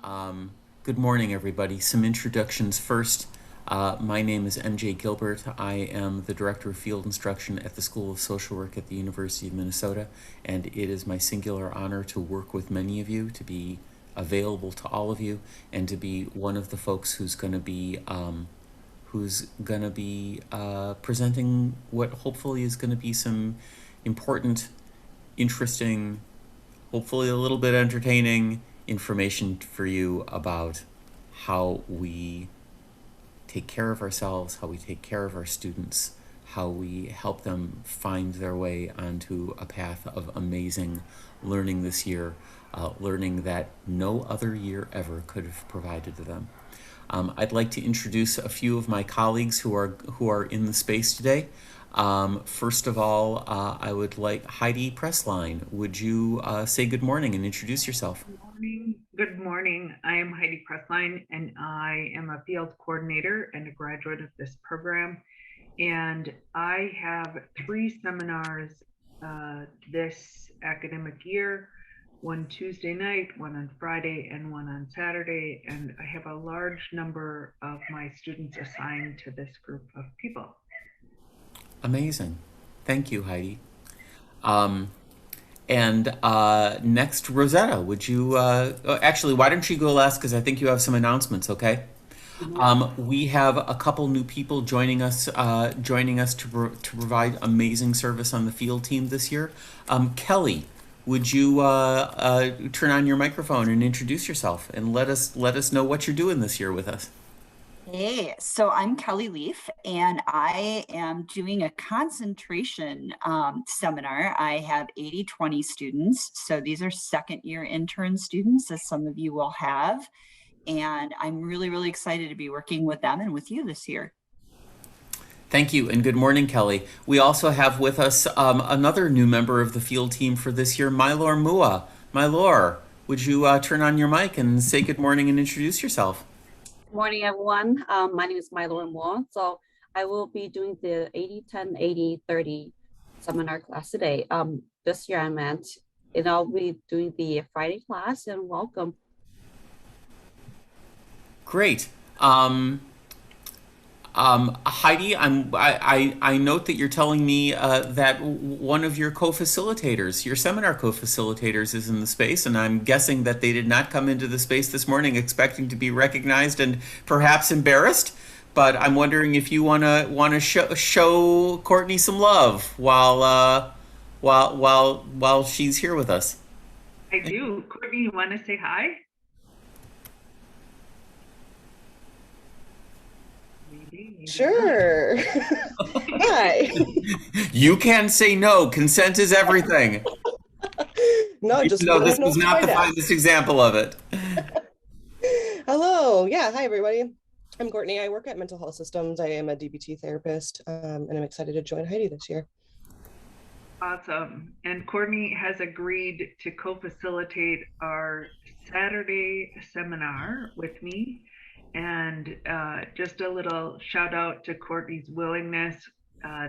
Um, Good morning, everybody. Some introductions first. My name is MJ Gilbert. I am the Director of Field Instruction at the School of Social Work at the University of Minnesota, and it is my singular honor to work with many of you, to be available to all of you, and to be one of the folks who's gonna be presenting what hopefully is going to be some important, interesting, hopefully a little bit entertaining information for you about how we take care of ourselves, how we take care of our students, how we help them find their way onto a path of amazing learning this year, learning that no other year ever could have provided to them. I'd like to introduce a few of my colleagues who are in the space today. First of all, I would like Heidi Pressline. Would you say good morning and introduce yourself? Good morning. Good morning. I am Heidi Pressline, and I am a field coordinator and a graduate of this program. And I have 3 seminars this academic year, one Tuesday night, one on Friday, and one on Saturday. And I have a large number of my students assigned to this group of people. Amazing. Thank you, Heidi. Um, and next, Rosetta, would you actually, why don't you go last? Because I think you have some announcements, okay? We have a couple new people joining us to provide amazing service on the field team this year. Kelly, would you turn on your microphone and introduce yourself and let us know what you're doing this year with us? Hey, so I'm Kelly Leaf, and I am doing a concentration seminar. I have 80/20 students. So these are second year intern students, as some of you will have. And I'm really, really excited to be working with them and with you this year. Thank you, and good morning, Kelly. We also have with us another new member of the field team for this year, Mylor Mua. Mylor, would you turn on your mic and say good morning and introduce yourself? Morning, everyone. My name is Milo Moore. So I will be doing the 80/10, 80/30 seminar class today. This year I'm at, and I'll be doing the Friday class, and welcome. Great. Heidi, I note that you're telling me that one of your co-facilitators, your seminar co-facilitators, is in the space, and I'm guessing that they did not come into the space this morning expecting to be recognized and perhaps embarrassed. But I'm wondering if you wanna show Courtney some love while she's here with us. I do. Courtney, you want to say hi? Maybe. Sure. Hi. You can say no. Consent is everything. No, just No, wanted this to know was who not I the know. finest example of it. Hello. Yeah. Hi, everybody. I'm Courtney. I work at Mental Health Systems. I am a DBT therapist, and I'm excited to join Heidi this year. Awesome. And Courtney has agreed to co-facilitate our Saturday seminar with me. And just a little shout out to Courtney's willingness.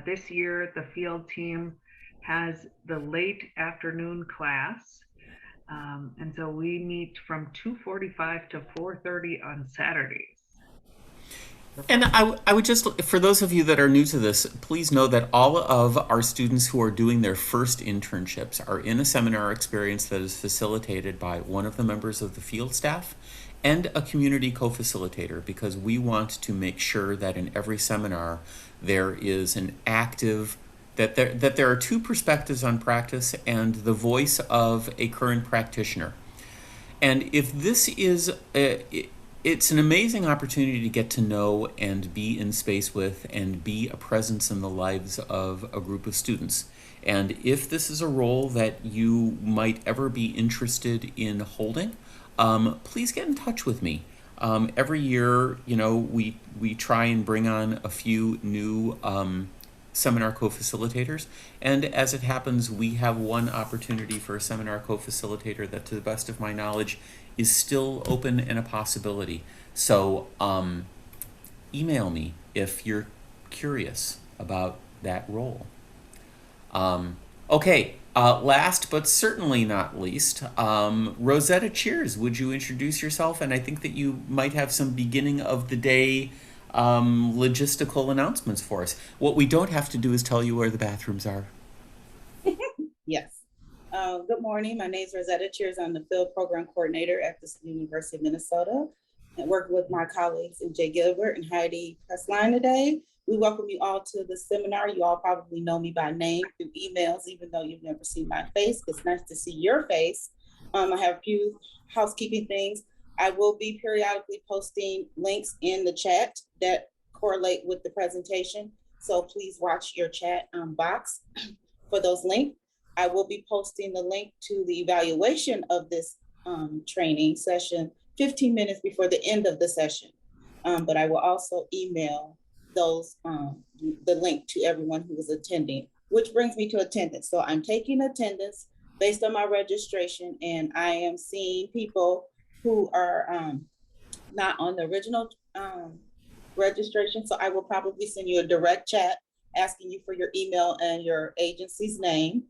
This year, the field team has the late afternoon class. And so we meet from 2:45 to 4:30 on Saturdays. And I would just, for those of you that are new to this, please know that all of our students who are doing their first internships are in a seminar experience that is facilitated by one of the members of the field staff and a community co-facilitator, because we want to make sure that in every seminar there is an active, that there are two perspectives on practice and the voice of a current practitioner. And if this is, it's an amazing opportunity to get to know and be in space with and be a presence in the lives of a group of students. And if this is a role that you might ever be interested in holding, please get in touch with me. Every year, we try and bring on a few new seminar co-facilitators. And as it happens, we have one opportunity for a seminar co-facilitator that, to the best of my knowledge, is still open and a possibility. So email me if you're curious about that role. Okay, Last but certainly not least, Rosetta Cheers, would you introduce yourself? And I think that you might have some beginning of the day logistical announcements for us. What we don't have to do is tell you where the bathrooms are. Yes. Good morning. My name is Rosetta Cheers. I'm the field program coordinator at the University of Minnesota and working with my colleagues Jay Gilbert and Heidi Pressline today. We welcome you all to the seminar. You all probably know me by name through emails, even though you've never seen my face. It's nice to see your face. I have a few housekeeping things. I will be periodically posting links in the chat that correlate with the presentation. So please watch your chat box for those links. I will be posting the link to the evaluation of this training session 15 minutes before the end of the session. But I will also email those the link to everyone who is attending, which brings me to attendance. So I'm taking attendance based on my registration, and I am seeing people who are not on the original registration. So I will probably send you a direct chat asking you for your email and your agency's name.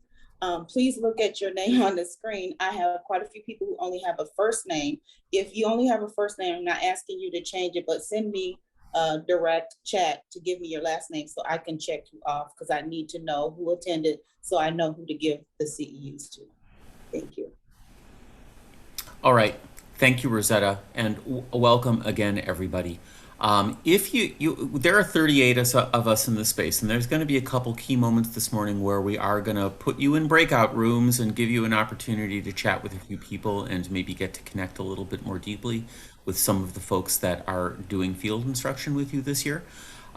Please look at your name on the screen. I have quite a few people who only have a first name. If you only have a first name, I'm not asking you to change it, but send me a direct chat to give me your last name so I can check you off, because I need to know who attended so I know who to give the CEUs to. Thank you. All right. Thank you, Rosetta, and welcome again, everybody. If there are 38 of us in this space, and there's going to be a couple key moments this morning where we are going to put you in breakout rooms and give you an opportunity to chat with a few people and maybe get to connect a little bit more deeply with some of the folks that are doing field instruction with you this year.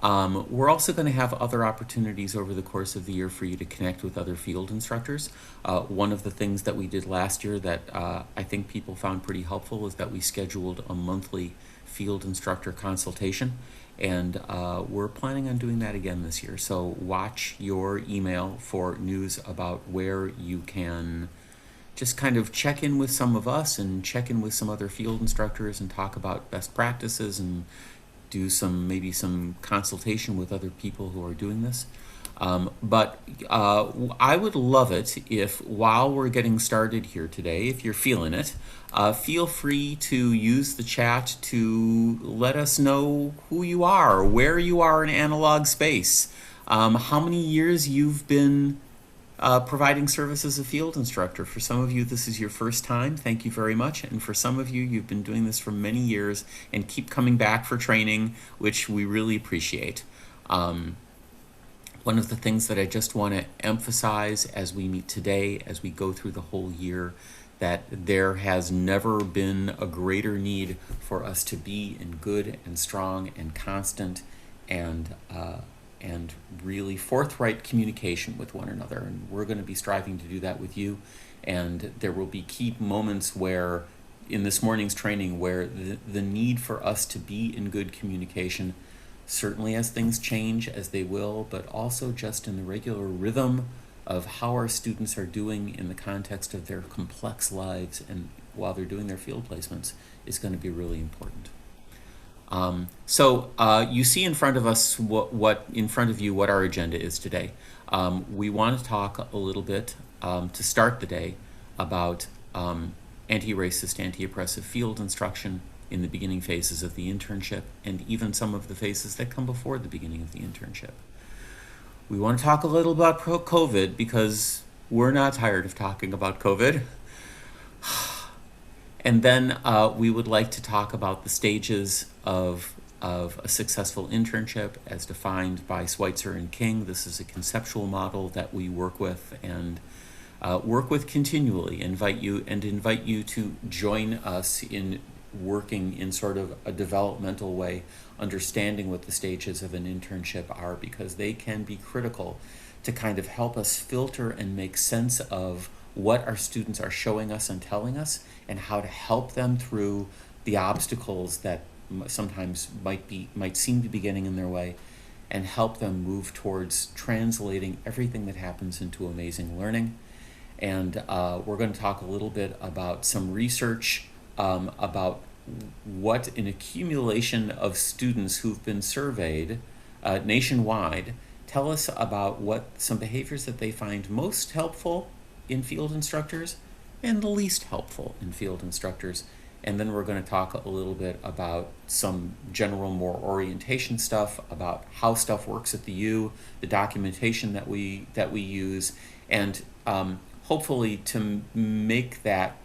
We're also going to have other opportunities over the course of the year for you to connect with other field instructors. One of the things that we did last year that I think people found pretty helpful is that we scheduled a monthly field instructor consultation, and we're planning on doing that again this year. So watch your email for news about where you can just kind of check in with some of us and check in with some other field instructors and talk about best practices and do maybe some consultation with other people who are doing this. But I would love it if, while we're getting started here today, if you're feeling it, feel free to use the chat to let us know who you are, where you are in analog space, how many years you've been providing service as a field instructor. For some of you, this is your first time. Thank you very much. And for some of you, you've been doing this for many years and keep coming back for training, which we really appreciate. One of the things that I just want to emphasize as we meet today, as we go through the whole year, that there has never been a greater need for us to be in good and strong and constant and really forthright communication with one another. And we're going to be striving to do that with you. And there will be key moments where, in this morning's training, where the need for us to be in good communication, certainly as things change, as they will, but also just in the regular rhythm of how our students are doing in the context of their complex lives and while they're doing their field placements, is going to be really important. So you see in front of us what our agenda is today. We want to talk a little bit to start the day about anti-racist, anti-oppressive field instruction in the beginning phases of the internship, and even some of the phases that come before the beginning of the internship. We want to talk a little about COVID because we're not tired of talking about COVID. And then we would like to talk about the stages of a successful internship as defined by Schweitzer and King. This is a conceptual model that we work with and work with continually. Invite you to join us in working in sort of a developmental way, understanding what the stages of an internship are, because they can be critical to kind of help us filter and make sense of what our students are showing us and telling us, and how to help them through the obstacles that sometimes might seem to be getting in their way, and help them move towards translating everything that happens into amazing learning. And we're going to talk a little bit about some research about what an accumulation of students who've been surveyed nationwide tell us about what some behaviors that they find most helpful in field instructors and the least helpful in field instructors. And then we're going to talk a little bit about some general, more orientation stuff, about how stuff works at the U, the documentation that we use, and hopefully to make that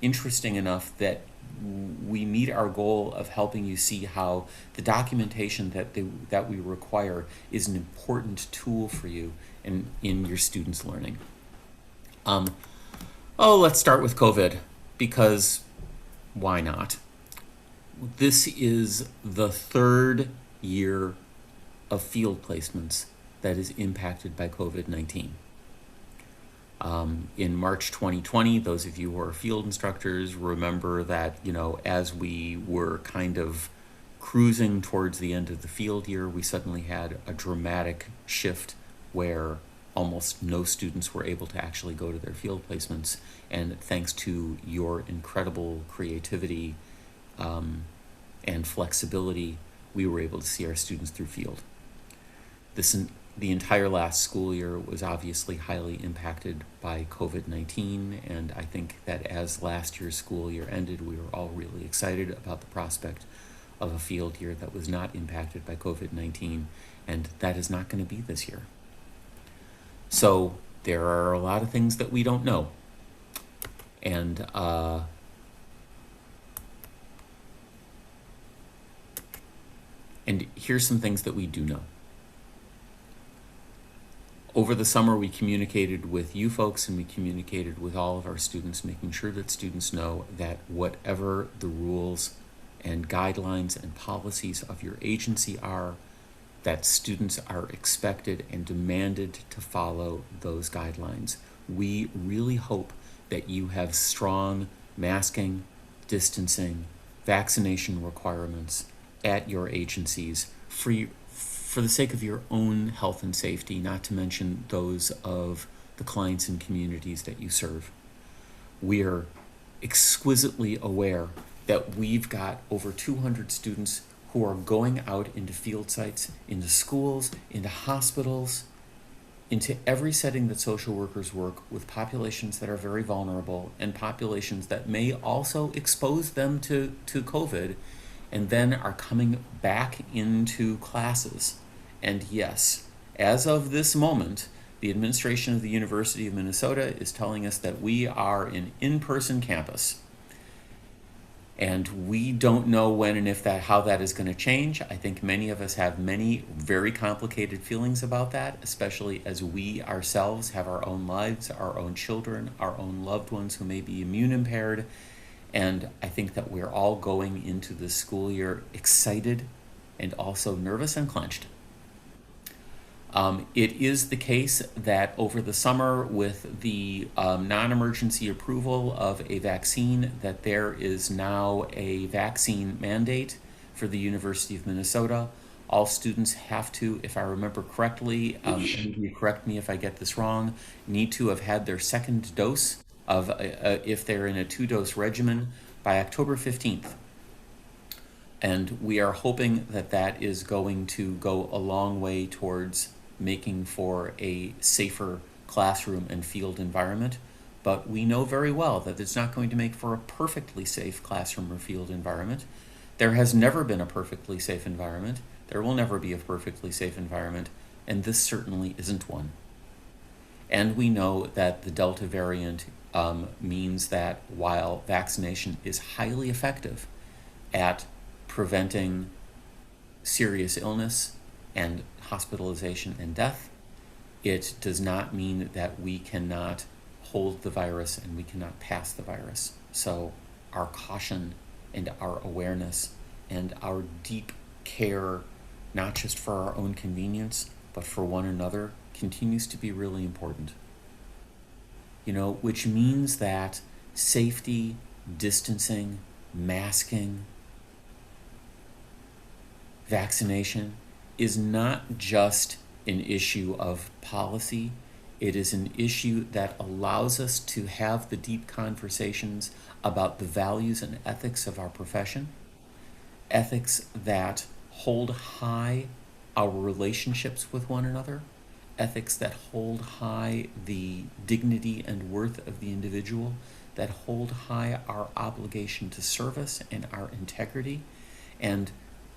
interesting enough that we meet our goal of helping you see how the documentation that we require is an important tool for you in your students' learning. Let's start with COVID, because why not? This is the third year of field placements that is impacted by COVID-19. In March 2020, those of you who are field instructors remember that, as we were kind of cruising towards the end of the field year, we suddenly had a dramatic shift where almost no students were able to actually go to their field placements. And thanks to your incredible creativity and flexibility, we were able to see our students through field. The entire last school year was obviously highly impacted by COVID-19, and I think that as last year's school year ended, we were all really excited about the prospect of a field year that was not impacted by COVID-19, and that is not going to be this year. So there are a lot of things that we don't know, and here's some things that we do know. Over the summer, we communicated with you folks and we communicated with all of our students, making sure that students know that whatever the rules and guidelines and policies of your agency are, that students are expected and demanded to follow those guidelines. We really hope that you have strong masking, distancing, vaccination requirements at your agencies for the sake of your own health and safety, not to mention those of the clients and communities that you serve. We are exquisitely aware that we've got over 200 students who are going out into field sites, into schools, into hospitals, into every setting that social workers work with populations that are very vulnerable and populations that may also expose them to COVID, and then are coming back into classes. And yes, as of this moment, the administration of the University of Minnesota is telling us that we are an in-person campus. And we don't know when and how that is going to change. I think many of us have many very complicated feelings about that, especially as we ourselves have our own lives, our own children, our own loved ones who may be immune impaired. And I think that we're all going into this school year excited and also nervous and clenched. It is the case that over the summer, with the non-emergency approval of a vaccine, that there is now a vaccine mandate for the University of Minnesota. All students have to, if I remember correctly, and you correct me if I get this wrong, need to have had their second dose of, if they're in a 2-dose regimen, by October 15th. And we are hoping that that is going to go a long way towards making for a safer classroom and field environment. But we know very well that it's not going to make for a perfectly safe classroom or field environment. There has never been a perfectly safe environment. There will never be a perfectly safe environment, and this certainly isn't one. And we know that the Delta variant means that while vaccination is highly effective at preventing serious illness and hospitalization and death, it does not mean that we cannot hold the virus and we cannot pass the virus. So our caution and our awareness and our deep care, not just for our own convenience, but for one another, continues to be really important. Which means that safety, distancing, masking, vaccination is not just an issue of policy. It is an issue that allows us to have the deep conversations about the values and ethics of our profession, ethics that hold high our relationships with one another, ethics that hold high the dignity and worth of the individual, that hold high our obligation to service and our integrity. And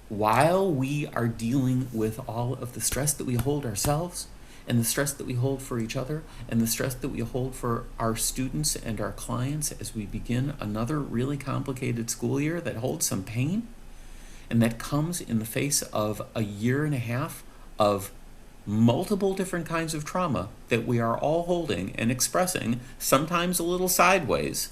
while we are dealing with all of the stress that we hold ourselves, and the stress that we hold for each other, and the stress that we hold for our students and our clients as we begin another really complicated school year that holds some pain, and that comes in the face of a year and a half of multiple different kinds of trauma that we are all holding and expressing, sometimes a little sideways,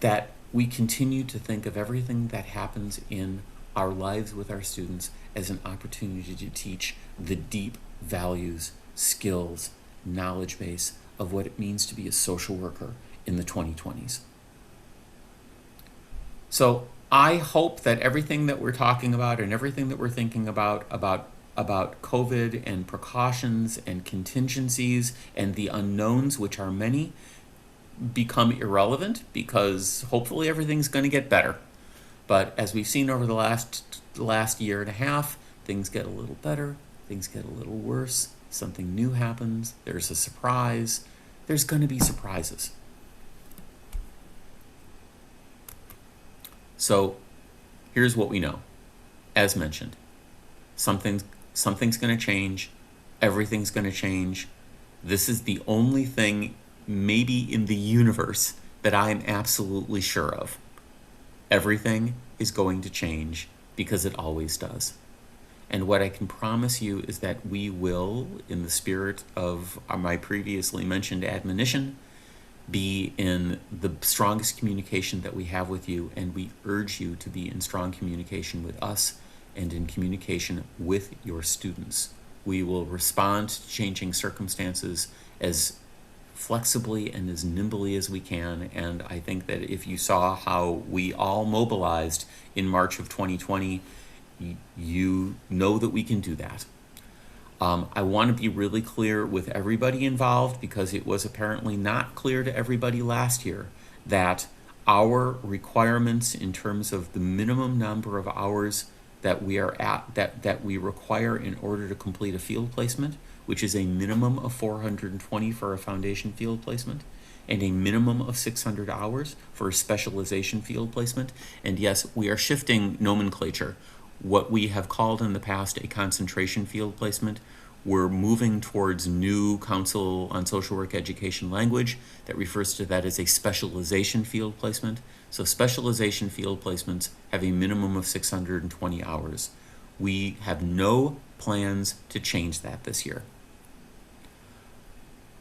that we continue to think of everything that happens in our lives with our students as an opportunity to teach the deep values, skills, knowledge base of what it means to be a social worker in the 2020s. So I hope that everything that we're talking about and everything that we're thinking about COVID and precautions and contingencies and the unknowns, which are many, become irrelevant, because hopefully everything's going to get better. But as we've seen over the last year and a half, things get a little better, things get a little worse, something new happens, there's a surprise, there's going to be surprises. So here's what we know. As mentioned, something's going to change, everything's going to change. This is the only thing maybe in the universe that I am absolutely sure of. Everything is going to change because it always does. And what I can promise you is that we will, in the spirit of my previously mentioned admonition, be in the strongest communication that we have with you, and we urge you to be in strong communication with us and in communication with your students. We will respond to changing circumstances as flexibly and as nimbly as we can, and I think that if you saw how we all mobilized in March of 2020, you know that we can do that. I want to be really clear with everybody involved, because it was apparently not clear to everybody last year that our requirements in terms of the minimum number of hours that we are at, that we require in order to complete a field placement, which is a minimum of 420 for a foundation field placement, and a minimum of 600 hours for a specialization field placement. And yes, we are shifting nomenclature. What we have called in the past a concentration field placement, we're moving towards new Council on Social Work Education language that refers to that as a specialization field placement. So specialization field placements have a minimum of 620 hours. We have no plans to change that this year.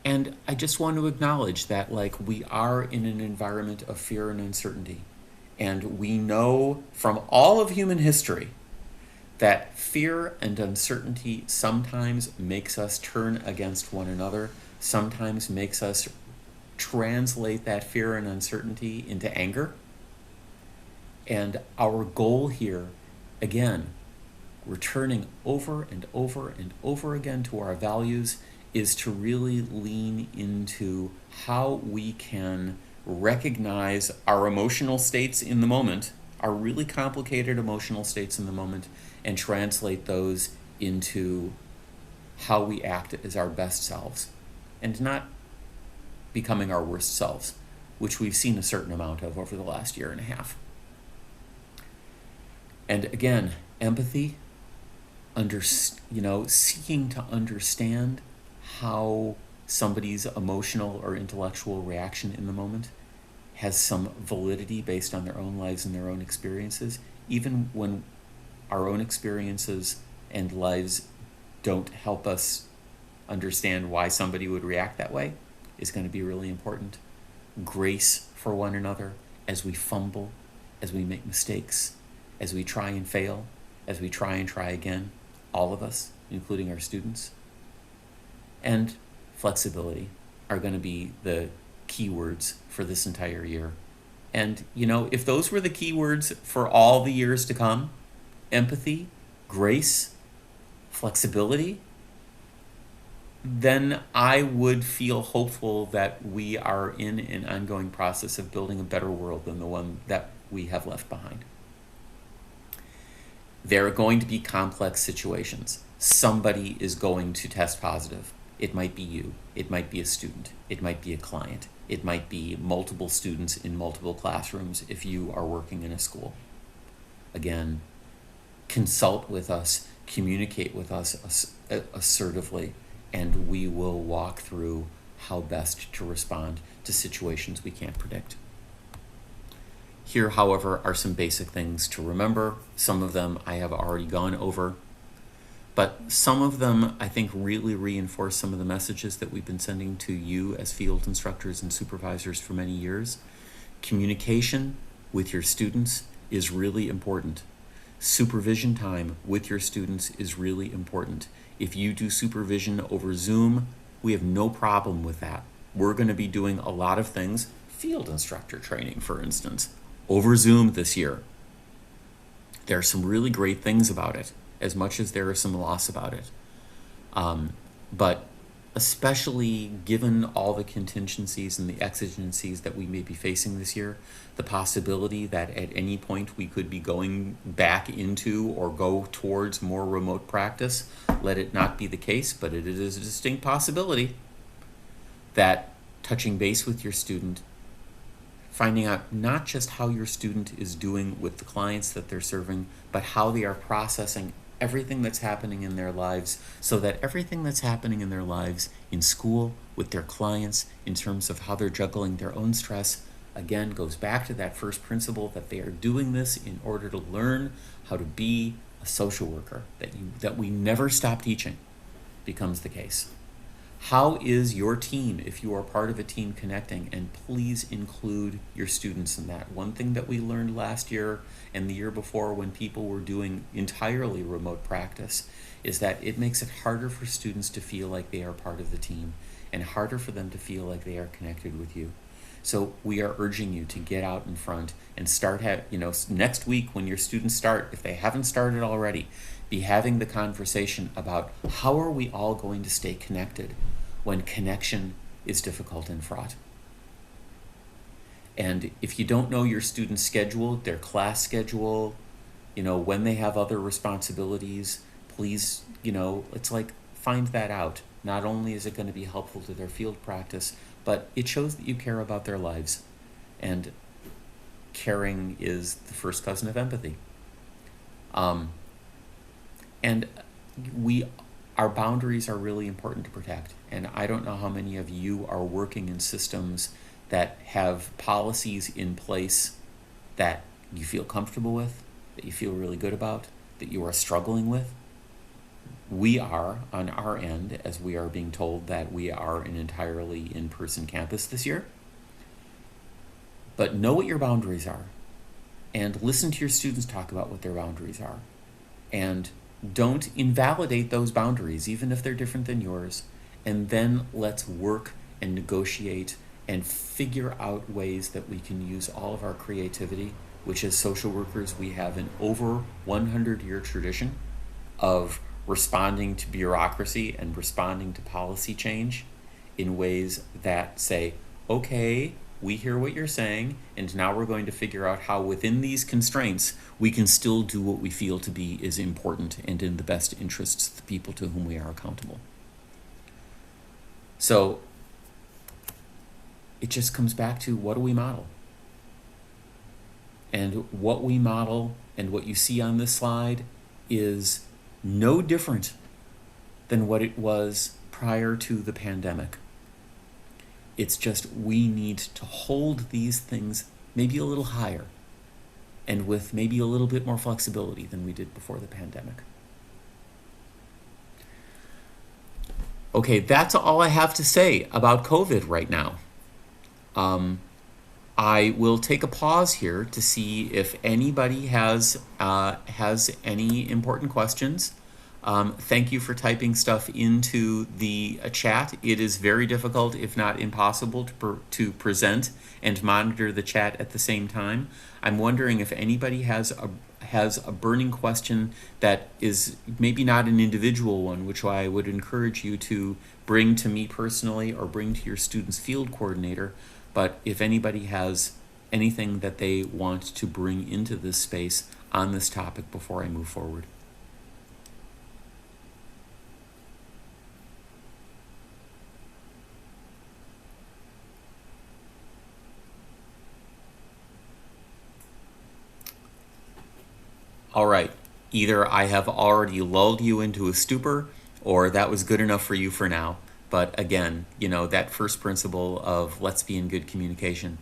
And I just want to acknowledge that, like, we are in an environment of fear and uncertainty. And we know from all of human history that fear and uncertainty sometimes makes us turn against one another, sometimes makes us translate that fear and uncertainty into anger. And our goal here, again, returning over and over and over again to our values, is to really lean into how we can recognize our emotional states in the moment, our really complicated emotional states in the moment, and translate those into how we act as our best selves, and not becoming our worst selves, which we've seen a certain amount of over the last year and a half. And again, empathy, seeking to understand how somebody's emotional or intellectual reaction in the moment has some validity based on their own lives and their own experiences, even when our own experiences and lives don't help us understand why somebody would react that way, is going to be really important. Grace for one another as we fumble, as we make mistakes, as we try and fail, as we try and try again, all of us, including our students. And flexibility are going to be the keywords for this entire year. And, if those were the keywords for all the years to come, empathy, grace, flexibility, then I would feel hopeful that we are in an ongoing process of building a better world than the one that we have left behind. There are going to be complex situations. somebody is going to test positive. It might be you, it might be a student, it might be a client, it might be multiple students in multiple classrooms if you are working in a school. Again, consult with us, communicate with us assertively, and we will walk through how best to respond to situations we can't predict. Here, however, are some basic things to remember. Some of them I have already gone over, but some of them I think really reinforce some of the messages that we've been sending to you as field instructors and supervisors for many years. Communication with your students is really important. Supervision time with your students is really important. If you do supervision over Zoom, we have no problem with that. We're going to be doing a lot of things, field instructor training, for instance, over Zoom this year. There are some really great things about it, as much as there is some loss about it. But especially given all the contingencies and the exigencies that we may be facing this year, the possibility that at any point we could be going back into or go towards more remote practice, let it not be the case, but it is a distinct possibility that touching base with your student, finding out not just how your student is doing with the clients that they're serving, but how they are processing everything that's happening in their lives, so that everything that's happening in their lives in school, with their clients, in terms of how they're juggling their own stress, again, goes back to that first principle that they are doing this in order to learn how to be a social worker, that we never stop teaching becomes the case. How is your team, if you are part of a team, connecting? And please include your students in that. One thing that we learned last year and the year before when people were doing entirely remote practice is that it makes it harder for students to feel like they are part of the team and harder for them to feel like they are connected with you. So we are urging you to get out in front and start, next week when your students start, if they haven't started already, be having the conversation about how are we all going to stay connected when connection is difficult and fraught. And if you don't know your student's schedule, their class schedule, when they have other responsibilities, please, it's like find that out. Not only is it going to be helpful to their field practice, but it shows that you care about their lives. And caring is the first cousin of empathy. And our boundaries are really important to protect. And I don't know how many of you are working in systems that have policies in place that you feel comfortable with, that you feel really good about, that you are struggling with. We are, on our end, as we are being told that we are an entirely in-person campus this year. But know what your boundaries are, and listen to your students talk about what their boundaries are. And don't invalidate those boundaries, even if they're different than yours. And then let's work and negotiate and figure out ways that we can use all of our creativity, which as social workers, we have an over 100-year tradition of responding to bureaucracy and responding to policy change in ways that say, okay, we hear what you're saying, and now we're going to figure out how within these constraints we can still do what we feel to be is important and in the best interests of the people to whom we are accountable. So it just comes back to, what do we model? And what we model and what you see on this slide is no different than what it was prior to the pandemic. It's just we need to hold these things maybe a little higher and with maybe a little bit more flexibility than we did before the pandemic. Okay, that's all I have to say about COVID right now. I will take a pause here to see if anybody has any important questions. Thank you for typing stuff into the chat. It is very difficult, if not impossible, to present and monitor the chat at the same time. I'm wondering if anybody has a burning question that is maybe not an individual one, which I would encourage you to bring to me personally or bring to your student's field coordinator. But if anybody has anything that they want to bring into this space on this topic before I move forward. All right, either I have already lulled you into a stupor, or that was good enough for you for now. But again, that first principle of let's be in good communication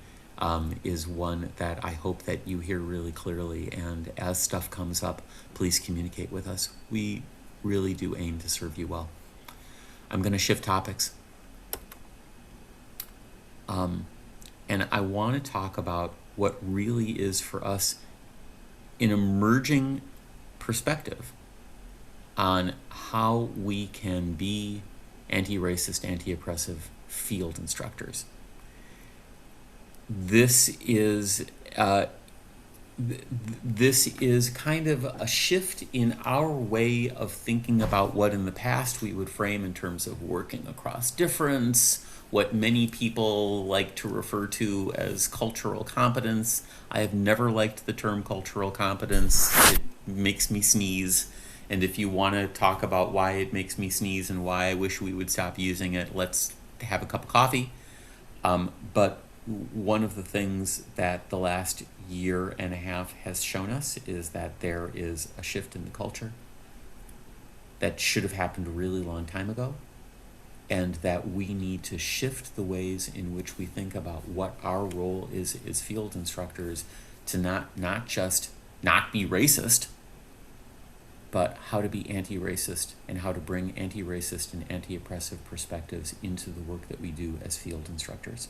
is one that I hope that you hear really clearly. And as stuff comes up, please communicate with us. We really do aim to serve you well. I'm going to shift topics. And I want to talk about what really is for us an emerging perspective on how we can be anti-racist, anti-oppressive field instructors. This is kind of a shift in our way of thinking about what in the past we would frame in terms of working across difference, what many people like to refer to as cultural competence. I have never liked the term cultural competence. It makes me sneeze. And if you want to talk about why it makes me sneeze and why I wish we would stop using it, let's have a cup of coffee. But one of the things that the last year and a half has shown us is that there is a shift in the culture that should have happened a really long time ago, and that we need to shift the ways in which we think about what our role is as field instructors to not just not be racist, but how to be anti-racist and how to bring anti-racist and anti-oppressive perspectives into the work that we do as field instructors.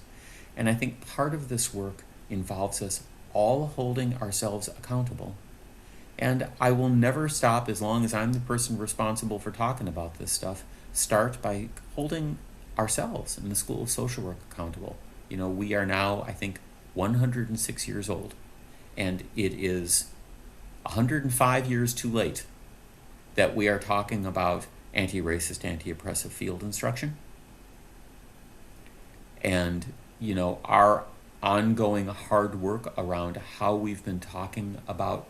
And I think part of this work involves us all holding ourselves accountable. And I will never stop, as long as I'm the person responsible for talking about this stuff, start by holding ourselves in the School of Social Work accountable. We are now, I think, 106 years old, and it is 105 years too late that we are talking about anti-racist, anti-oppressive field instruction. And, our ongoing hard work around how we've been talking about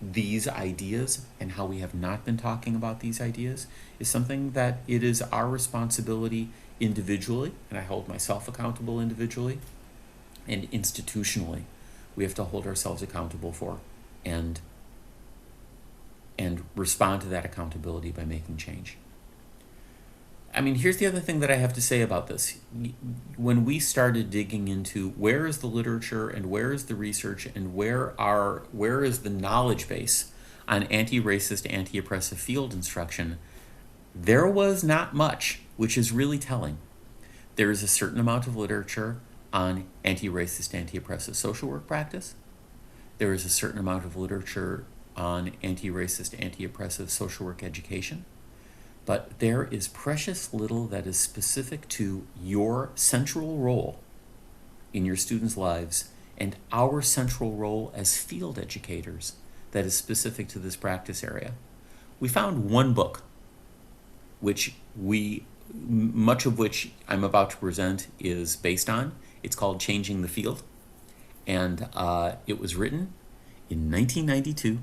these ideas and how we have not been talking about these ideas is something that it is our responsibility individually, and I hold myself accountable individually, and institutionally we have to hold ourselves accountable for and respond to that accountability by making change. I mean, here's the other thing that I have to say about this. When we started digging into where is the literature and where is the research and where is the knowledge base on anti-racist, anti-oppressive field instruction, there was not much, which is really telling. There is a certain amount of literature on anti-racist, anti-oppressive social work practice. There is a certain amount of literature on anti-racist, anti-oppressive social work education. But there is precious little that is specific to your central role in your students' lives and our central role as field educators that is specific to this practice area. We found one book, much of which I'm about to present is based on. It's called Changing the Field, and it was written in 1992,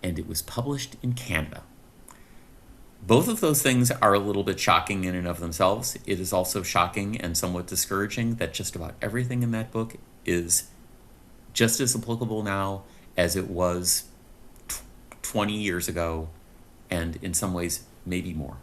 and it was published in Canada. Both of those things are a little bit shocking in and of themselves. It is also shocking and somewhat discouraging that just about everything in that book is just as applicable now as it was 20 years ago, and in some ways, maybe more.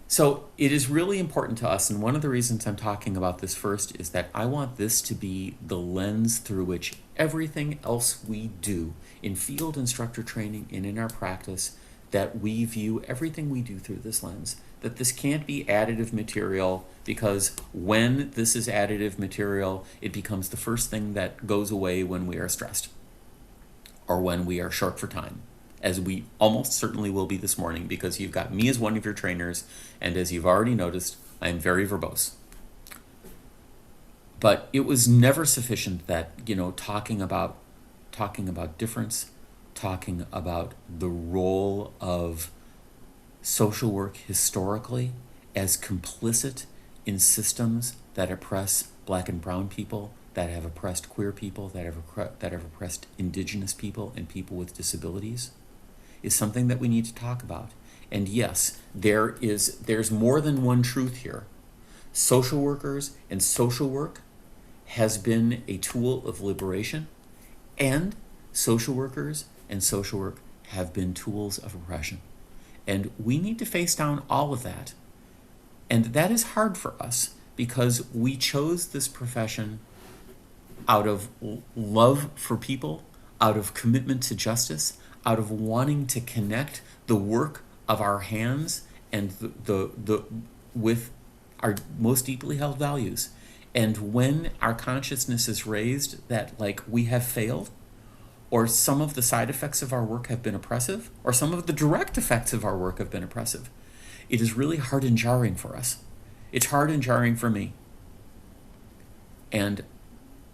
So it is really important to us, and one of the reasons I'm talking about this first is that I want this to be the lens through which everything else we do in field instructor training and in our practice, that we view everything we do through this lens, that this can't be additive material, because when this is additive material, it becomes the first thing that goes away when we are stressed or when we are short for time, as we almost certainly will be this morning, because you've got me as one of your trainers, and as you've already noticed, I am very verbose. But it was never sufficient that, talking about difference, talking about the role of social work historically as complicit in systems that oppress Black and brown people, that have oppressed queer people, that have oppressed Indigenous people and people with disabilities, is something that we need to talk about. And yes, there's more than one truth here. Social workers and social work has been a tool of liberation, and social workers and social work have been tools of oppression. And we need to face down all of that. And that is hard for us because we chose this profession out of love for people, out of commitment to justice, out of wanting to connect the work of our hands and the with our most deeply held values. And when our consciousness is raised that like we have failed, or some of the side effects of our work have been oppressive, or some of the direct effects of our work have been oppressive, it is really hard and jarring for us. It's hard and jarring for me. And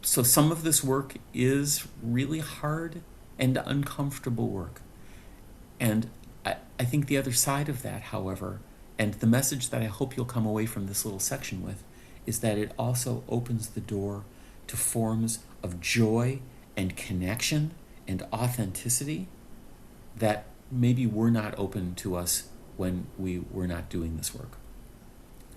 so some of this work is really hard and uncomfortable work. And I think the other side of that, however, and the message that I hope you'll come away from this little section with, is that it also opens the door to forms of joy and connection and authenticity that maybe were not open to us when we were not doing this work.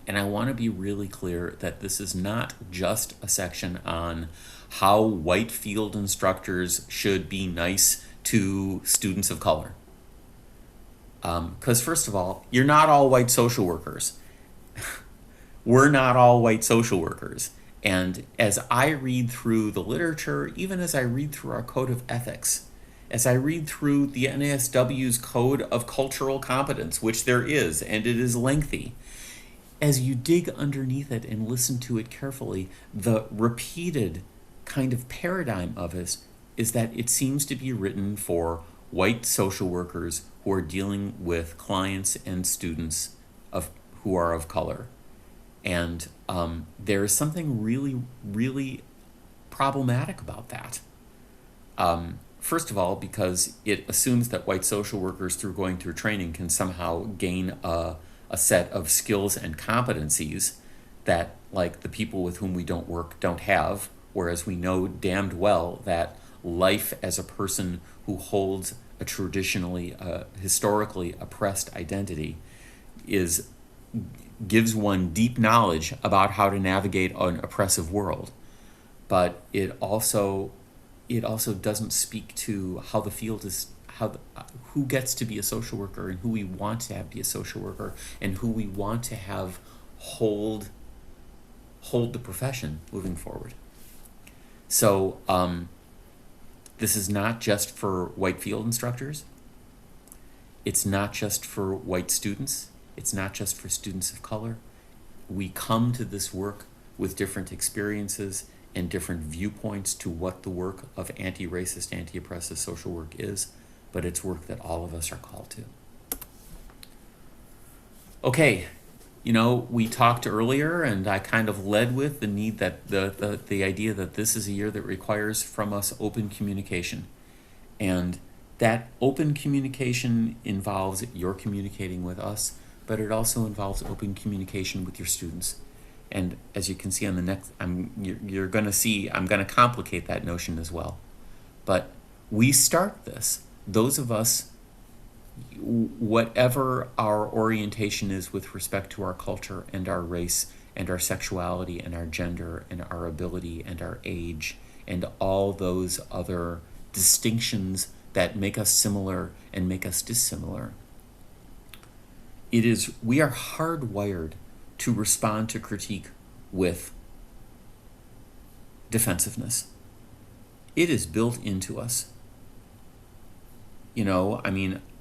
And I want to be really clear that this is not just a section on how white field instructors should be nice to students of color. Because first of all, you're not all white social workers. We're not all white social workers. And as I read through the literature, even as I read through our code of ethics, as I read through the NASW's code of cultural competence, which there is, and it is lengthy, as you dig underneath it and listen to it carefully, the repeated kind of paradigm of it is that it seems to be written for white social workers who are dealing with clients and students who are of color. And there is something really, really problematic about that. First of all, because it assumes that white social workers, through going through training, can somehow gain a set of skills and competencies that, like, the people with whom we don't work don't have, whereas we know damned well that life as a person who holds a traditionally, historically oppressed identity gives one deep knowledge about how to navigate an oppressive world. But it also doesn't speak to how the field is, who gets to be a social worker and who we want to have be a social worker and who we want to have hold the profession moving forward. So this is not just for white field instructors. It's not just for white students. It's not just for students of color. We come to this work with different experiences and different viewpoints to what the work of anti-racist, anti-oppressive social work is, but it's work that all of us are called to. Okay, we talked earlier, and I kind of led with the need that the idea that this is a year that requires from us open communication. And that open communication involves your communicating with us, but it also involves open communication with your students. And as you can see on the next, you're going to see, I'm going to complicate that notion as well. But we start this, those of us, whatever our orientation is with respect to our culture and our race and our sexuality and our gender and our ability and our age and all those other distinctions that make us similar and make us dissimilar, we are hardwired to respond to critique with defensiveness. It is built into us.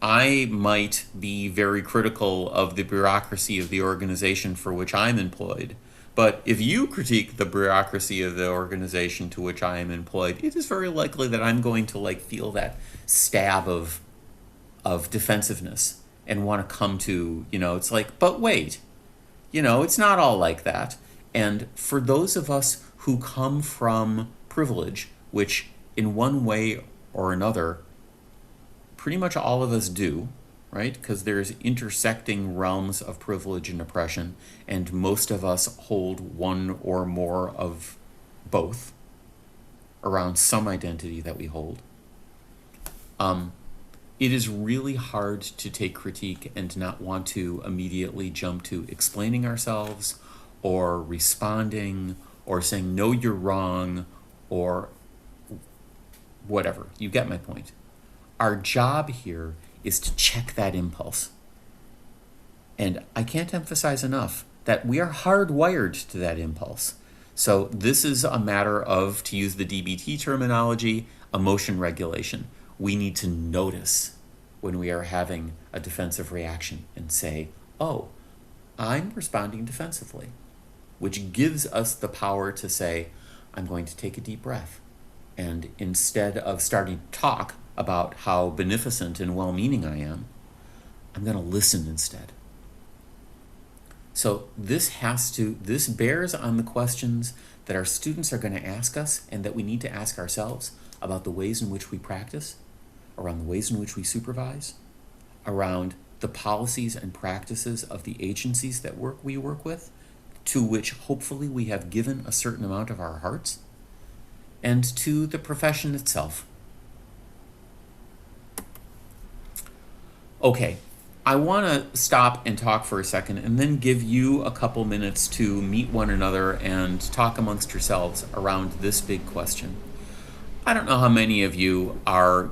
I might be very critical of the bureaucracy of the organization for which I'm employed, but if you critique the bureaucracy of the organization to which I am employed, it is very likely that I'm going to feel that stab of defensiveness and want to come to, it's like, but wait, it's not all like that. And for those of us who come from privilege, which in one way or another, pretty much all of us do, right? Because there's intersecting realms of privilege and oppression, and most of us hold one or more of both around some identity that we hold. It is really hard to take critique and not want to immediately jump to explaining ourselves or responding or saying, no, you're wrong, or whatever. You get my point. Our job here is to check that impulse. And I can't emphasize enough that we are hardwired to that impulse. So this is a matter of, to use the DBT terminology, emotion regulation. We need to notice when we are having a defensive reaction and say, oh, I'm responding defensively, which gives us the power to say, I'm going to take a deep breath. And instead of starting to talk about how beneficent and well-meaning I am, I'm going to listen instead. So this bears on the questions that our students are going to ask us and that we need to ask ourselves about the ways in which we practice, around the ways in which we supervise, around the policies and practices of the agencies that we work with, to which hopefully we have given a certain amount of our hearts, and to the profession itself. Okay, I want to stop and talk for a second and then give you a couple minutes to meet one another and talk amongst yourselves around this big question. I don't know how many of you are,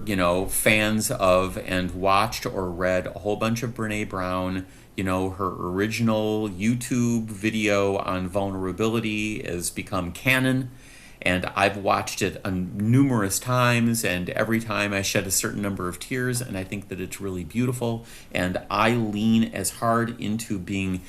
fans of and watched or read a whole bunch of Brene Brown. Her original YouTube video on vulnerability has become canon, and I've watched it numerous times, and every time I shed a certain number of tears, and I think that it's really beautiful, and I lean as hard into being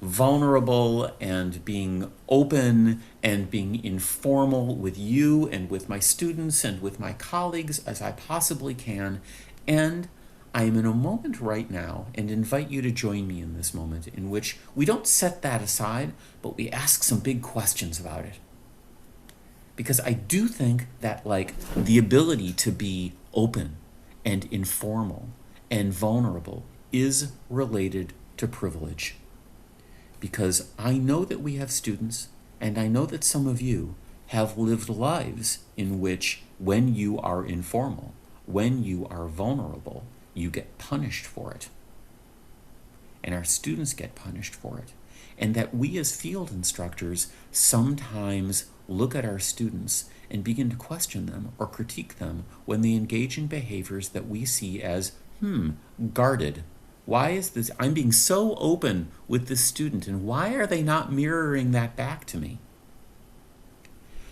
vulnerable and being open and being informal with you and with my students and with my colleagues as I possibly can. And I am in a moment right now and invite you to join me in this moment in which we don't set that aside, but we ask some big questions about it. Because I do think that the ability to be open and informal and vulnerable is related to privilege. Because I know that we have students, and I know that some of you have lived lives in which when you are informal, when you are vulnerable, you get punished for it. And our students get punished for it. And that we as field instructors sometimes look at our students and begin to question them or critique them when they engage in behaviors that we see as, guarded. Why is this? I'm being so open with this student, and why are they not mirroring that back to me?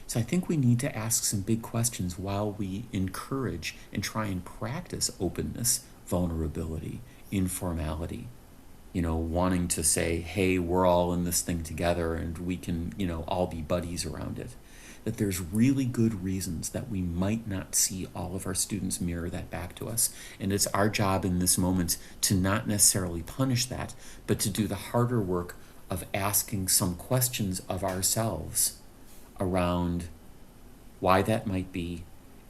So I think we need to ask some big questions while we encourage and try and practice openness, vulnerability, informality. Wanting to say, hey, we're all in this thing together and we can, all be buddies around it. That there's really good reasons that we might not see all of our students mirror that back to us. And it's our job in this moment to not necessarily punish that, but to do the harder work of asking some questions of ourselves around why that might be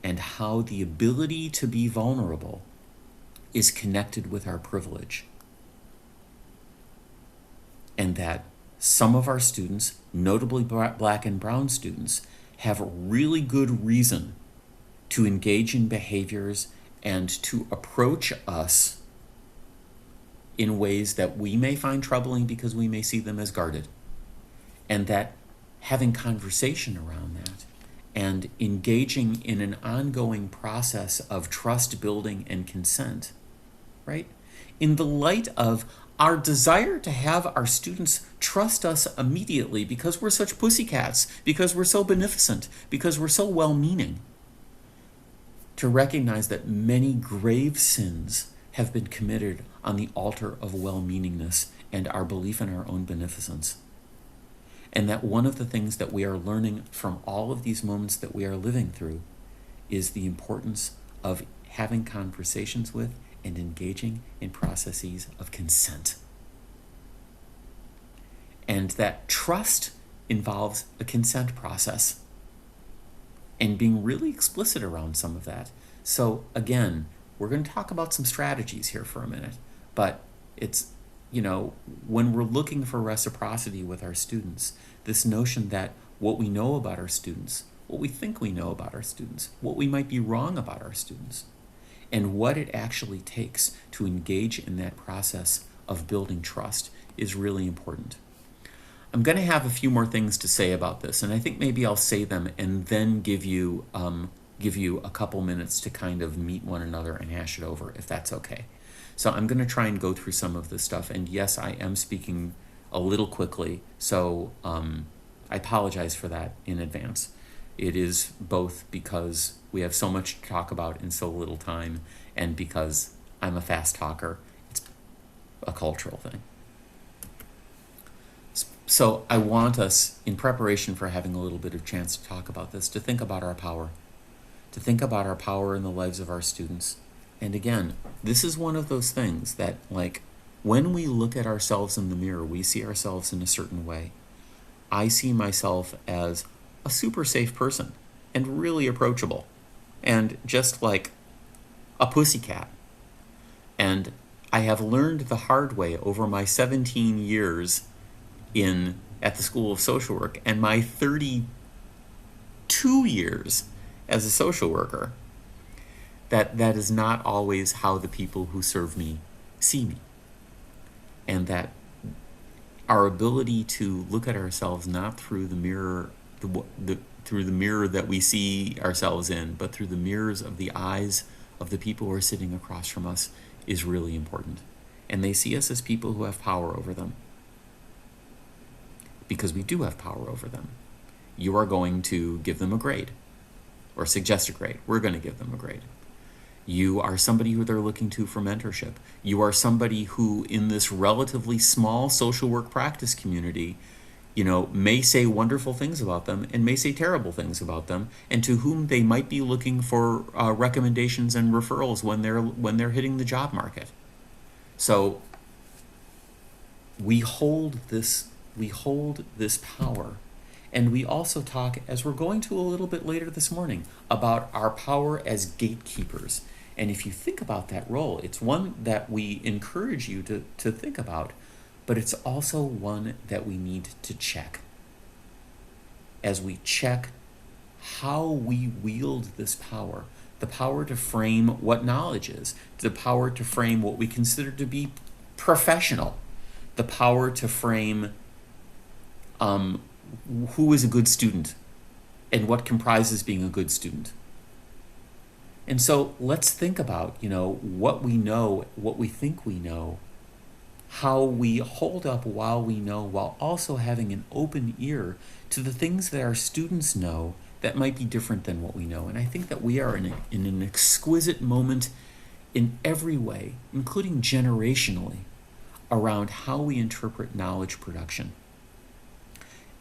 and how the ability to be vulnerable is connected with our privilege. And that some of our students, notably Black and Brown students, have a really good reason to engage in behaviors and to approach us in ways that we may find troubling because we may see them as guarded. And that having conversation around that and engaging in an ongoing process of trust building and consent, right? In the light of our desire to have our students trust us immediately because we're such pussycats, because we're so beneficent, because we're so well-meaning, to recognize that many grave sins have been committed on the altar of well-meaningness and our belief in our own beneficence. And that one of the things that we are learning from all of these moments that we are living through is the importance of having conversations with and engaging in processes of consent. And that trust involves a consent process and being really explicit around some of that. So again, we're going to talk about some strategies here for a minute, but it's, when we're looking for reciprocity with our students, this notion that what we know about our students, what we think we know about our students, what we might be wrong about our students, and what it actually takes to engage in that process of building trust is really important. I'm going to have a few more things to say about this, and I think maybe I'll say them and then give you give you a couple minutes to kind of meet one another and hash it over, if that's okay. So I'm going to try and go through some of this stuff. And yes, I am speaking a little quickly, so I apologize for that in advance. It is both because we have so much to talk about in so little time, and because I'm a fast talker. It's a cultural thing. So I want us, in preparation for having a little bit of chance to talk about this, to think about our power. To think about our power in the lives of our students. And again, this is one of those things that, like, when we look at ourselves in the mirror, we see ourselves in a certain way. I see myself as a super safe person and really approachable and just like a pussycat. And I have learned the hard way over my 17 years at the School of Social Work and my 32 years as a social worker that is not always how the people who serve me see me. And that our ability to look at ourselves not through the mirror, through the mirror that we see ourselves in, but through the mirrors of the eyes of the people who are sitting across from us is really important. And they see us as people who have power over them. Because we do have power over them. You are going to give them a grade or suggest a grade. We're going to give them a grade. You are somebody who they're looking to for mentorship. You are somebody who, in this relatively small social work practice community, may say wonderful things about them and may say terrible things about them, and to whom they might be looking for recommendations and referrals when they're hitting the job market. So we hold this power. And we also talk, as we're going to a little bit later this morning, about our power as gatekeepers. And if you think about that role, it's one that we encourage you to think about, but it's also one that we need to check. As we check how we wield this power, the power to frame what knowledge is, the power to frame what we consider to be professional, the power to frame who is a good student and what comprises being a good student. And so let's think about, what we know, what we think we know, how we hold up while we know, while also having an open ear to the things that our students know that might be different than what we know. And I think that we are in an exquisite moment in every way, including generationally, around how we interpret knowledge production.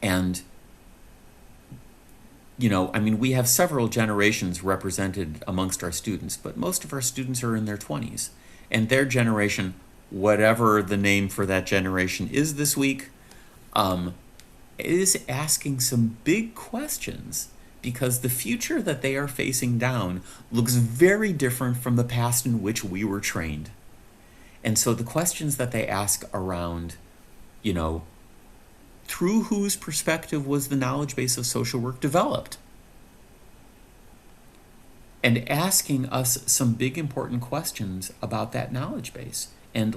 And, we have several generations represented amongst our students, but most of our students are in their 20s. And their generation, whatever the name for that generation is this week, is asking some big questions, because the future that they are facing down looks very different from the past in which we were trained. And so the questions that they ask around, through whose perspective was the knowledge base of social work developed? And asking us some big important questions about that knowledge base. And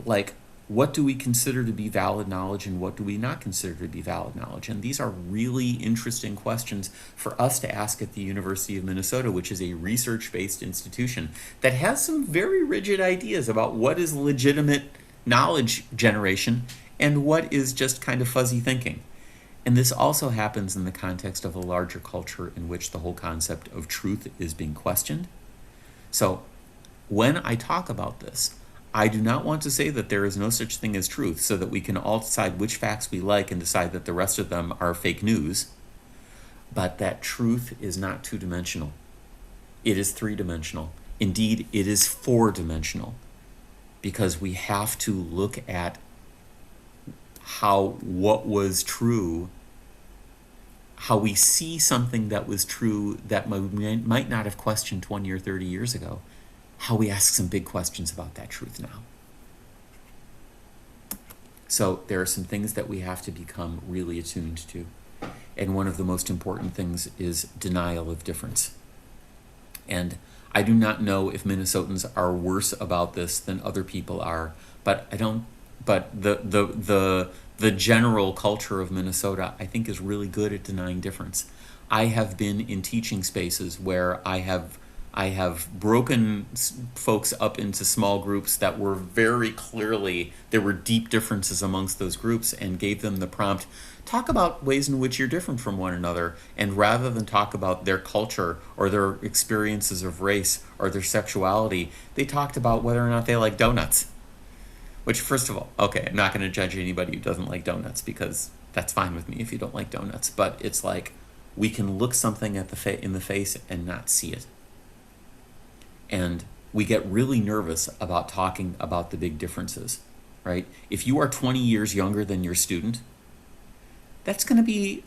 what do we consider to be valid knowledge and what do we not consider to be valid knowledge? And these are really interesting questions for us to ask at the University of Minnesota, which is a research-based institution that has some very rigid ideas about what is legitimate knowledge generation and what is just kind of fuzzy thinking. And this also happens in the context of a larger culture in which the whole concept of truth is being questioned. So when I talk about this, I do not want to say that there is no such thing as truth so that we can all decide which facts we like and decide that the rest of them are fake news, but that truth is not two-dimensional. It is three-dimensional. Indeed, it is four-dimensional, because we have to look at what was true, how we see something that was true that we might not have questioned 20 or 30 years ago, how we ask some big questions about that truth now. So there are some things that we have to become really attuned to. And one of the most important things is denial of difference. And I do not know if Minnesotans are worse about this than other people are, but the general culture of Minnesota, I think, is really good at denying difference. I have been in teaching spaces where I have broken folks up into small groups that were very clearly, there were deep differences amongst those groups, and gave them the prompt, talk about ways in which you're different from one another. And rather than talk about their culture or their experiences of race or their sexuality, they talked about whether or not they like donuts. Which, first of all, okay, I'm not going to judge anybody who doesn't like donuts, because that's fine with me if you don't like donuts. But it's like, we can look something at in the face and not see it. And we get really nervous about talking about the big differences, right? If you are 20 years younger than your student, that's going to be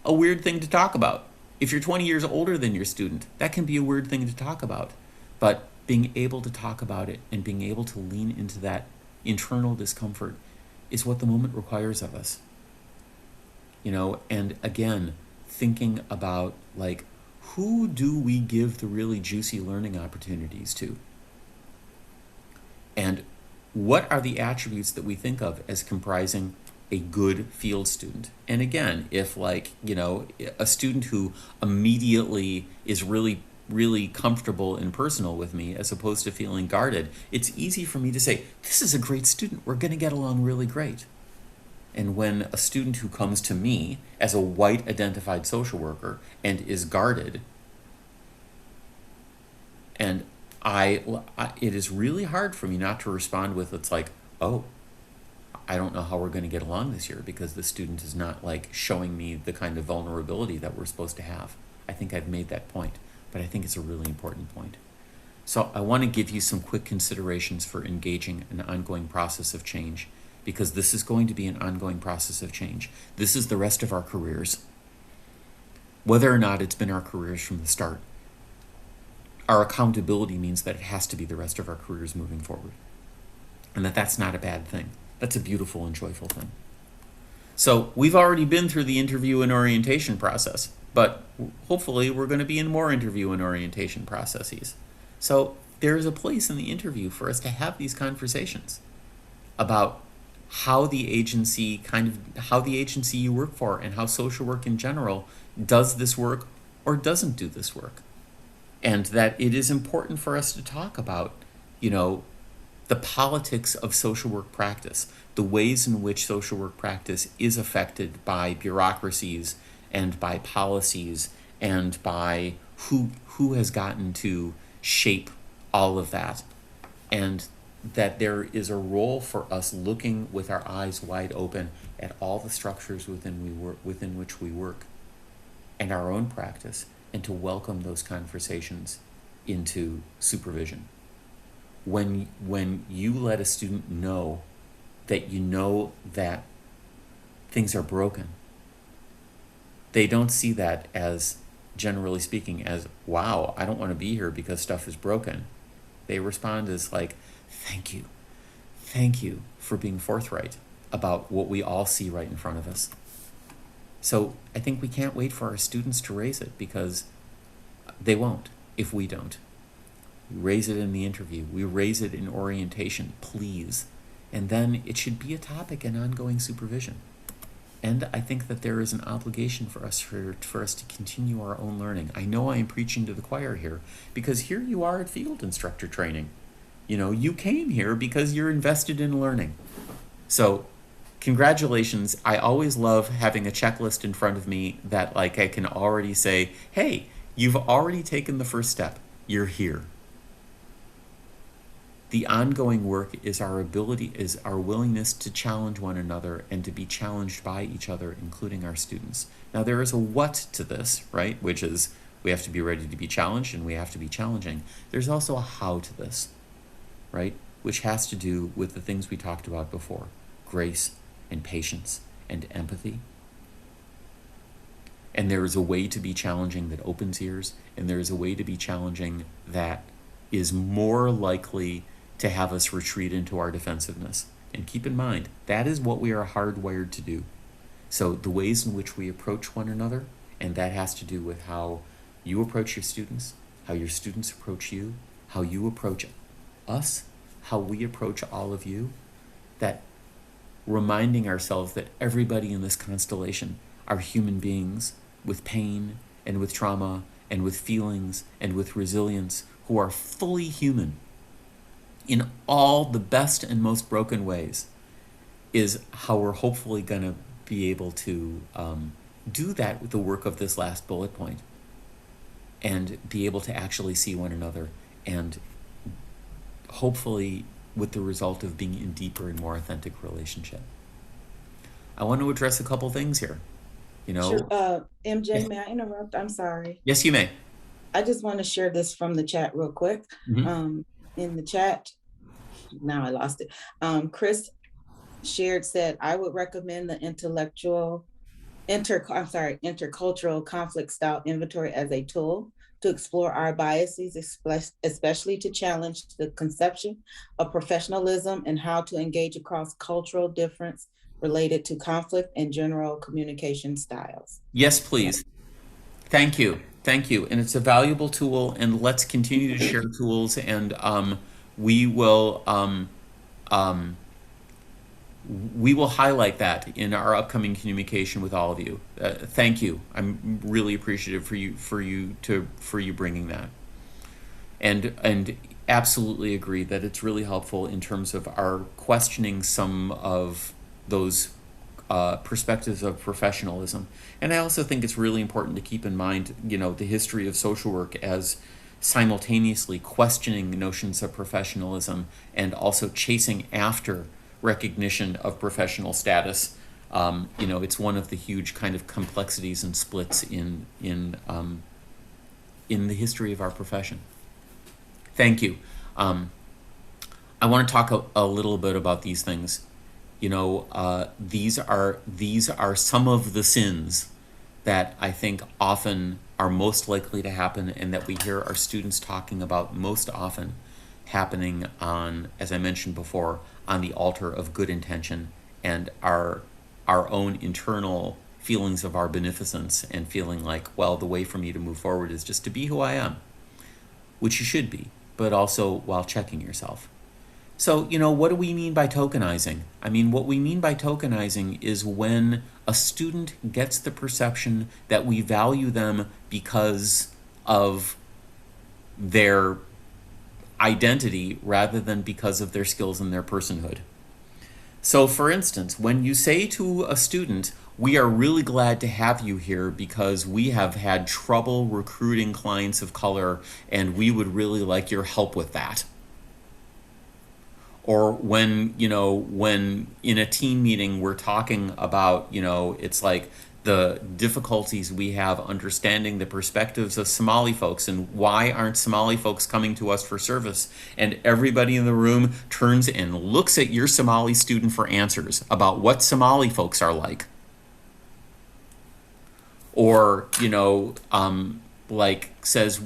a weird thing to talk about. If you're 20 years older than your student, that can be a weird thing to talk about. But being able to talk about it and being able to lean into that internal discomfort is what the moment requires of us. You know, and again, thinking about, like, who do we give the really juicy learning opportunities to? And what are the attributes that we think of as comprising a good field student? And again, if, like, you know, a student who immediately is really comfortable and personal with me, as opposed to feeling guarded, it's easy for me to say, this is a great student, we're going to get along really great. And when a student who comes to me as a white identified social worker and is guarded, and it is really hard for me not to respond with, it's like, oh, I don't know how we're going to get along this year, because the student is not, like, showing me the kind of vulnerability that we're supposed to have. I think I've made that point, but I think it's a really important point. So I want to give you some quick considerations for engaging an ongoing process of change, because this is going to be an ongoing process of change. This is the rest of our careers. Whether or not it's been our careers from the start, our accountability means that it has to be the rest of our careers moving forward. And that's not a bad thing. That's a beautiful and joyful thing. So we've already been through the interview and orientation process, but hopefully we're going to be in more interview and orientation processes. So there is a place in the interview for us to have these conversations about how the agency you work for and how social work in general does this work or doesn't do this work. And that it is important for us to talk about, you know, the politics of social work practice, the ways in which social work practice is affected by bureaucracies and by policies and by who has gotten to shape all of that. And that there is a role for us looking with our eyes wide open at all the structures within which we work and our own practice, and to welcome those conversations into supervision. When you let a student know that you know that things are broken, they don't see that as, generally speaking, as, wow, I don't want to be here because stuff is broken. They respond as like, thank you for being forthright about what we all see right in front of us. So I think we can't wait for our students to raise it, because they won't if we don't. We raise it in the interview. We raise it in orientation, please. And then it should be a topic in ongoing supervision. And I think that there is an obligation for us to continue our own learning. I know I am preaching to the choir here, because here you are at field instructor training. You know, you came here because you're invested in learning. So congratulations. I always love having a checklist in front of me that, like, I can already say, hey, you've already taken the first step. You're here. The ongoing work is our willingness to challenge one another and to be challenged by each other, including our students. Now, there is a what to this, right? Which is, we have to be ready to be challenged and we have to be challenging. There's also a how to this, right? Which has to do with the things we talked about before: grace and patience and empathy. And there is a way to be challenging that opens ears, and there is a way to be challenging that is more likely to have us retreat into our defensiveness. And keep in mind, that is what we are hardwired to do. So the ways in which we approach one another, and that has to do with how you approach your students, how your students approach you, how you approach us, how we approach all of you, that reminding ourselves that everybody in this constellation are human beings with pain and with trauma and with feelings and with resilience, who are fully human in all the best and most broken ways, is how we're hopefully going to be able to do that with the work of this last bullet point, and be able to actually see one another, and hopefully with the result of being in deeper and more authentic relationship. I want to address a couple things here. You know, Sure. MJ, may I interrupt? I'm sorry. yes, you may. I just want to share this from the chat real quick. Mm-hmm. In the chat, now I lost it. Chris said, I would recommend the intercultural conflict style inventory as a tool to explore our biases, especially to challenge the conception of professionalism and how to engage across cultural difference related to conflict and general communication styles. Yes, please. Thank you. Thank you. And it's a valuable tool, and let's continue to share tools, and we will highlight that in our upcoming communication with all of you. Thank you. I'm really appreciative for you bringing that, and absolutely agree that it's really helpful in terms of our questioning some of those perspectives of professionalism. And I also think it's really important to keep in mind, the history of social work as simultaneously questioning notions of professionalism and also chasing after recognition of professional status. It's one of the huge kind of complexities and splits in the history of our profession. Thank you. I want to talk a little bit about these things. These are some of the sins that I think often are most likely to happen, and that we hear our students talking about most often happening on, as I mentioned before, on the altar of good intention and our own internal feelings of our beneficence, and feeling like, well, the way for me to move forward is just to be who I am, which you should be, but also while checking yourself. So, what do we mean by tokenizing? I mean, what we mean by tokenizing is when a student gets the perception that we value them because of their identity rather than because of their skills and their personhood. So, for instance, when you say to a student, we are really glad to have you here because we have had trouble recruiting clients of color and we would really like your help with that. Or when in a team meeting we're talking about, it's like the difficulties we have understanding the perspectives of Somali folks, and why aren't Somali folks coming to us for service? And everybody in the room turns and looks at your Somali student for answers about what Somali folks are like. Or, says,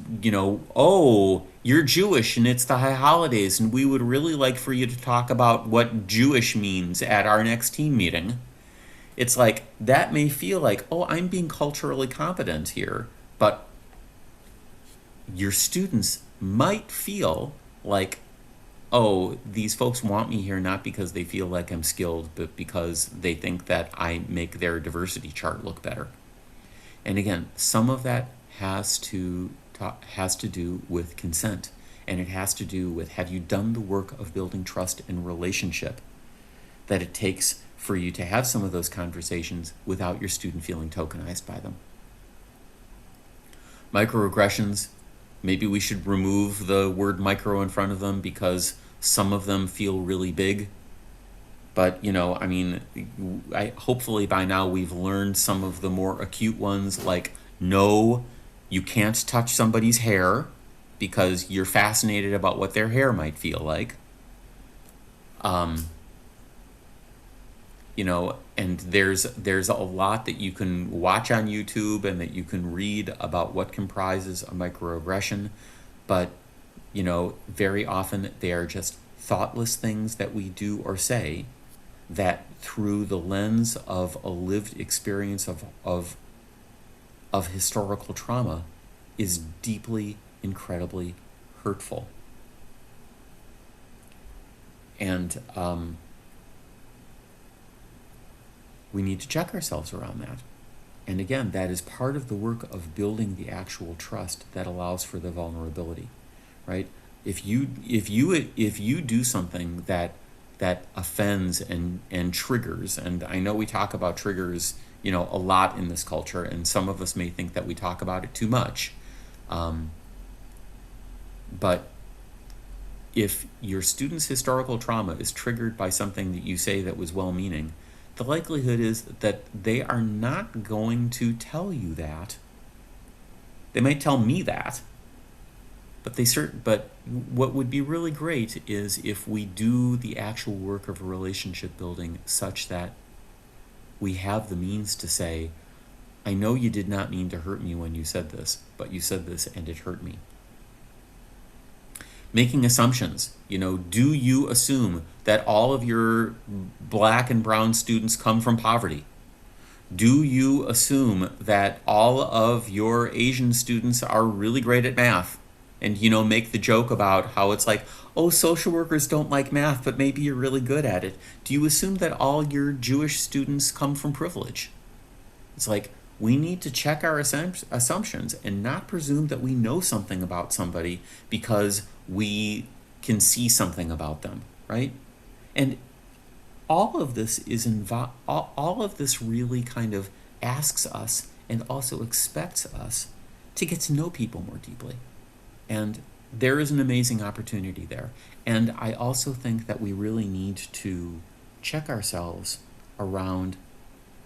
oh, you're Jewish and it's the high holidays and we would really like for you to talk about what Jewish means at our next team meeting. It's like, that may feel like, oh, I'm being culturally competent here, but your students might feel like, oh, these folks want me here not because they feel like I'm skilled, but because they think that I make their diversity chart look better. And again, some of that has to do with consent, and it has to do with, have you done the work of building trust and relationship that it takes for you to have some of those conversations without your student feeling tokenized by them. Microaggressions, maybe we should remove the word micro in front of them because some of them feel really big. But, hopefully by now we've learned some of the more acute ones, like, no, you can't touch somebody's hair because you're fascinated about what their hair might feel like. And there's a lot that you can watch on YouTube and that you can read about what comprises a microaggression. But, very often they are just thoughtless things that we do or say that, through the lens of a lived experience of historical trauma, is deeply, incredibly hurtful. And we need to check ourselves around that. And again, that is part of the work of building the actual trust that allows for the vulnerability, right? If you do something that offends and triggers, and I know we talk about triggers, a lot in this culture, and some of us may think that we talk about it too much, but if your student's historical trauma is triggered by something that you say that was well-meaning, the likelihood is that they are not going to tell you that. They might tell me that, but what would be really great is if we do the actual work of relationship building such that we have the means to say, I know you did not mean to hurt me when you said this, but you said this and it hurt me. Making assumptions, do you assume that all of your black and brown students come from poverty? Do you assume that all of your Asian students are really great at math? And, make the joke about how it's like, oh, social workers don't like math, but maybe you're really good at it. Do you assume that all your Jewish students come from privilege? It's like, we need to check our assumptions and not presume that we know something about somebody because we can see something about them, right? And all of this is all of this really kind of asks us and also expects us to get to know people more deeply. And there is an amazing opportunity there. And I also think that we really need to check ourselves around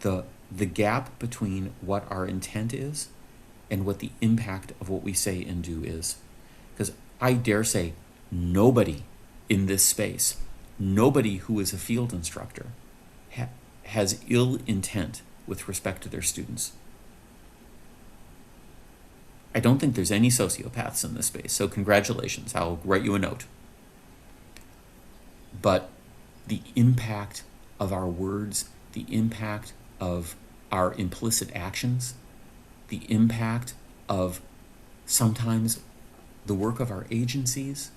the gap between what our intent is and what the impact of what we say and do is. Because I dare say nobody in this space, nobody who is a field instructor has ill intent with respect to their students. I don't think there's any sociopaths in this space, so congratulations, I'll write you a note. But the impact of our words, the impact of our implicit actions, the impact of sometimes the work of our agencies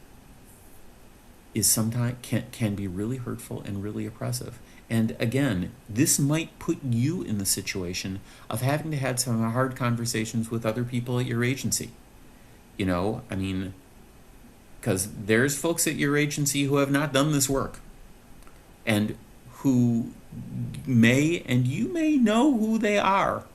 is sometimes can be really hurtful and really oppressive. And again, this might put you in the situation of having to have some hard conversations with other people at your agency. Because there's folks at your agency who have not done this work and who may, and you may know who they are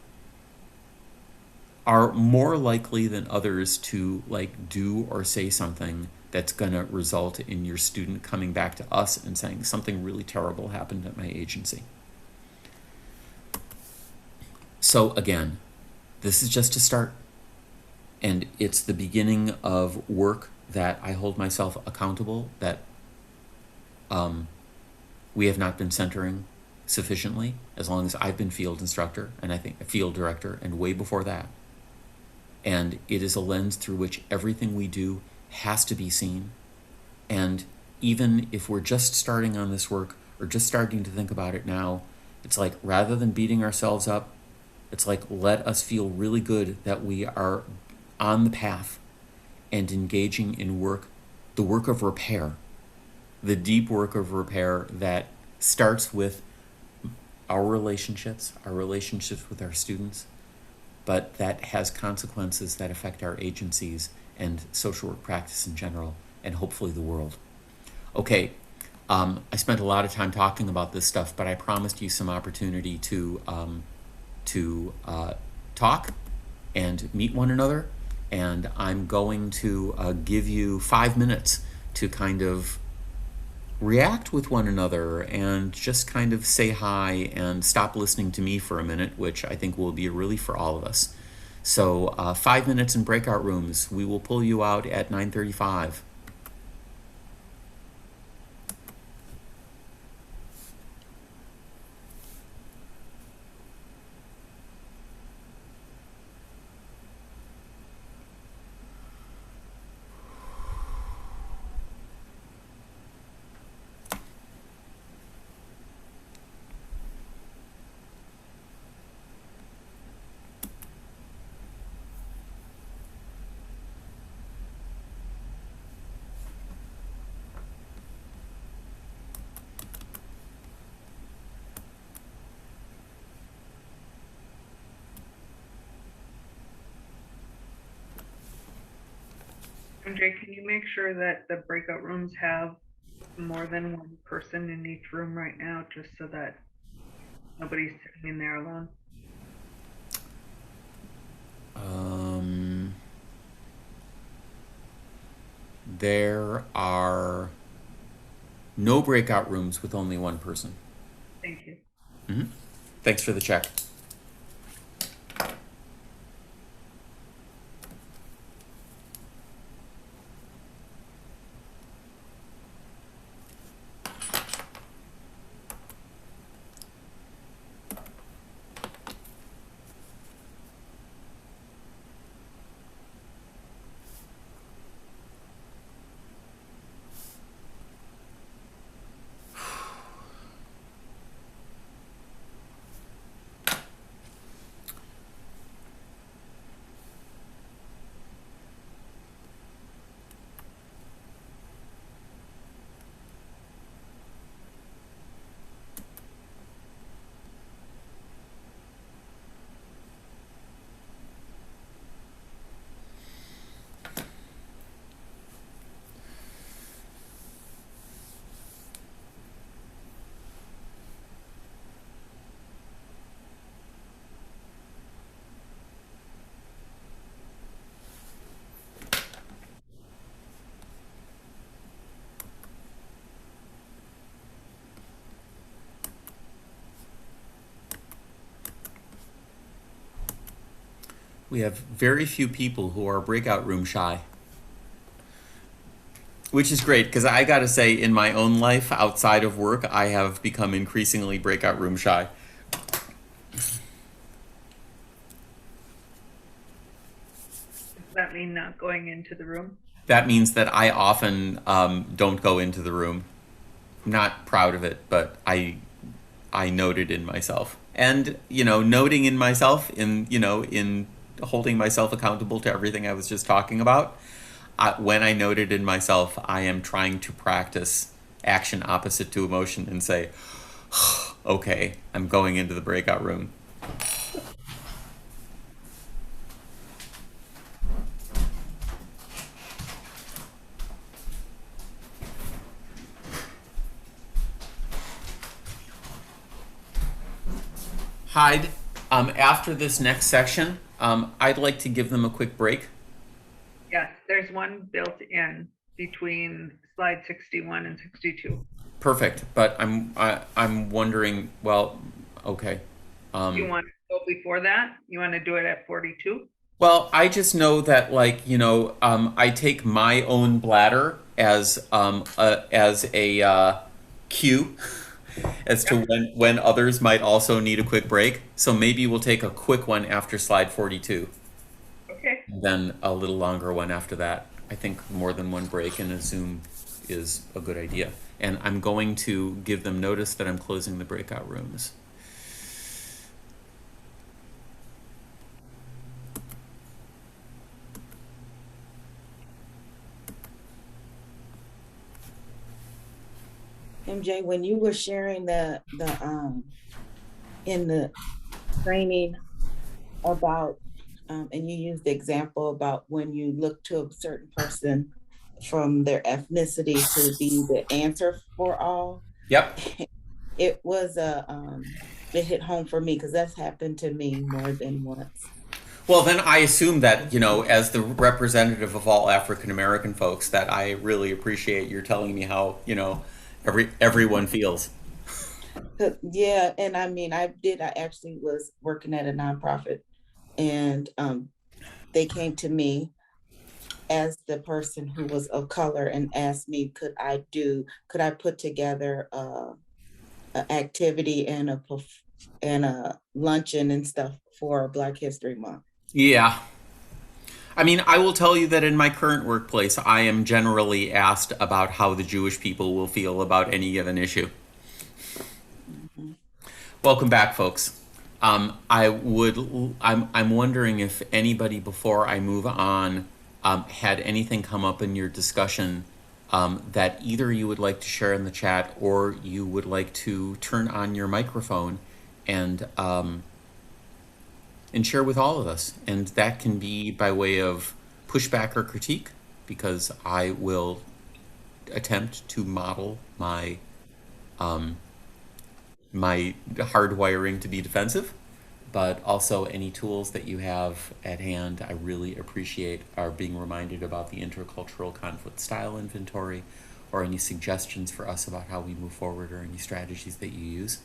more likely than others to do or say something that's going to result in your student coming back to us and saying something really terrible happened at my agency. So again, this is just a start, and it's the beginning of work that I hold myself accountable that we have not been centering sufficiently as long as I've been field instructor, and I think a field director, and way before that. And it is a lens through which everything we do has to be seen. And even if we're just starting on this work or just starting to think about it now, it's like, rather than beating ourselves up, it's like, let us feel really good that we are on the path and engaging in the work of repair, the deep work of repair that starts with our relationships with our students, but that has consequences that affect our agencies and social work practice in general, and hopefully the world. Okay, I spent a lot of time talking about this stuff, but I promised you some opportunity to talk and meet one another, and I'm going to give you 5 minutes to kind of react with one another and just kind of say hi and stop listening to me for a minute, which I think will be a relief for all of us. So 5 minutes in breakout rooms. We will pull you out at 9:35. Andre, can you make sure that the breakout rooms have more than one person in each room right now, just so that nobody's sitting in there alone? There are no breakout rooms with only one person. Thank you. Thanks for the check. We have very few people who are breakout room shy, which is great because I gotta say, in my own life outside of work, I have become increasingly breakout room shy. Does that mean not going into the room? That means that I often don't go into the room. I'm not proud of it, but I note it in myself, and noting in myself, in holding myself accountable to everything I was just talking about. When I note it in myself, I am trying to practice action opposite to emotion and say, okay, I'm going into the breakout room. Hyde, after this next section, I'd like to give them a quick break. Yes, there's one built in between slide 61 and 62. Perfect, but I'm wondering. Well, okay. You want to go before that? You want to do it at 42? Well, I just know that, I take my own bladder as a cue as to when others might also need a quick break. So maybe we'll take a quick one after slide 42, Okay. and then a little longer one after that. I think more than one break in a Zoom is a good idea. And I'm going to give them notice that I'm closing the breakout rooms. MJ, when you were sharing the in the training about and you used the example about when you look to a certain person from their ethnicity to be the answer for all, Yep. it was it hit home for me because that's happened to me more than once. Well, then I assume that, as the representative of all African American folks, that I really appreciate your telling me how, everyone feels. Yeah, and I mean, I actually was working at a nonprofit, and they came to me as the person who was of color and asked me, could I put together an activity and a luncheon and stuff for Black History Month. Yeah. I mean, I will tell you that in my current workplace, I am generally asked about how the Jewish people will feel about any given issue. Mm-hmm. Welcome back, folks. I'm wondering if anybody, before I move on, had anything come up in your discussion that either you would like to share in the chat or you would like to turn on your microphone and share with all of us. And that can be by way of pushback or critique, because I will attempt to model my my hardwiring to be defensive, but also any tools that you have at hand, I really appreciate are being reminded about the intercultural conflict style inventory, or any suggestions for us about how we move forward, or any strategies that you use.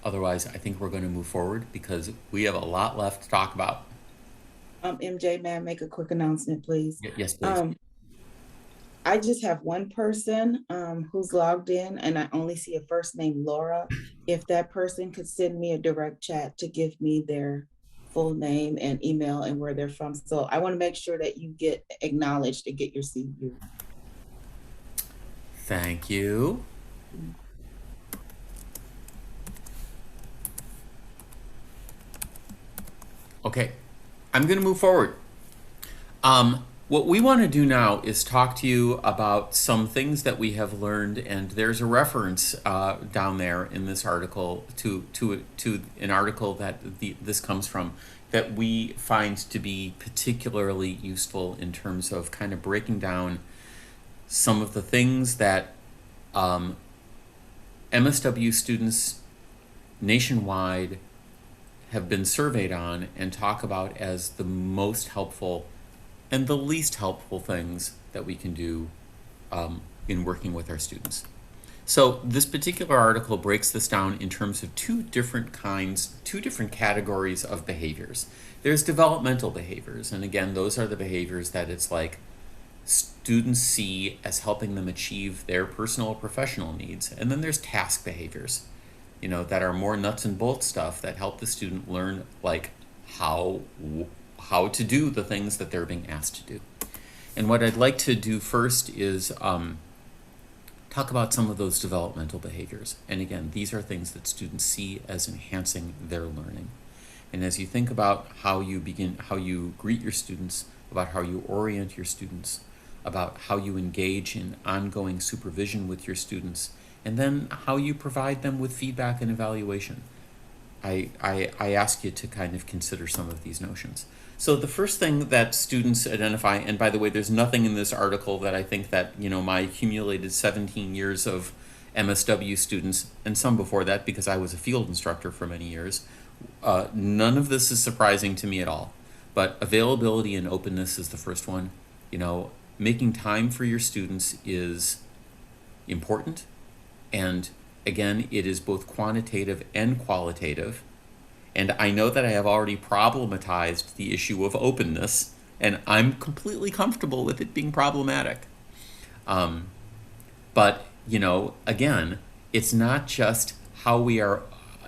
Otherwise, I think we're going to move forward because we have a lot left to talk about. MJ, may I make a quick announcement, please? Yes, please. I just have one person who's logged in, and I only see a first name Laura. If that person could send me a direct chat to give me their full name and email and where they're from. So I want to make sure that you get acknowledged and get your CU. Thank you. Okay, I'm going to move forward. What we want to do now is talk to you about some things that we have learned, and there's a reference down there in this article to an article that this comes from that we find to be particularly useful in terms of kind of breaking down some of the things that MSW students nationwide have been surveyed on and talk about as the most helpful and the least helpful things that we can do in working with our students. So this particular article breaks this down in terms of two different categories of behaviors. There's developmental behaviors, and again, those are the behaviors that it's like students see as helping them achieve their personal or professional needs. And then there's task behaviors, you know, that are more nuts and bolts stuff that help the student learn like how to do the things that they're being asked to do. And what I'd like to do first is talk about some of those developmental behaviors. And again, these are things that students see as enhancing their learning. And as you think about how you greet your students, about how you orient your students, about how you engage in ongoing supervision with your students, and then how you provide them with feedback and evaluation, I ask you to kind of consider some of these notions. So the first thing that students identify, and by the way, there's nothing in this article that I think that, you know, my accumulated 17 years of MSW students, and some before that because I was a field instructor for many years, none of this is surprising to me at all. But availability and openness is the first one. You know, making time for your students is important. And again, it is both quantitative and qualitative. And I know that I have already problematized the issue of openness, and I'm completely comfortable with it being problematic. But, you know, again, it's not just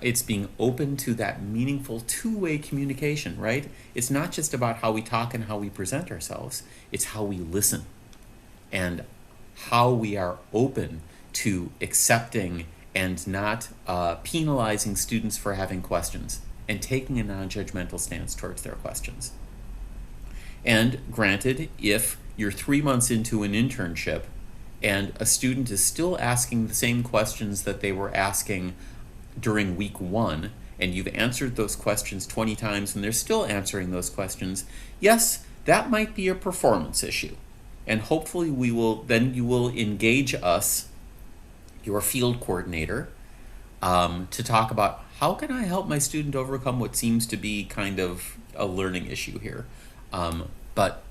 it's being open to that meaningful two-way communication, right? It's not just about how we talk and how we present ourselves. It's how we listen and how we are open to accepting and not penalizing students for having questions and taking a non-judgmental stance towards their questions. And granted, if you're 3 months into an internship and a student is still asking the same questions that they were asking during week 1, and you've answered those questions 20 times and they're still answering those questions, yes, that might be a performance issue. And hopefully you will engage us, your field coordinator, to talk about how can I help my student overcome what seems to be kind of a learning issue here. But,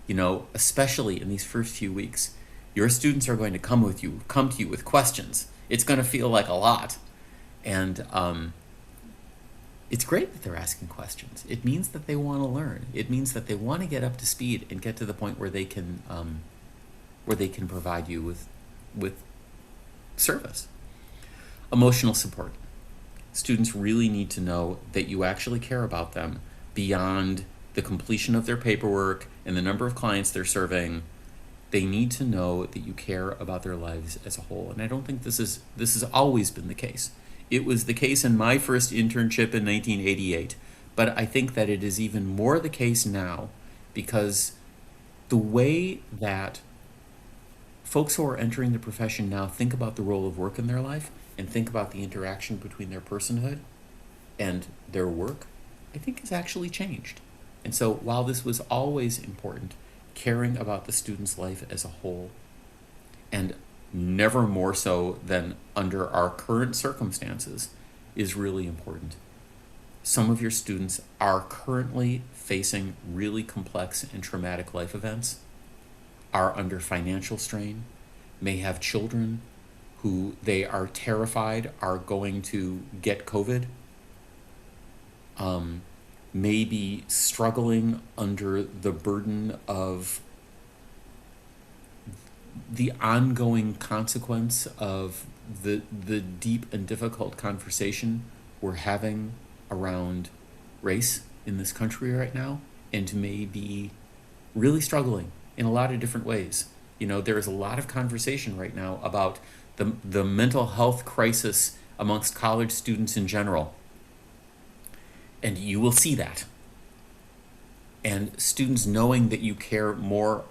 you know, especially in these first few weeks, your students are going to come to you with questions. It's going to feel like a lot. And it's great that they're asking questions. It means that they want to learn. It means that they want to get up to speed and get to the point where they can provide you with service. Emotional support. Students really need to know that you actually care about them beyond the completion of their paperwork and the number of clients they're serving. They need to know that you care about their lives as a whole. And I don't think this has always been the case. It was the case in my first internship in 1988, but I think that it is even more the case now because the way that folks who are entering the profession now think about the role of work in their life and think about the interaction between their personhood and their work, I think has actually changed. And so while this was always important, caring about the student's life as a whole, and never more so than under our current circumstances, is really important. Some of your students are currently facing really complex and traumatic life events, are under financial strain, may have children who they are terrified are going to get COVID, may be struggling under the burden of the ongoing consequence of the deep and difficult conversation we're having around race in this country right now, and may be really struggling in a lot of different ways. You know, there is a lot of conversation right now about the mental health crisis amongst college students in general. And you will see that. And students knowing that you care about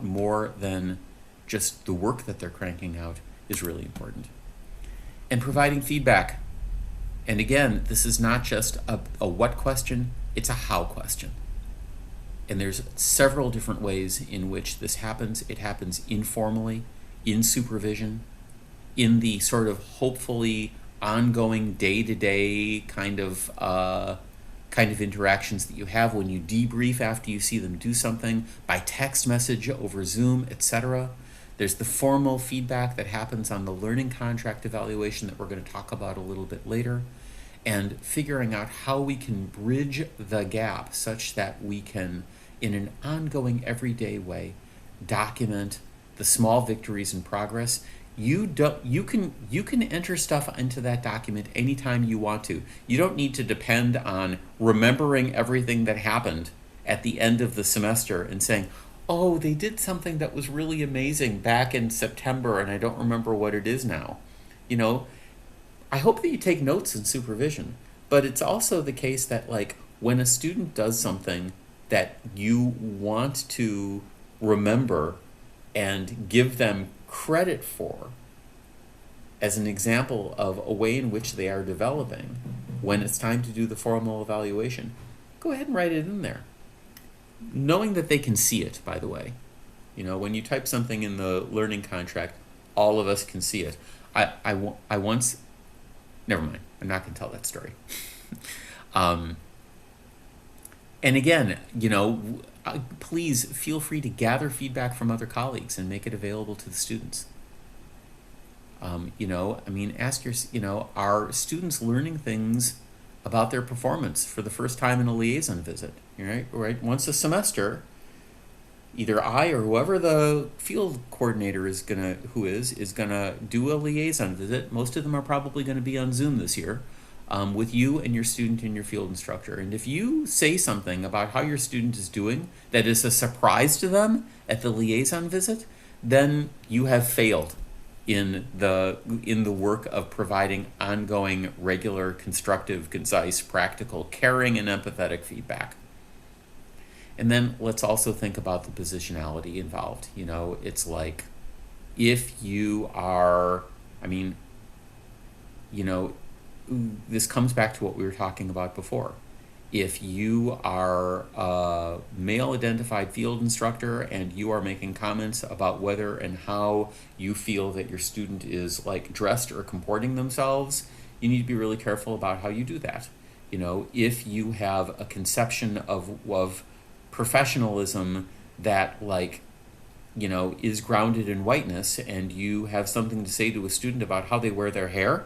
more than just the work that they're cranking out is really important. And providing feedback. And again, this is not just a what question, it's a how question. And there's several different ways in which this happens. It happens informally, in supervision, in the sort of hopefully ongoing day-to-day kind of interactions that you have when you debrief after you see them do something, by text message, over Zoom, etc. There's the formal feedback that happens on the learning contract evaluation that we're going to talk about a little bit later, and figuring out how we can bridge the gap such that we can, in an ongoing everyday way, document the small victories and progress. You can enter stuff into that document anytime you want to. You don't need to depend on remembering everything that happened at the end of the semester and saying, oh, they did something that was really amazing back in September and I don't remember what it is now. You know, I hope that you take notes in supervision, but it's also the case that, like, when a student does something that you want to remember and give them credit for as an example of a way in which they are developing, when it's time to do the formal evaluation, go ahead and write it in there. Knowing that they can see it, by the way. You know, when you type something in the learning contract, all of us can see it. I once, never mind, I'm not going to tell that story. And again, you know, please feel free to gather feedback from other colleagues and make it available to the students. You know, I mean, ask your, you know, are students learning things about their performance for the first time in a liaison visit? Right? Once a semester, either I or whoever the field coordinator is gonna do a liaison visit. Most of them are probably going to be on Zoom this year, with you and your student and your field instructor. And if you say something about how your student is doing that is a surprise to them at the liaison visit, then you have failed in the work of providing ongoing, regular, constructive, concise, practical, caring, and empathetic feedback. And then let's also think about the positionality involved. You know, it's like, if you are, I mean, you know, this comes back to what we were talking about before. If you are a male identified field instructor and you are making comments about whether and how you feel that your student is, like, dressed or comporting themselves, you need to be really careful about how you do that. You know, if you have a conception of professionalism that, like, you know, is grounded in whiteness, and you have something to say to a student about how they wear their hair,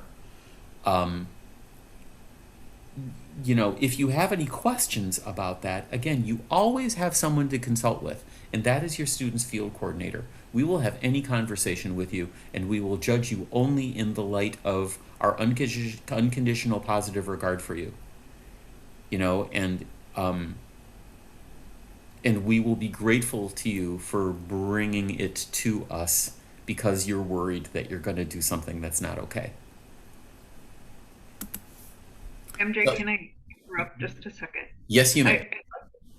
you know, if you have any questions about that, again, you always have someone to consult with, and that is your student's field coordinator. We will have any conversation with you, and we will judge you only in the light of our unconditional positive regard for you. You know, and we will be grateful to you for bringing it to us because you're worried that you're going to do something that's not okay. MJ, can I interrupt just a second? Yes, you may.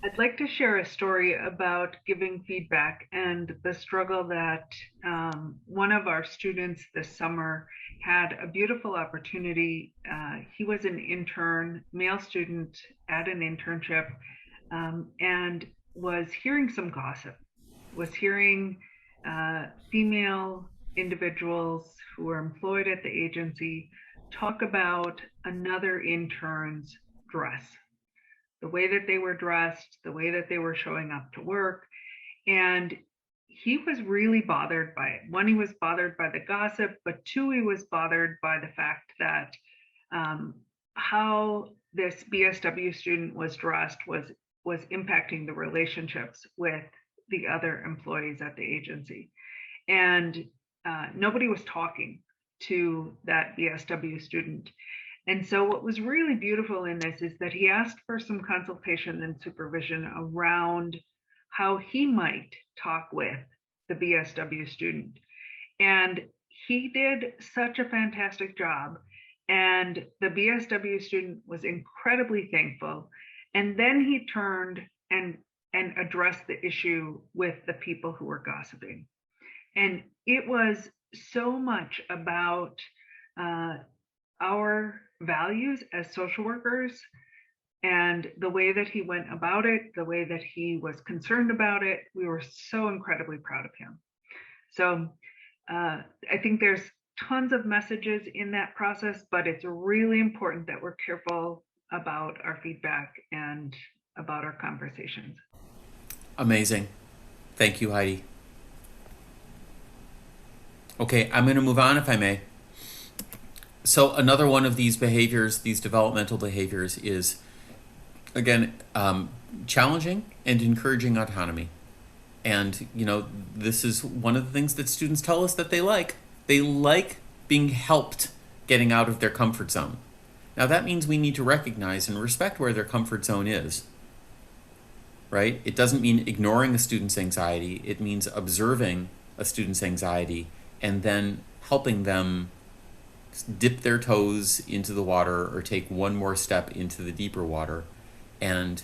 I'd like to share a story about giving feedback and the struggle that one of our students this summer had a beautiful opportunity. He was an intern, male student at an internship, and was hearing some gossip, was hearing female individuals who were employed at the agency talk about another intern's dress, the way that they were dressed, the way that they were showing up to work. And he was really bothered by it. One, he was bothered by the gossip, but two, he was bothered by the fact that how this BSW student was dressed was impacting the relationships with the other employees at the agency. And nobody was talking to that BSW student. And so what was really beautiful in this is that he asked for some consultation and supervision around how he might talk with the BSW student. And he did such a fantastic job. And the BSW student was incredibly thankful. And then he turned and addressed the issue with the people who were gossiping. And it was so much about our values as social workers and the way that he went about it, the way that he was concerned about it. We were so incredibly proud of him. So I think there's tons of messages in that process, but it's really important that we're careful about our feedback and about our conversations. Amazing. Thank you, Heidi. Okay, I'm going to move on if I may. So another one of these behaviors, these developmental behaviors, is, again, challenging and encouraging autonomy. And, you know, this is one of the things that students tell us that they like. They like being helped getting out of their comfort zone. Now, that means we need to recognize and respect where their comfort zone is, right? It doesn't mean ignoring a student's anxiety. It means observing a student's anxiety and then helping them dip their toes into the water or take one more step into the deeper water, and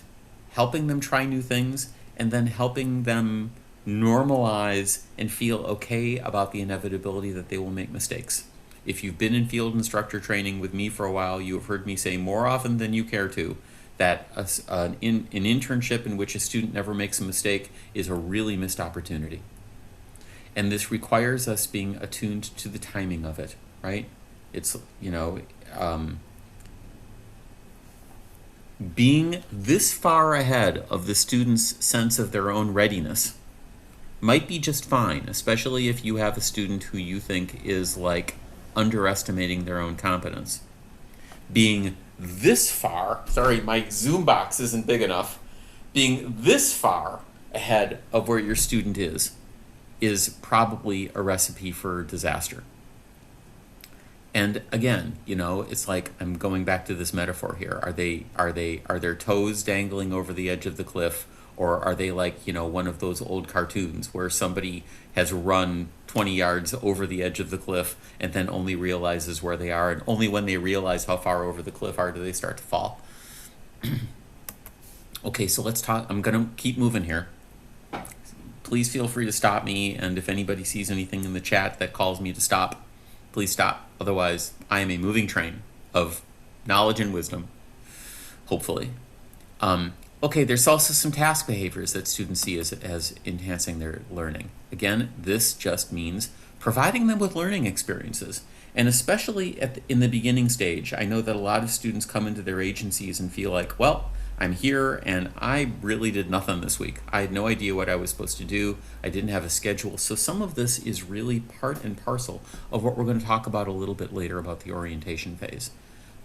helping them try new things, and then helping them normalize and feel okay about the inevitability that they will make mistakes. If you've been in field instructor training with me for a while, you have heard me say more often than you care to that an internship in which a student never makes a mistake is a really missed opportunity. And this requires us being attuned to the timing of it, right? It's, you know, being this far ahead of the student's sense of their own readiness might be just fine, especially if you have a student who you think is like underestimating their own competence. Being this far, sorry, my Zoom box isn't big enough, being this far ahead of where your student is probably a recipe for disaster. And again, you know, it's like, I'm going back to this metaphor here. Are their toes dangling over the edge of the cliff, or are they like, you know, one of those old cartoons where somebody has run 20 yards over the edge of the cliff and then only realizes where they are, and only when they realize how far over the cliff are do they start to fall? Okay, so let's talk. I'm going to keep moving here. Please feel free to stop me, and if anybody sees anything in the chat that calls me to stop, please stop. Otherwise, I am a moving train of knowledge and wisdom, hopefully. Okay, there's also some task behaviors that students see as enhancing their learning. Again, this just means providing them with learning experiences. And especially in the beginning stage, I know that a lot of students come into their agencies and feel like, well, I'm here and I really did nothing this week. I had no idea what I was supposed to do. I didn't have a schedule. So some of this is really part and parcel of what we're going to talk about a little bit later about the orientation phase.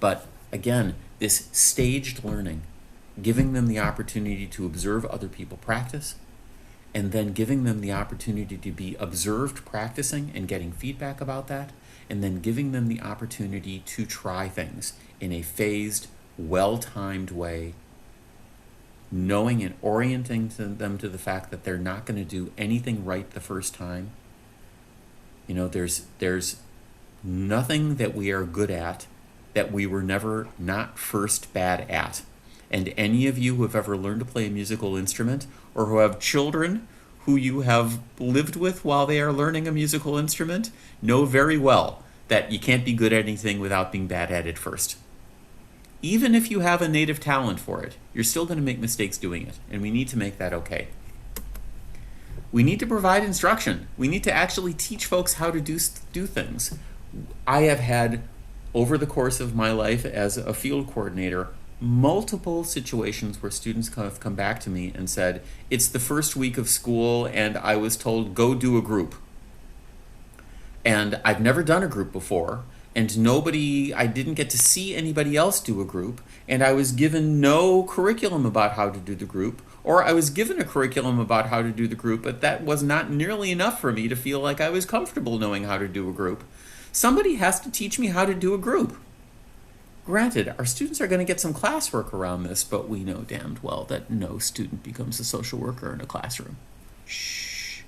But again, this staged learning, giving them the opportunity to observe other people practice, and then giving them the opportunity to be observed practicing and getting feedback about that, and then giving them the opportunity to try things in a phased, well-timed way, knowing and orienting them to the fact that they're not going to do anything right the first time. You know, there's nothing that we are good at that we were never not first bad at. And any of you who have ever learned to play a musical instrument, or who have children who you have lived with while they are learning a musical instrument, know very well that you can't be good at anything without being bad at it first. Even if you have a native talent for it, you're still going to make mistakes doing it, and we need to make that okay. We need to provide instruction. We need to actually teach folks how to do things. I have had, over the course of my life as a field coordinator, multiple situations where students have come back to me and said, it's the first week of school and I was told, go do a group. And I've never done a group before, and I didn't get to see anybody else do a group, and I was given no curriculum about how to do the group, or I was given a curriculum about how to do the group, but that was not nearly enough for me to feel like I was comfortable knowing how to do a group. Somebody has to teach me how to do a group. Granted, our students are going to get some classwork around this, but we know damned well that no student becomes a social worker in a classroom. Shh.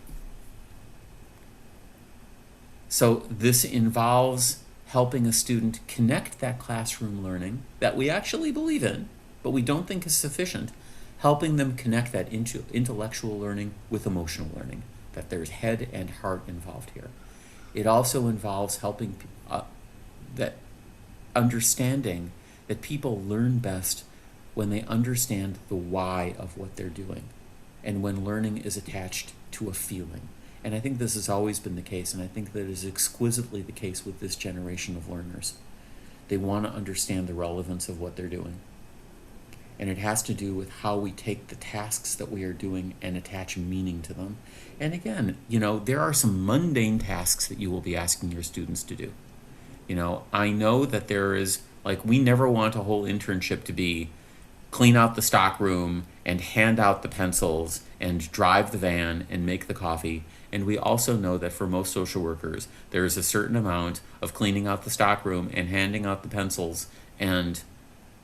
So this involves helping a student connect that classroom learning that we actually believe in, but we don't think is sufficient, helping them connect that into intellectual learning with emotional learning, that there's head and heart involved here. It also involves helping that understanding that people learn best when they understand the why of what they're doing, and when learning is attached to a feeling. And I think this has always been the case, and I think that is exquisitely the case with this generation of learners. They want to understand the relevance of what they're doing. And it has to do with how we take the tasks that we are doing and attach meaning to them. And again, there are some mundane tasks that you will be asking your students to do. I know that there is, we never want a whole internship to be clean out the stock room and hand out the pencils and drive the van and make the coffee. And we also know that for most social workers, there is a certain amount of cleaning out the stock room and handing out the pencils and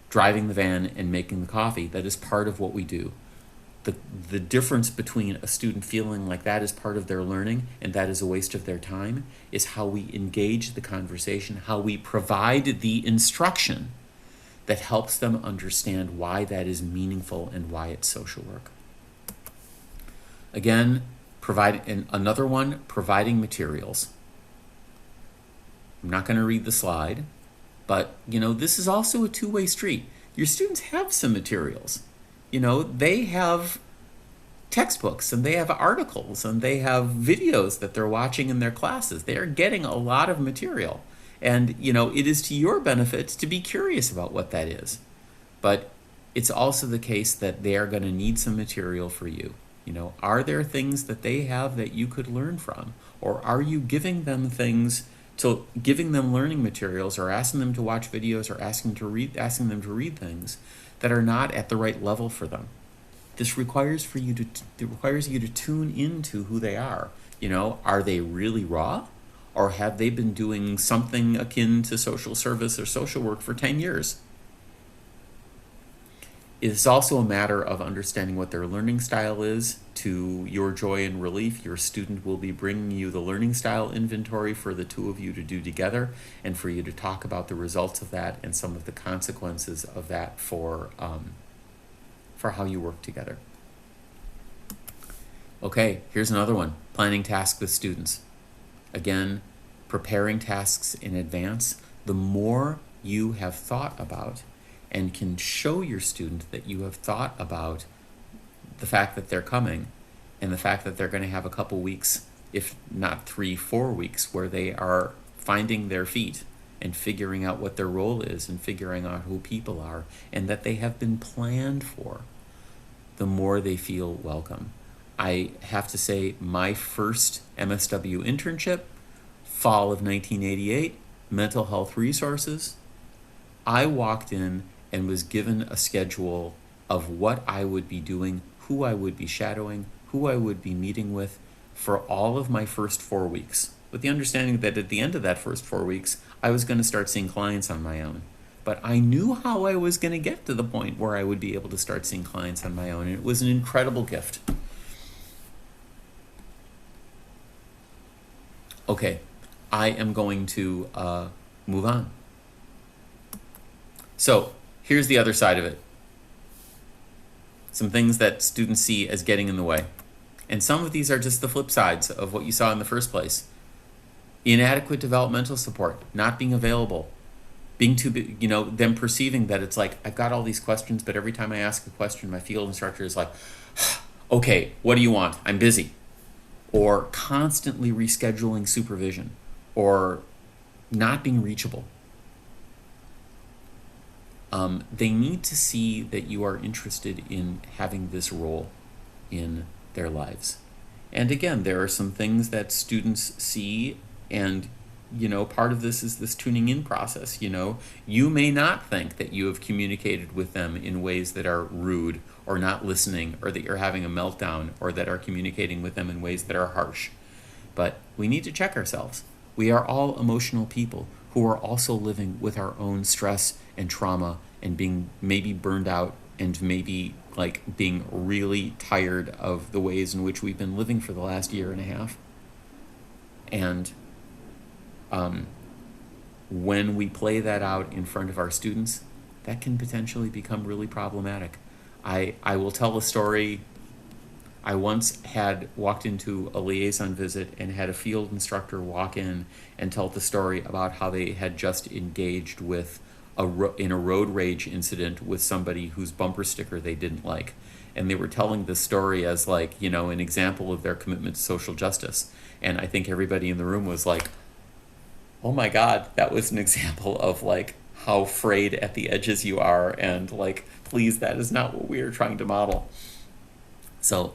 driving the van and making the coffee. That is part of what we do. The difference between a student feeling like that is part of their learning and that is a waste of their time is how we engage the conversation, how we provide the instruction that helps them understand why that is meaningful and why it's social work. Again, providing materials. I'm not going to read the slide, but this is also a two-way street. Your students have some materials. They have textbooks and they have articles and they have videos that they're watching in their classes. They are getting a lot of material. And, it is to your benefit to be curious about what that is. But it's also the case that they are going to need some material for you. Are there things that they have that you could learn from? Or are you giving them learning materials or asking them to watch videos or asking them to read things that are not at the right level for them? This requires you to tune into who they are. Are they really raw? Or have they been doing something akin to social service or social work for 10 years? It's also a matter of understanding what their learning style is. To your joy and relief, your student will be bringing you the learning style inventory for the two of you to do together and for you to talk about the results of that and some of the consequences of that for how you work together. Okay, here's another one. Planning tasks with students. Again, preparing tasks in advance. The more you have thought about and can show your student that you have thought about the fact that they're coming and the fact that they're going to have a couple weeks, if not 3-4 weeks, where they are finding their feet and figuring out what their role is and figuring out who people are and that they have been planned for, the more they feel welcome. I have to say, my first MSW internship, fall of 1988, mental health resources, I walked in and was given a schedule of what I would be doing, who I would be shadowing, who I would be meeting with for all of my first 4 weeks, with the understanding that at the end of that first 4 weeks, I was going to start seeing clients on my own. But I knew how I was going to get to the point where I would be able to start seeing clients on my own, and it was an incredible gift. Okay, I am going to move on. So here's the other side of it. Some things that students see as getting in the way. And some of these are just the flip sides of what you saw in the first place. Inadequate developmental support, not being available, being too, them perceiving that it's like, I've got all these questions, but every time I ask a question, my field instructor is like, okay, what do you want? I'm busy. Or constantly rescheduling supervision, or not being reachable. They need to see that you are interested in having this role in their lives. And again, there are some things that students see, and part of this is this tuning in process. You may not think that you have communicated with them in ways that are rude or not listening, or that you're having a meltdown, or that are communicating with them in ways that are harsh. But we need to check ourselves. We are all emotional people who are also living with our own stress and trauma, and being maybe burned out, and maybe like being really tired of the ways in which we've been living for the last year and a half. And when we play that out in front of our students, that can potentially become really problematic. I will tell a story. I once had walked into a liaison visit and had a field instructor walk in and tell the story about how they had just engaged with in a road rage incident with somebody whose bumper sticker they didn't like. And they were telling this story as like, an example of their commitment to social justice. And I think everybody in the room was like, oh my God, that was an example of like how frayed at the edges you are, and like, please, that is not what we are trying to model. So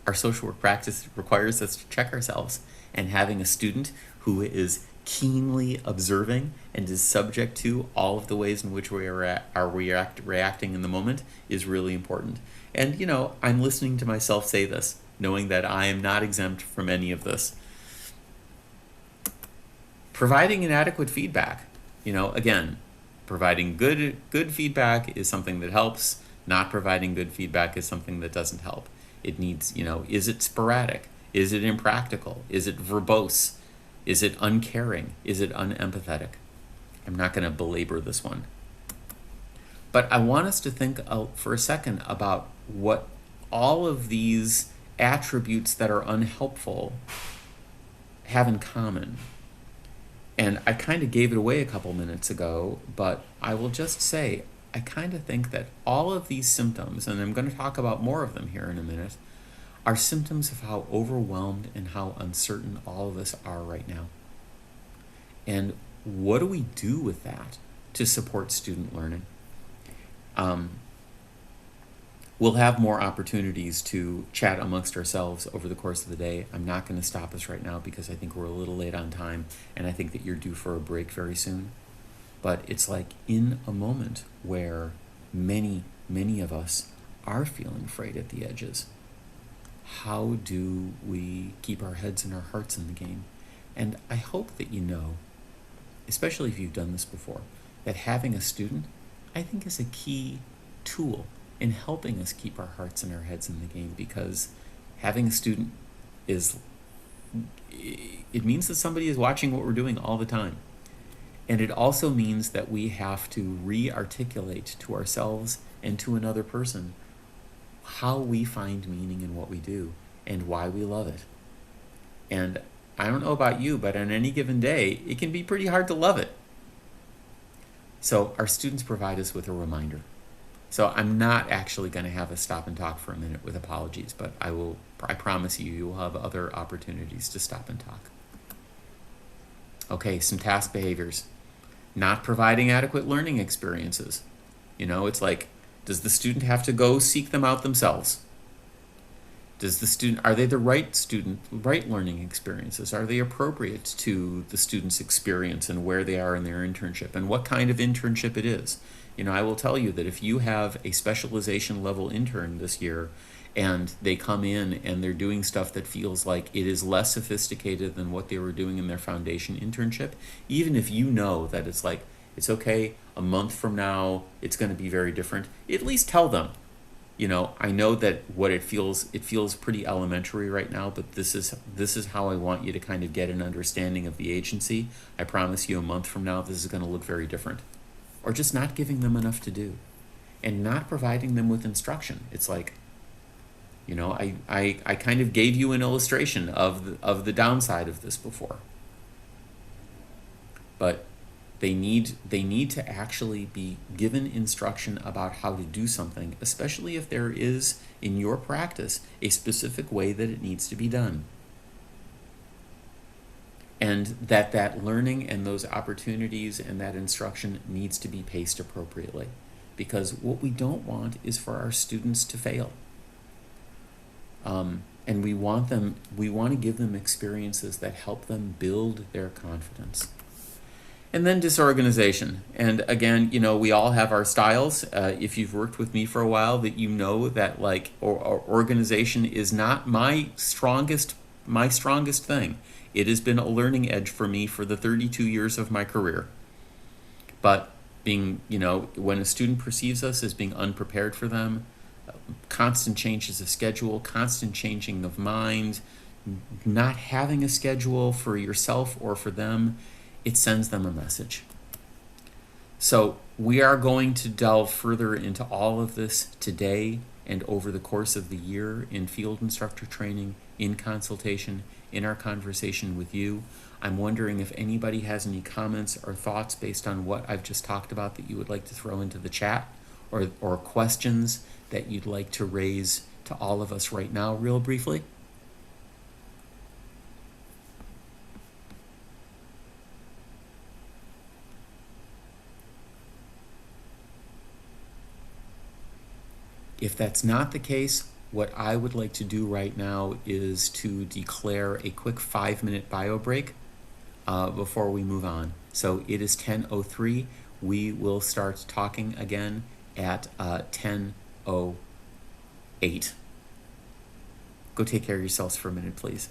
our social work practice requires us to check ourselves, and having a student who is keenly observing and is subject to all of the ways in which we are reacting in the moment is really important. And I'm listening to myself say this, knowing that I am not exempt from any of this. Providing inadequate feedback, again, providing good feedback is something that helps. Not providing good feedback is something that doesn't help. It needs, is it sporadic? Is it impractical? Is it verbose? Is it uncaring? Is it unempathetic? I'm not going to belabor this one. But I want us to think for a second about what all of these attributes that are unhelpful have in common. And I kind of gave it away a couple minutes ago, but I will just say, I kind of think that all of these symptoms, and I'm going to talk about more of them here in a minute, are symptoms of how overwhelmed and how uncertain all of us are right now. And what do we do with that to support student learning? We'll have more opportunities to chat amongst ourselves over the course of the day. I'm not going to stop us right now because I think we're a little late on time, and I think that you're due for a break very soon. But it's like in a moment where many of us are feeling frayed at the edges. How do we keep our heads and our hearts in the game? And I hope that especially if you've done this before, that having a student, I think, is a key tool in helping us keep our hearts and our heads in the game, because having a student it means that somebody is watching what we're doing all the time. And it also means that we have to re-articulate to ourselves and to another person how we find meaning in what we do and why we love it. And I don't know about you, but on any given day, it can be pretty hard to love it. So our students provide us with a reminder. So I'm not actually going to have us stop and talk for a minute with apologies, but I promise you will have other opportunities to stop and talk. Okay, some task behaviors. Not providing adequate learning experiences. It's like, does the student have to go seek them out themselves? Are they the right learning experiences? Are they appropriate to the student's experience and where they are in their internship and what kind of internship it is? I will tell you that if you have a specialization level intern this year and they come in and they're doing stuff that feels like it is less sophisticated than what they were doing in their foundation internship, even if you know that it's like, it's okay, a month from now, it's going to be very different, at least tell them, I know that what it feels pretty elementary right now, but this is how I want you to kind of get an understanding of the agency. I promise you a month from now, this is going to look very different. Or just not giving them enough to do and not providing them with instruction. It's like, I kind of gave you an illustration of the downside of this before. They need to actually be given instruction about how to do something, especially if there is, in your practice, a specific way that it needs to be done. And that learning and those opportunities and that instruction needs to be paced appropriately. Because what we don't want is for our students to fail. And we want to give them experiences that help them build their confidence. And then disorganization. And again, we all have our styles. If you've worked with me for a while, that that or organization is not my strongest thing. It has been a learning edge for me for the 32 years of my career. But being, when a student perceives us as being unprepared for them, constant changes of schedule, constant changing of mind, not having a schedule for yourself or for them, it sends them a message. So we are going to delve further into all of this today and over the course of the year in field instructor training, in consultation, in our conversation with you. I'm wondering if anybody has any comments or thoughts based on what I've just talked about that you would like to throw into the chat, or questions that you'd like to raise to all of us right now, real briefly. If that's not the case, what I would like to do right now is to declare a quick 5-minute bio break before we move on. So it is 10:03. We will start talking again at 10:08. Go take care of yourselves for a minute, please.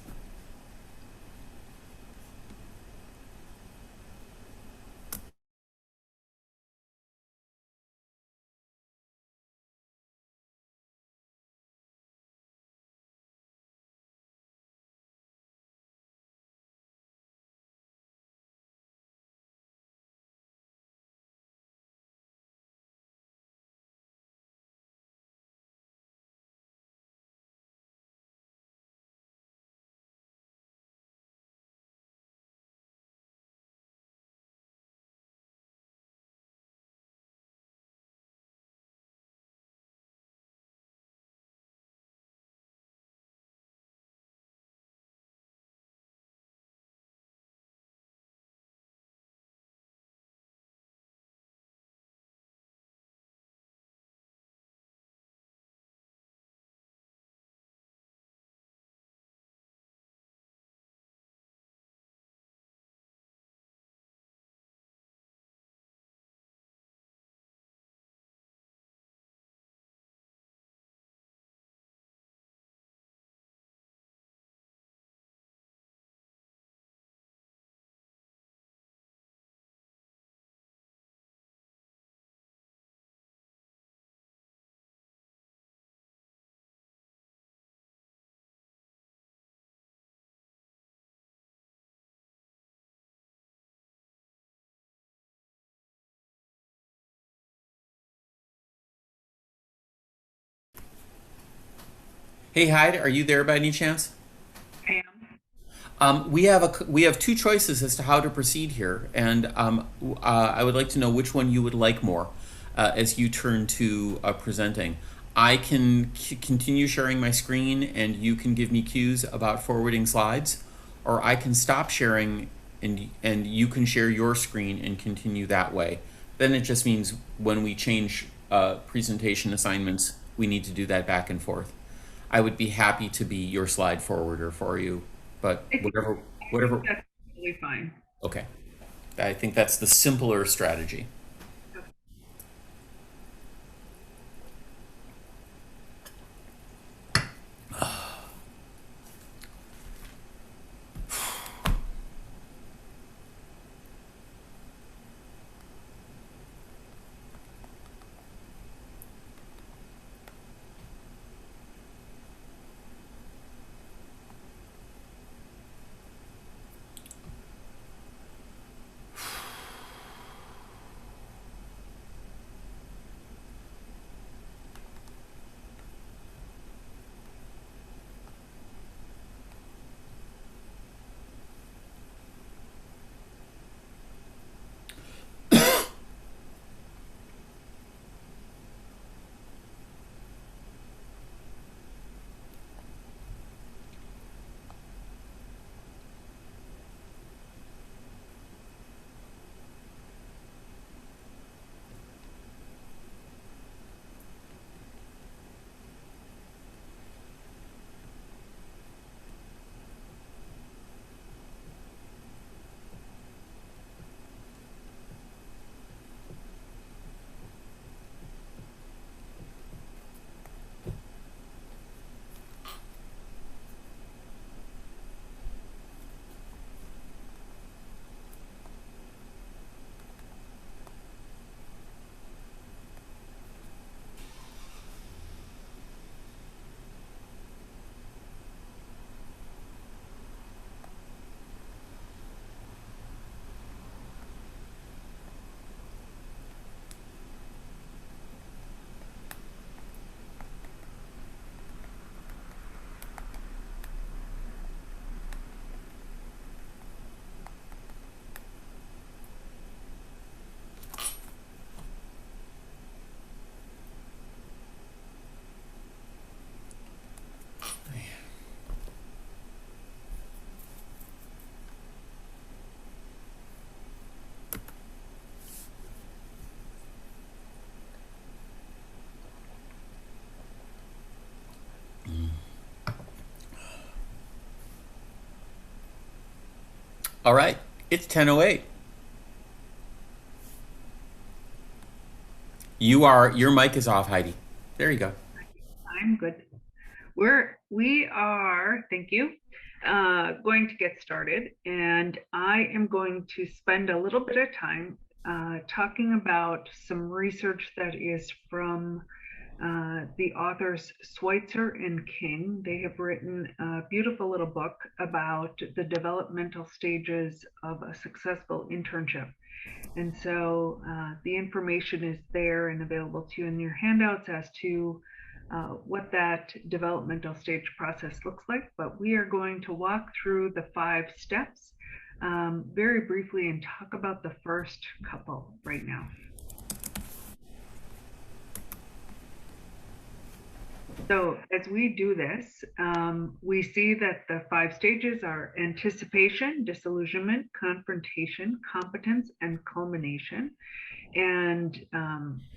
Hey, Hyde, are you there by any chance? Pam? We have two choices as to how to proceed here, and I would like to know which one you would like more as you turn to presenting. I can continue sharing my screen, and you can give me cues about forwarding slides, or I can stop sharing, and you can share your screen and continue that way. Then it just means when we change presentation assignments, we need to do that back and forth. I would be happy to be your slide forwarder for you, but whatever. That's totally fine. Okay, I think that's the simpler strategy. All right, it's 10:08. Your mic is off, Heidi. There you go. I'm good. We are, thank you, going to get started, and I am going to spend a little bit of time talking about some research that is from the authors Schweitzer and King. They have written a beautiful little book about the developmental stages of a successful internship. And so the information is there and available to you in your handouts as to what that developmental stage process looks like. But we are going to walk through the 5 steps very briefly and talk about the first couple right now. So as we do this, we see that the 5 stages are anticipation, disillusionment, confrontation, competence, and culmination. And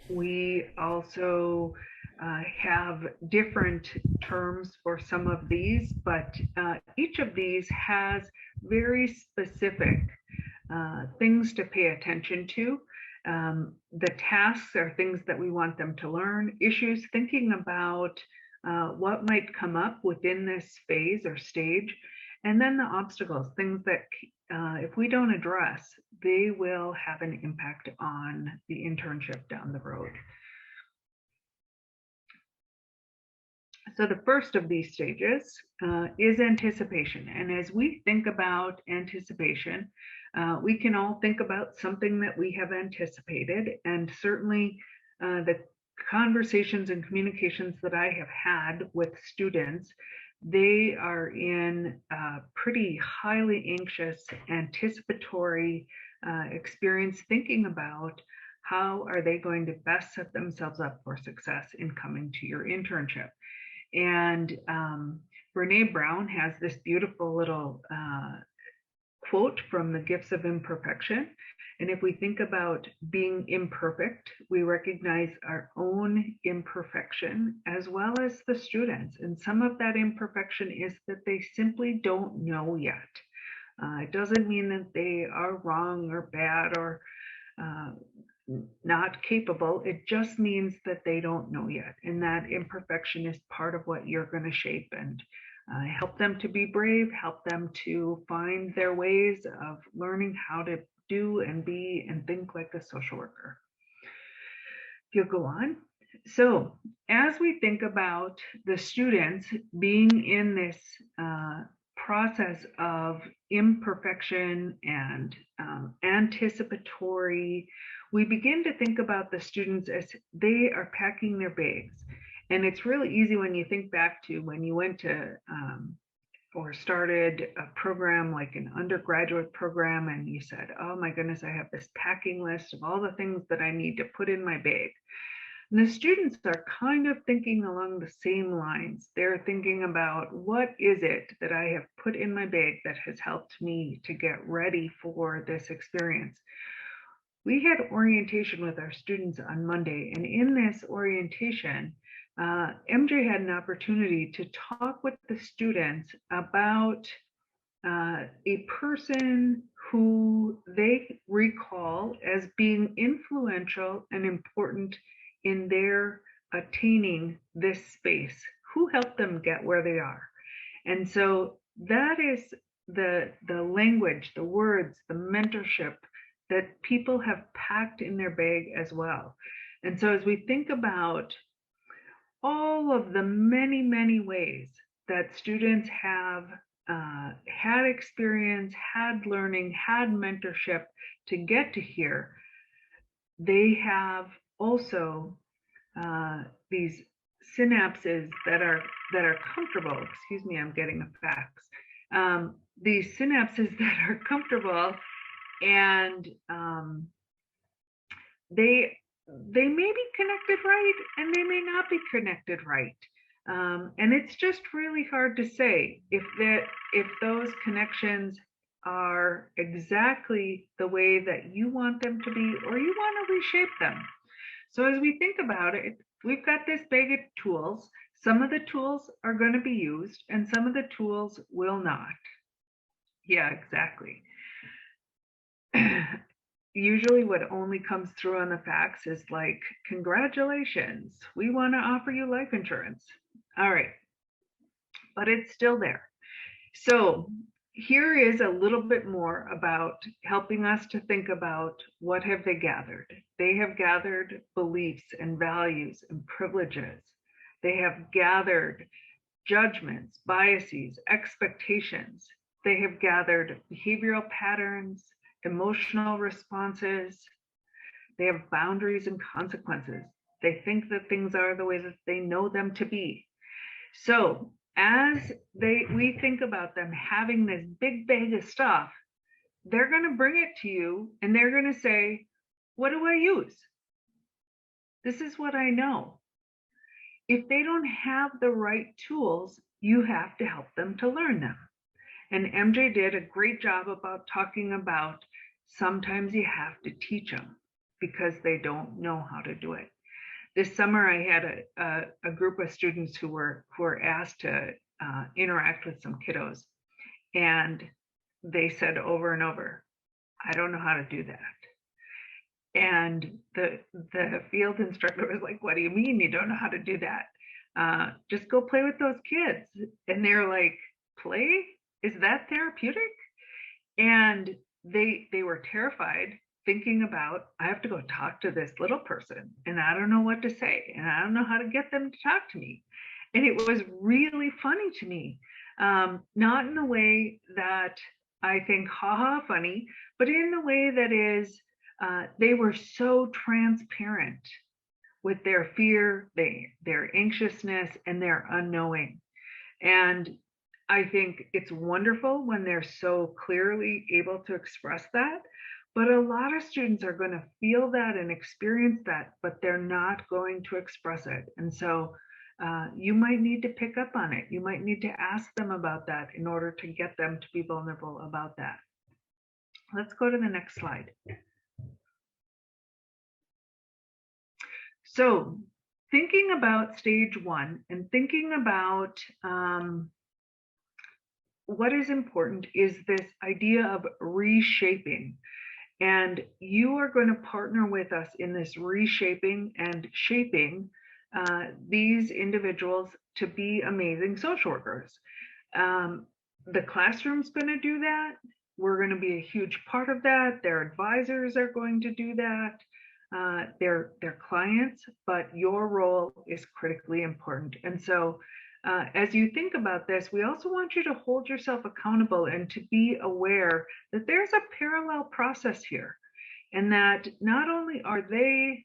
we also have different terms for some of these, but each of these has very specific things to pay attention to. The tasks are things that we want them to learn, issues, thinking about what might come up within this phase or stage, and then the obstacles, things that if we don't address, they will have an impact on the internship down the road. So the first of these stages is anticipation. And as we think about anticipation, we can all think about something that we have anticipated. And certainly the conversations and communications that I have had with students, they are in pretty highly anxious, anticipatory experience, thinking about how are they going to best set themselves up for success in coming to your internship. And Brene Brown has this beautiful little quote from The Gifts of Imperfection. And if we think about being imperfect, we recognize our own imperfection as well as the students. And some of that imperfection is that they simply don't know yet. It doesn't mean that they are wrong or bad or not capable. It just means that they don't know yet. And that imperfection is part of what you're going to shape and help them to be brave, help them to find their ways of learning how to do and be and think like a social worker. If you'll go on. So as we think about the students being in this process of imperfection and anticipatory, we begin to think about the students as they are packing their bags. And it's really easy when you think back to when you went to or started a program like an undergraduate program and you said, oh my goodness, I have this packing list of all the things that I need to put in my bag. And the students are kind of thinking along the same lines. They're thinking about what is it that I have put in my bag that has helped me to get ready for this experience. We had orientation with our students on Monday, and in this orientation, MJ had an opportunity to talk with the students about a person who they recall as being influential and important in their attaining this space, who helped them get where they are. And so that is the language, the words, the mentorship that people have packed in their bag as well. And so as we think about all of the many, many ways that students have had experience, had learning, had mentorship to get to here, they have also these synapses that are comfortable. Excuse me, I'm getting a fax. These synapses that are comfortable, and they may be connected right, and they may not be connected right. And it's just really hard to say if those connections are exactly the way that you want them to be, or you want to reshape them. So as we think about it, we've got this bag of tools. Some of the tools are going to be used and some of the tools will not. Yeah, exactly. usually what only comes through on the fax is like, congratulations, we want to offer you life insurance. All right, but it's still there. So here is a little bit more about helping us to think about what have they gathered. They have gathered beliefs and values and privileges. They have gathered judgments, biases, expectations. They have gathered behavioral patterns, emotional responses. They have boundaries and consequences. They think that things are the way that they know them to be. So as we think about them having this big bag of stuff, they're going to bring it to you and they're going to say, what do I use? This is what I know. If they don't have the right tools, you have to help them to learn them. And MJ did a great job about talking about sometimes you have to teach them because they don't know how to do it. This summer, I had a group of students who were asked to interact with some kiddos, and they said over and over, "I don't know how to do that." And the field instructor was like, "What do you mean you don't know how to do that? Just go play with those kids." And they're like, "Play? Is that therapeutic?" And they were terrified, thinking about, I have to go talk to this little person and I don't know what to say and I don't know how to get them to talk to me. And it was really funny to me, not in the way that I think haha funny, but in the way that is they were so transparent with their fear, their anxiousness, and their unknowing. And I think it's wonderful when they're so clearly able to express that. But a lot of students are going to feel that and experience that, but they're not going to express it. And so you might need to pick up on it. You might need to ask them about that in order to get them to be vulnerable about that. Let's go to the next slide. So thinking about stage one and thinking about what is important is this idea of reshaping. And you are going to partner with us in this reshaping and shaping these individuals to be amazing social workers. The classroom's going to do that. We're going to be a huge part of that. Their advisors are going to do that. Their clients, but your role is critically important. And so as you think about this, we also want you to hold yourself accountable and to be aware that there's a parallel process here, and that not only are they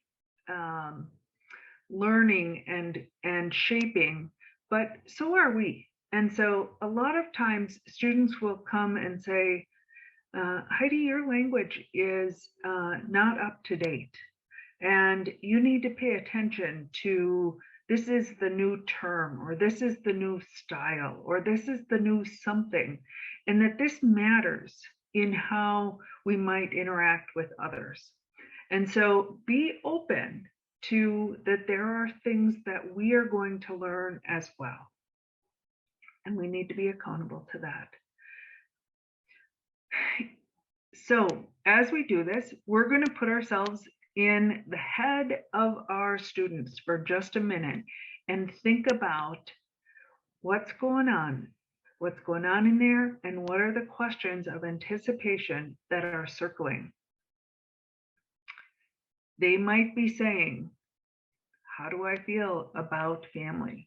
learning and shaping, but so are we. And so a lot of times students will come and say, Heidi, your language is not up to date, and you need to pay attention to this is the new term, or this is the new style, or this is the new something, and that this matters in how we might interact with others. And so be open to that there are things that we are going to learn as well. And we need to be accountable to that. So as we do this, we're going to put ourselves in the head of our students for just a minute and think about what's going on in there, and what are the questions of anticipation that are circling. They might be saying, how do I feel about family?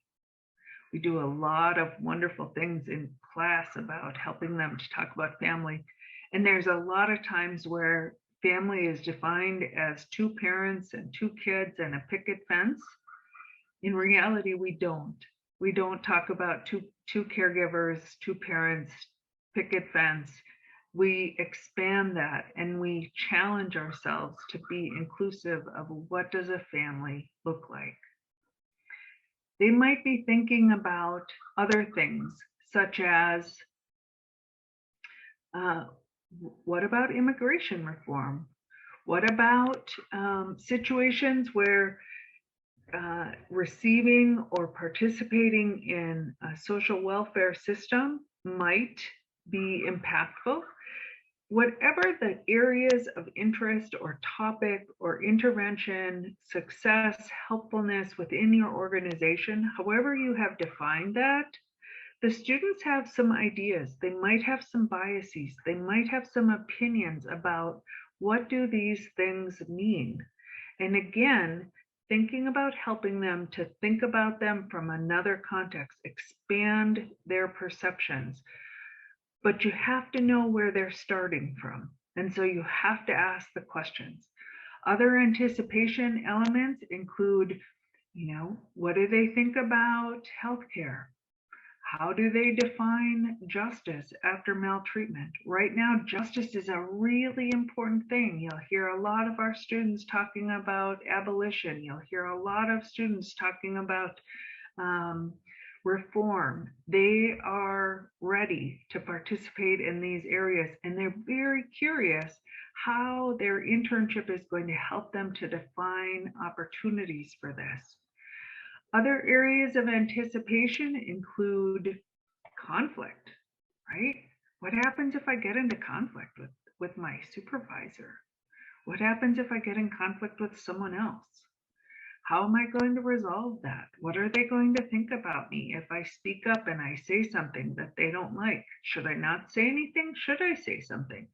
We do a lot of wonderful things in class about helping them to talk about family. And there's a lot of times where family is defined as two parents and two kids and a picket fence. In reality, we don't. We don't talk about two caregivers, two parents, picket fence. We expand that and we challenge ourselves to be inclusive of what does a family look like. They might be thinking about other things, such as what about immigration reform? What about situations where receiving or participating in a social welfare system might be impactful? whatever the areas of interest or topic or intervention, success, helpfulness within your organization, however you have defined that, the students have some ideas. They might have some biases. They might have some opinions about what do these things mean. And again, thinking about helping them to think about them from another context, expand their perceptions. But you have to know where they're starting from. And so you have to ask the questions. Other anticipation elements include, what do they think about healthcare? How do they define justice after maltreatment? Right now, justice is a really important thing. You'll hear a lot of our students talking about abolition. You'll hear a lot of students talking about reform. They are ready to participate in these areas, and they're very curious how their internship is going to help them to define opportunities for this. Other areas of anticipation include conflict, right? What happens if I get into conflict with my supervisor? What happens if I get in conflict with someone else? How am I going to resolve that? What are they going to think about me if I speak up and I say something that they don't like? Should I not say anything? Should I say something?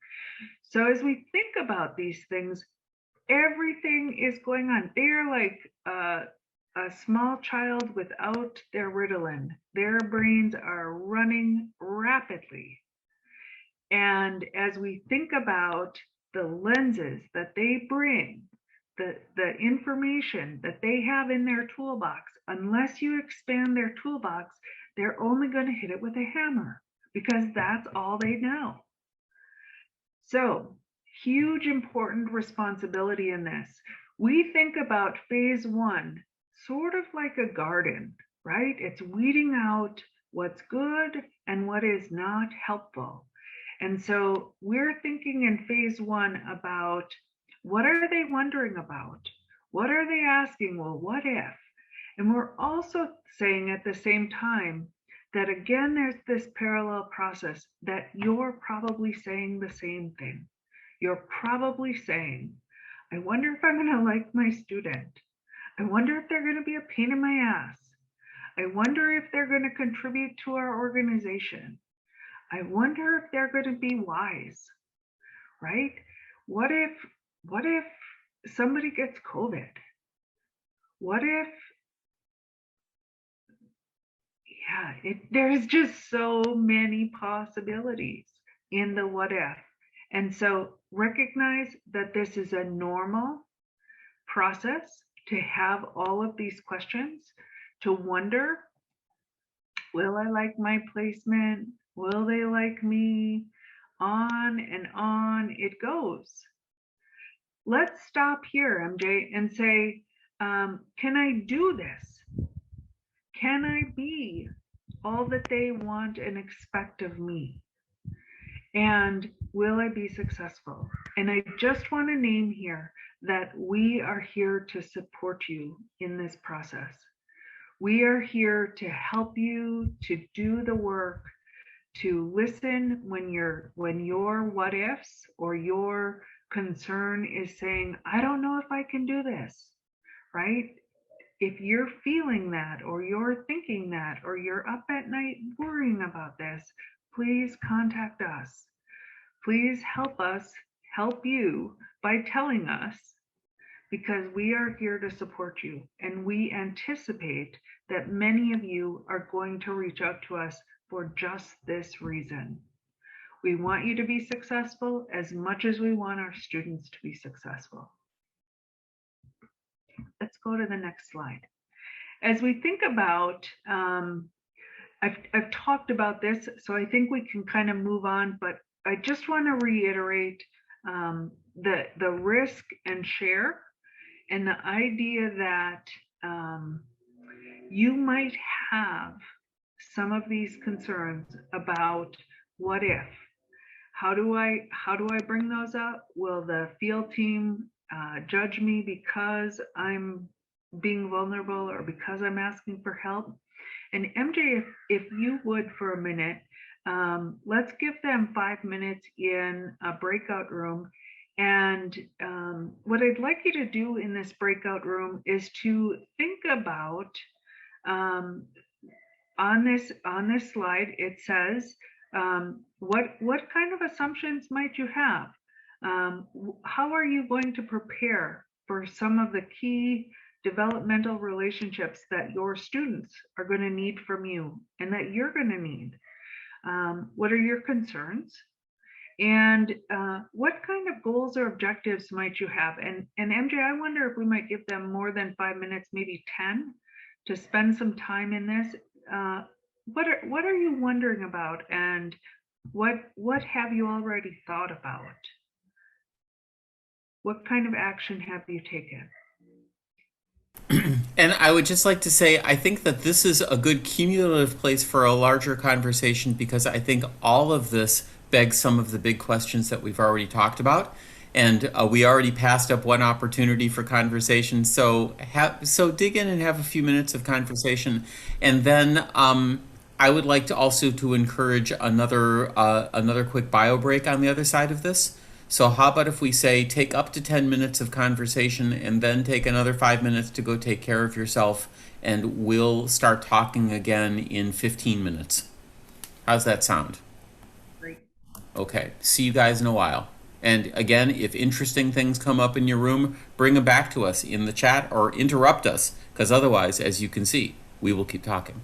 So as we think about these things, everything is going on. They're like a small child without their Ritalin. Their brains are running rapidly. And as we think about the lenses that they bring, the information that they have in their toolbox, unless you expand their toolbox, they're only going to hit it with a hammer because that's all they know. So, huge important responsibility in this. We think about phase one sort of like a garden, right? It's weeding out what's good and what is not helpful. And so we're thinking in phase one about what are they wondering about? What are they asking? Well, what if? And we're also saying at the same time that again, there's this parallel process that you're probably saying the same thing. You're probably saying, I wonder if I'm going to like my student. I wonder if they're going to be a pain in my ass. I wonder if they're going to contribute to our organization. I wonder if they're going to be wise, right? What if somebody gets COVID? What if, there's just so many possibilities in the what if. And so recognize that this is a normal process to have all of these questions, to wonder, will I like my placement? Will they like me? On and on it goes. Let's stop here, MJ, and say, can I do this? Can I be all that they want and expect of me? And will I be successful? And I just want to name here that we are here to support you in this process. We are here to help you to do the work, to listen when your what ifs or your concern is saying, I don't know if I can do this, right? If you're feeling that, or you're thinking that, or you're up at night worrying about this, please contact us. Please help us help you by telling us, because we are here to support you. And we anticipate that many of you are going to reach out to us for just this reason. We want you to be successful as much as we want our students to be successful. Let's go to the next slide. As we think about, I've talked about this, so I think we can kind of move on, but I just want to reiterate the risk and share, and the idea that you might have some of these concerns about what if. How do I bring those up? Will the field team judge me because I'm being vulnerable or because I'm asking for help? And MJ, if you would for a minute, let's give them 5 minutes in a breakout room. And what I'd like you to do in this breakout room is to think about, on this slide, it says, what kind of assumptions might you have? How are you going to prepare for some of the key developmental relationships that your students are going to need from you and that you're going to need? What are your concerns? And what kind of goals or objectives might you have? And MJ, I wonder if we might give them more than 5 minutes, maybe 10, to spend some time in this. What are you wondering about, and what have you already thought about? What kind of action have you taken? And I would just like to say, I think that this is a good cumulative place for a larger conversation, because I think all of this begs some of the big questions that we've already talked about. And we already passed up one opportunity for conversation. So dig in and have a few minutes of conversation. And then I would like to also to encourage another quick bio break on the other side of this. So how about if we say take up to 10 minutes of conversation and then take another 5 minutes to go take care of yourself, and we'll start talking again in 15 minutes. How's that sound? Great. Okay, see you guys in a while. And again, if interesting things come up in your room, bring them back to us in the chat or interrupt us, because otherwise, as you can see, we will keep talking.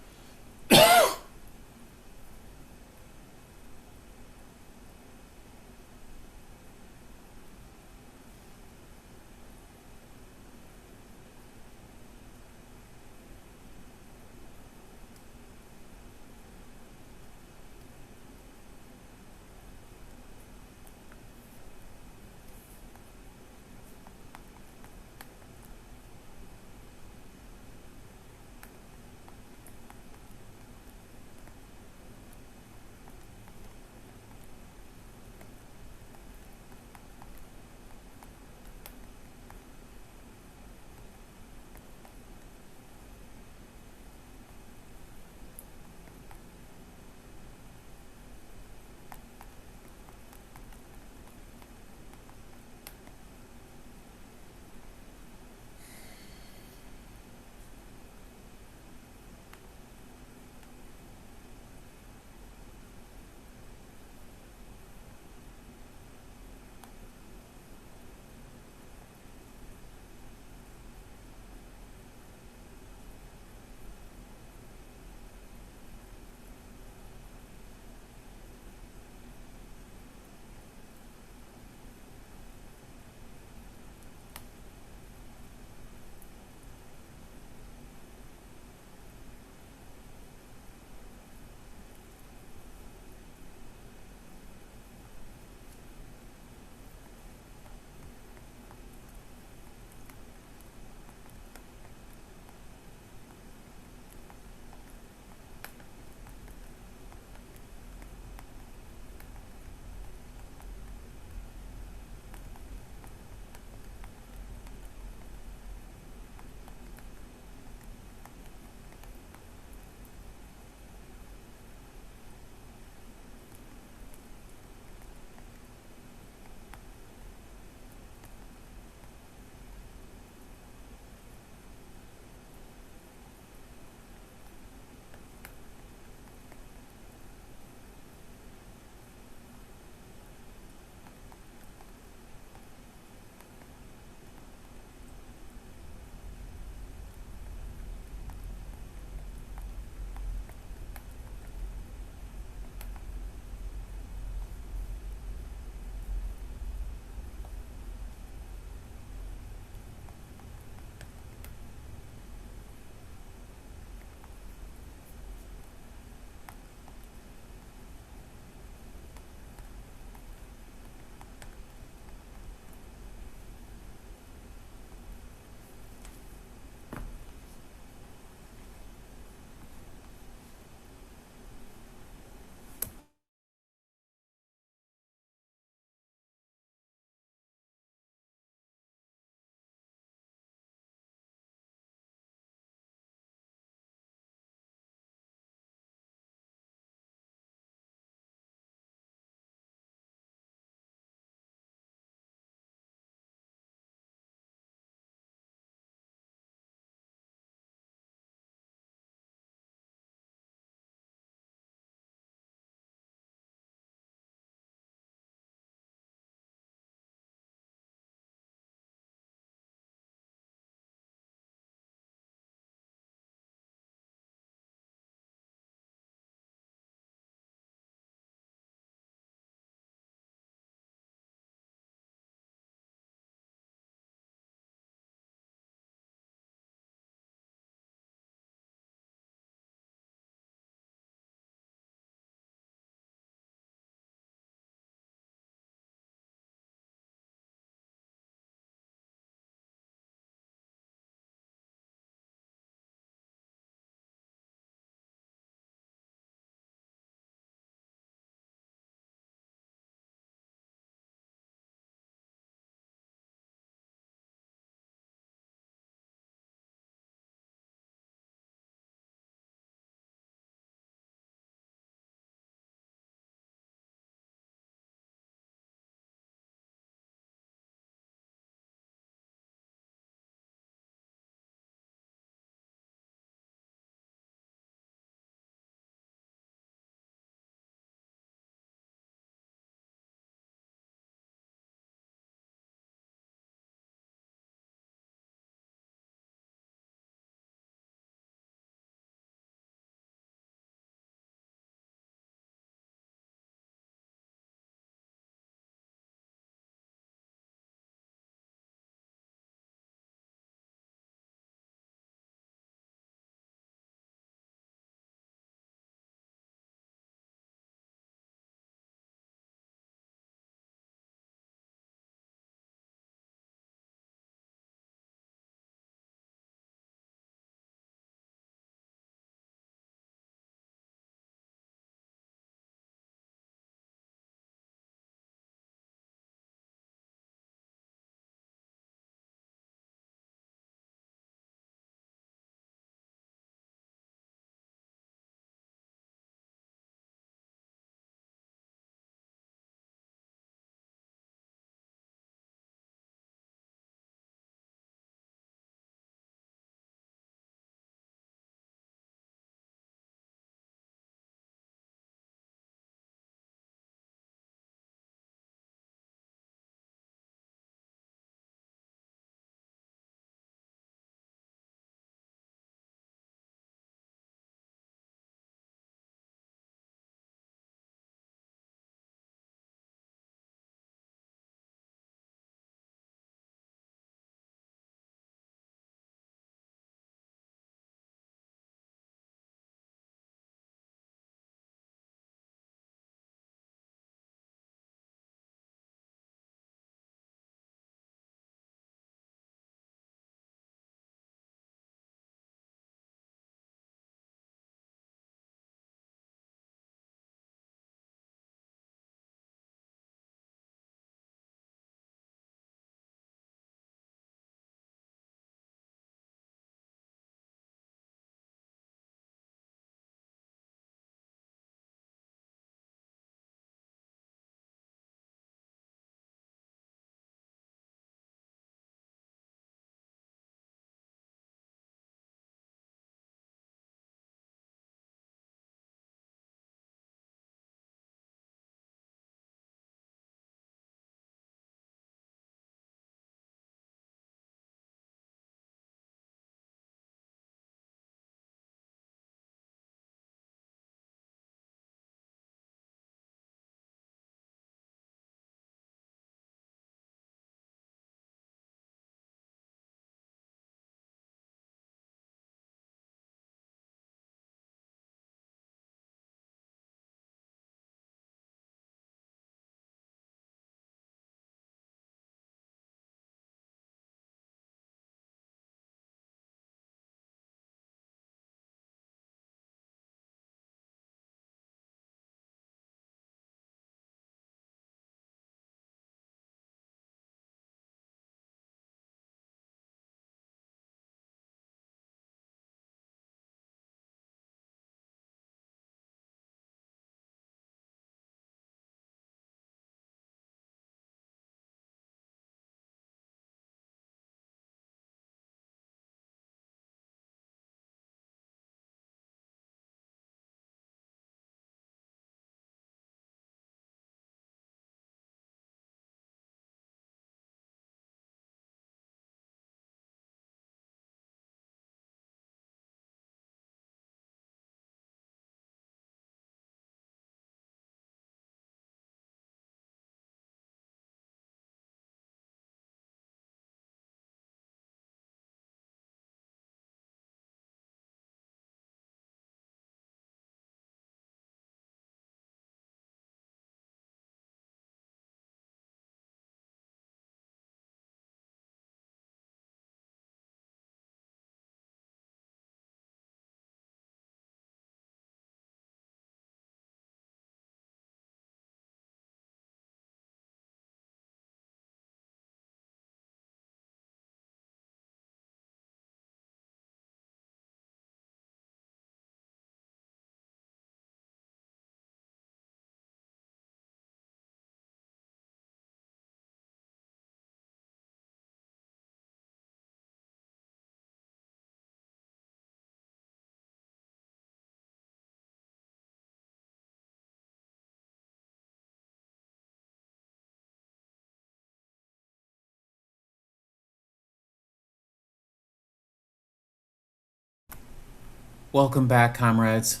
Welcome back, comrades.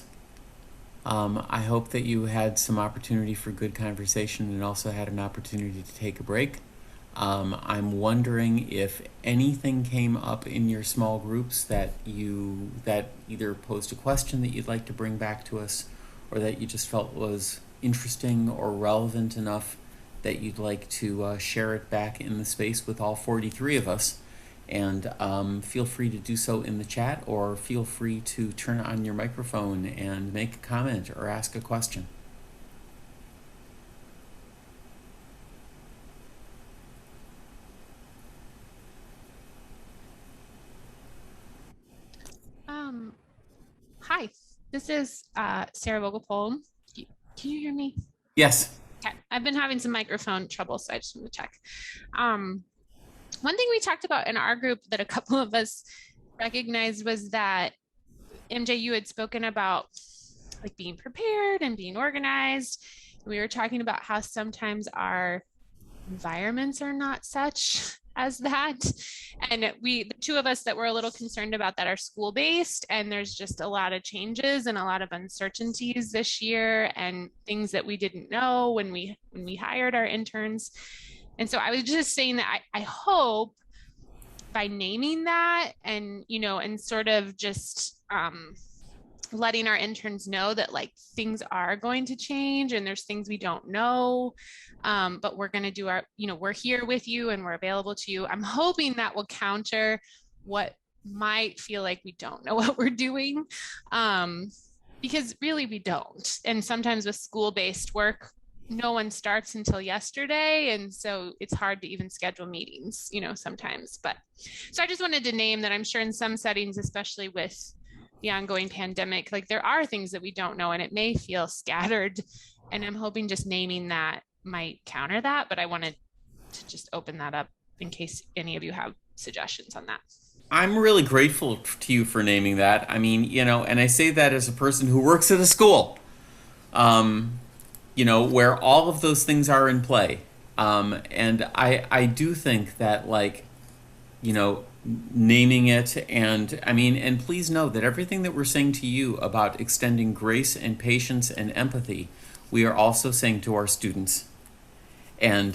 I hope that you had some opportunity for good conversation and also had an opportunity to take a break. I'm wondering if anything came up in your small groups that either posed a question that you'd like to bring back to us, or that you just felt was interesting or relevant enough that you'd like to share it back in the space with all 43 of us. And feel free to do so in the chat, or feel free to turn on your microphone and make a comment or ask a question. Hi, this is Sarah Vogelpolm. Can you hear me? Yes. Okay, I've been having some microphone trouble, so I just want to check. One thing we talked about in our group that a couple of us recognized was that MJ, you had spoken about like being prepared and being organized. We were talking about how sometimes our environments are not such as that. And the two of us that were a little concerned about that are school-based, and there's just a lot of changes and a lot of uncertainties this year and things that we didn't know when we hired our interns. And so I was just saying that I hope by naming that and, and sort of just letting our interns know that like things are going to change and there's things we don't know, but we're going to do our, we're here with you and we're available to you. I'm hoping that will counter what might feel like we don't know what we're doing, because really we don't. And sometimes with school-based work, no one starts until yesterday, and so it's hard to even schedule meetings, sometimes. But so I just wanted to name that. I'm sure in some settings, especially with the ongoing pandemic, like there are things that we don't know and it may feel scattered, and I'm hoping just naming that might counter that. But I wanted to just open that up in case any of you have suggestions on that. I'm really grateful to you for naming that. I mean, and I say that as a person who works at a school, where all of those things are in play. And I do think that, like, naming it, and please know that everything that we're saying to you about extending grace and patience and empathy, we are also saying to our students. And,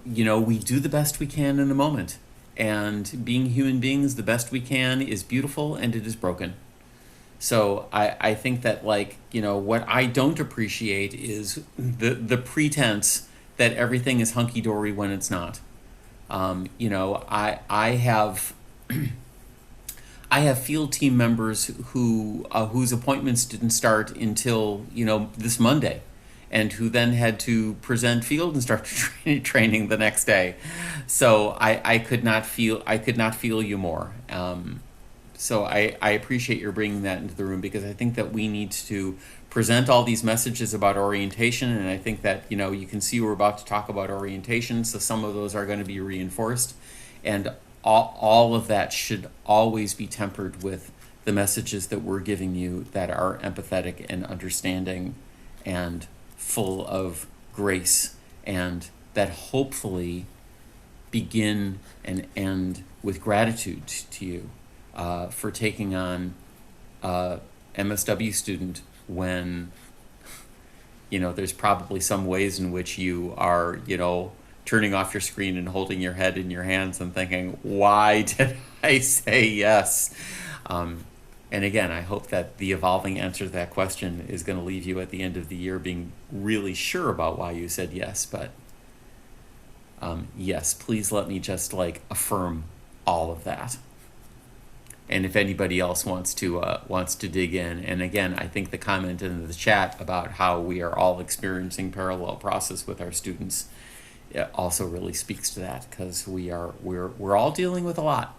we do the best we can in the moment. And being human beings the best we can is beautiful, and it is broken. So I think that, like, what I don't appreciate is the pretense that everything is hunky-dory when it's not. I have I have field team members whose appointments didn't start until this Monday, and who then had to present field instructor training the next day. So I could not feel you more. So I appreciate your bringing that into the room, because I think that we need to present all these messages about orientation, and I think that you can see we're about to talk about orientation, so some of those are going to be reinforced, and all of that should always be tempered with the messages that we're giving you that are empathetic and understanding and full of grace, and that hopefully begin and end with gratitude to you for taking on MSW student when there's probably some ways in which you are turning off your screen and holding your head in your hands and thinking, why did I say yes? And again, I hope that the evolving answer to that question is going to leave you at the end of the year being really sure about why you said yes. But yes, please let me just affirm all of that. And if anybody else wants to dig in, and again, I think the comment in the chat about how we are all experiencing parallel process with our students also really speaks to that, because we're all dealing with a lot.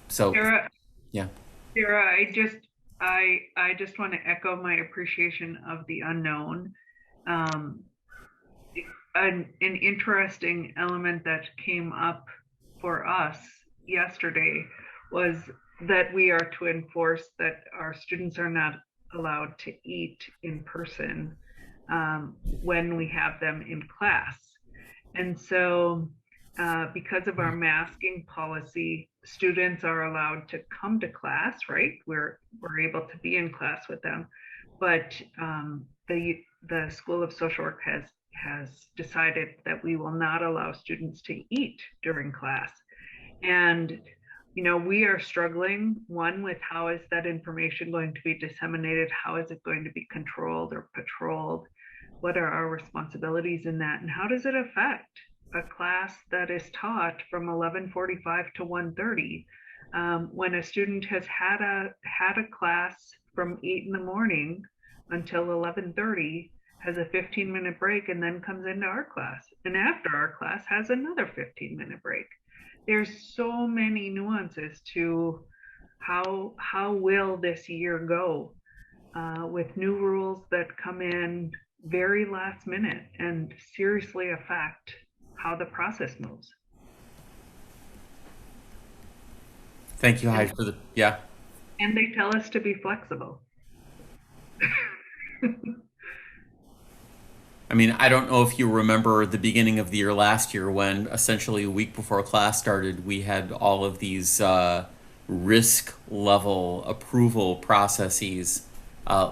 So Sarah, yeah. Sarah, I just want to echo my appreciation of the unknown. An interesting element that came up for us yesterday was that we are to enforce that our students are not allowed to eat in person when we have them in class. And so because of our masking policy, students are allowed to come to class, right? We're able to be in class with them, but the School of Social Work has decided that we will not allow students to eat during class. And we are struggling, one, with how is that information going to be disseminated? How is it going to be controlled or patrolled? What are our responsibilities in that? And how does it affect a class that is taught from 11:45 to 1:30? When a student has had a class from 8 in the morning until 11:30, has a 15-minute break, and then comes into our class. And after our class has another 15-minute break. There's so many nuances to how will this year go with new rules that come in very last minute and seriously affect how the process moves. Thank you, Heidi, for the, yeah. And they tell us to be flexible. I mean, I don't know if you remember the beginning of the year last year when essentially a week before class started, we had all of these risk level approval processes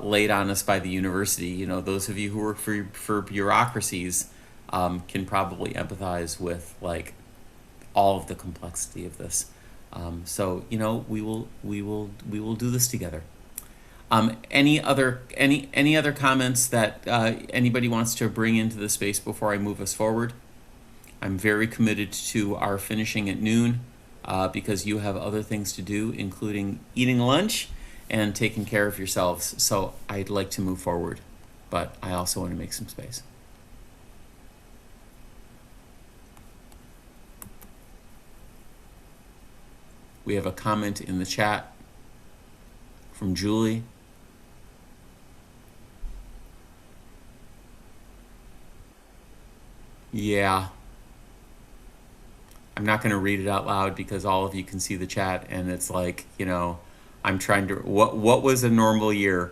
laid on us by the university. Those of you who work for bureaucracies can probably empathize with like all of the complexity of this. So we will do this together. Any other comments that anybody wants to bring into the space before I move us forward? I'm very committed to our finishing at noon because you have other things to do, including eating lunch and taking care of yourselves. So I'd like to move forward, but I also want to make some space. We have a comment in the chat from Julie. Yeah. I'm not going to read it out loud because all of you can see the chat, and it's like, I'm trying to, what was a normal year?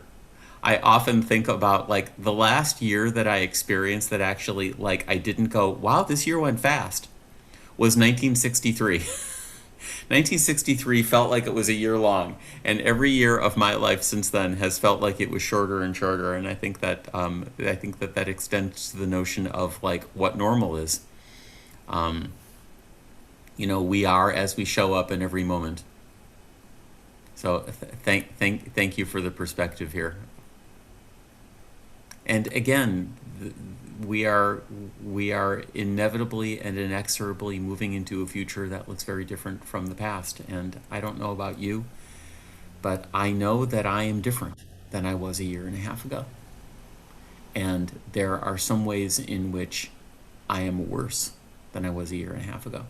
I often think about like the last year that I experienced that actually like I didn't go, wow, this year went fast, was 1963. 1963 felt like it was a year long, and every year of my life since then has felt like it was shorter and shorter. And I think that that extends to the notion of like what normal is. We are as we show up in every moment. So thank you for the perspective here. And again, we are inevitably and inexorably moving into a future that looks very different from the past. And I don't know about you, but I know that I am different than I was a year and a half ago. And there are some ways in which I am worse than I was a year and a half ago.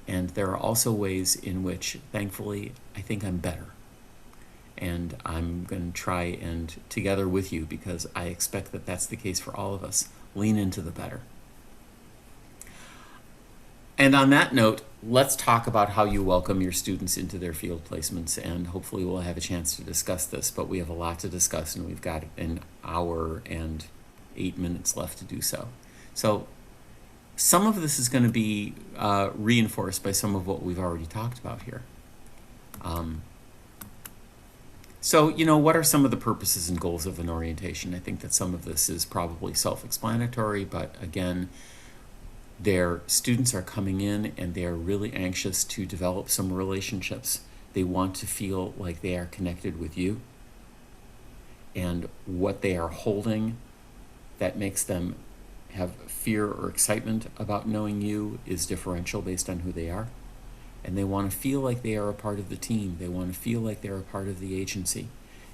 And there are also ways in which, thankfully, I think I'm better. And I'm going to try and, together with you, because I expect that that's the case for all of us, lean into the better. And on that note, let's talk about how you welcome your students into their field placements, and hopefully we'll have a chance to discuss this, but we have a lot to discuss, and we've got an hour and 8 minutes left to do so. So some of this is going to be reinforced by some of what we've already talked about here. So, what are some of the purposes and goals of an orientation? I think that some of this is probably self-explanatory, but again, their students are coming in and they are really anxious to develop some relationships. They want to feel like they are connected with you, and what they are holding that makes them have fear or excitement about knowing you is differential based on who they are. And they want to feel like they are a part of the team. They want to feel like they're a part of the agency.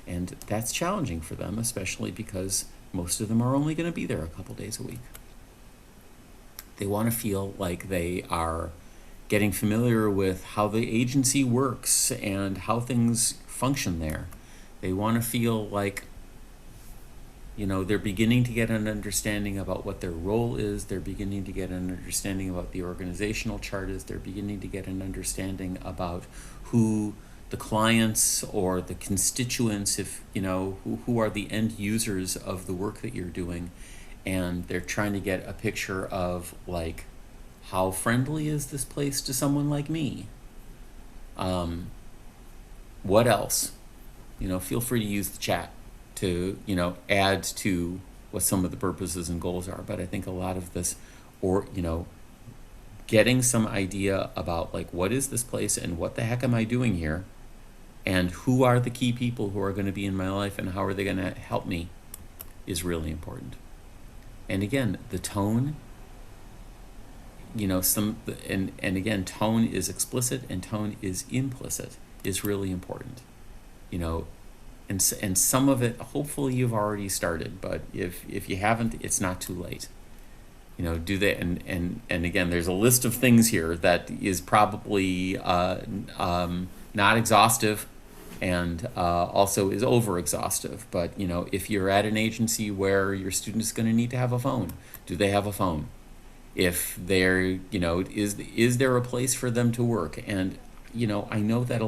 And that's challenging for them, especially because most of them are only going to be there a couple days a week. They want to feel like they are getting familiar with how the agency works and how things function there. They want to feel like they're beginning to get an understanding about what their role is. They're beginning to get an understanding about the organizational chart is. They're beginning to get an understanding about who the clients or the constituents, if who are the end users of the work that you're doing. And they're trying to get a picture of like How friendly is this place to someone like me? What else? Feel free to use the chat to, add to what some of the purposes and goals are. But I think a lot of this, or, getting some idea about like, what is this place and what the heck am I doing here? And who are the key people who are going to be in my life and how are they going to help me is really important. And again, the tone, and again, tone is explicit and tone is implicit is really important, and some of it, hopefully you've already started, but if you haven't, it's not too late. Do they, and again, there's a list of things here that is probably not exhaustive and also is over exhaustive. But if you're at an agency where your student is going to need to have a phone, do they have a phone? If they're, is there a place for them to work? And I know that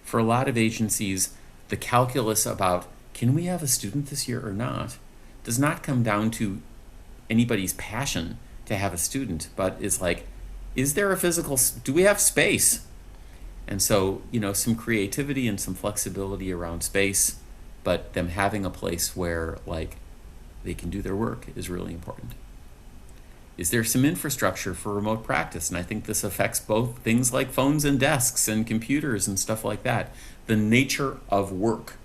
for a lot of agencies, the calculus about can we have a student this year or not does not come down to anybody's passion to have a student, but is like, is there a physical, do we have space? And so, some creativity and some flexibility around space, but them having a place where like they can do their work is really important. Is there some infrastructure for remote practice? And I think this affects both things like phones and desks and computers and stuff like that. The nature of work,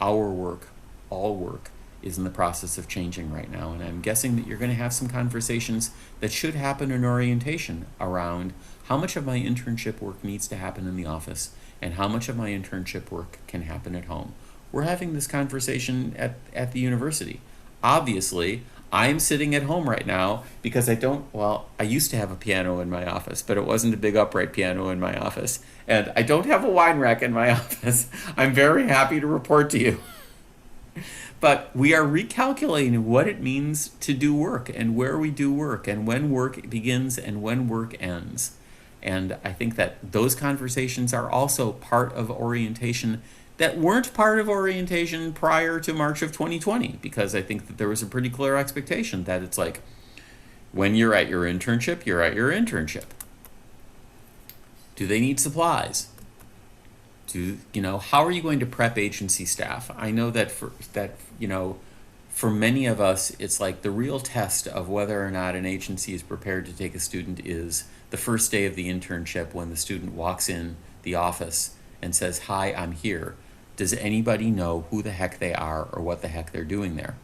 our work, all work, is in the process of changing right now. And I'm guessing that you're going to have some conversations that should happen in orientation around how much of my internship work needs to happen in the office and how much of my internship work can happen at home. We're having this conversation at the university. Obviously, I'm sitting at home right now because I used to have a piano in my office, but it wasn't a big upright piano in my office. And I don't have a wine rack in my office. I'm very happy to report to you. But we are recalculating what it means to do work and where we do work and when work begins and when work ends. And I think that those conversations are also part of orientation that weren't part of orientation prior to March of 2020, because I think that there was a pretty clear expectation that it's like, when you're at your internship, you're at your internship. Do they need supplies? How are you going to prep agency staff? I know that for many of us, it's like the real test of whether or not an agency is prepared to take a student is the first day of the internship when the student walks in the office and says, "Hi, I'm here." Does anybody know who the heck they are or what the heck they're doing there?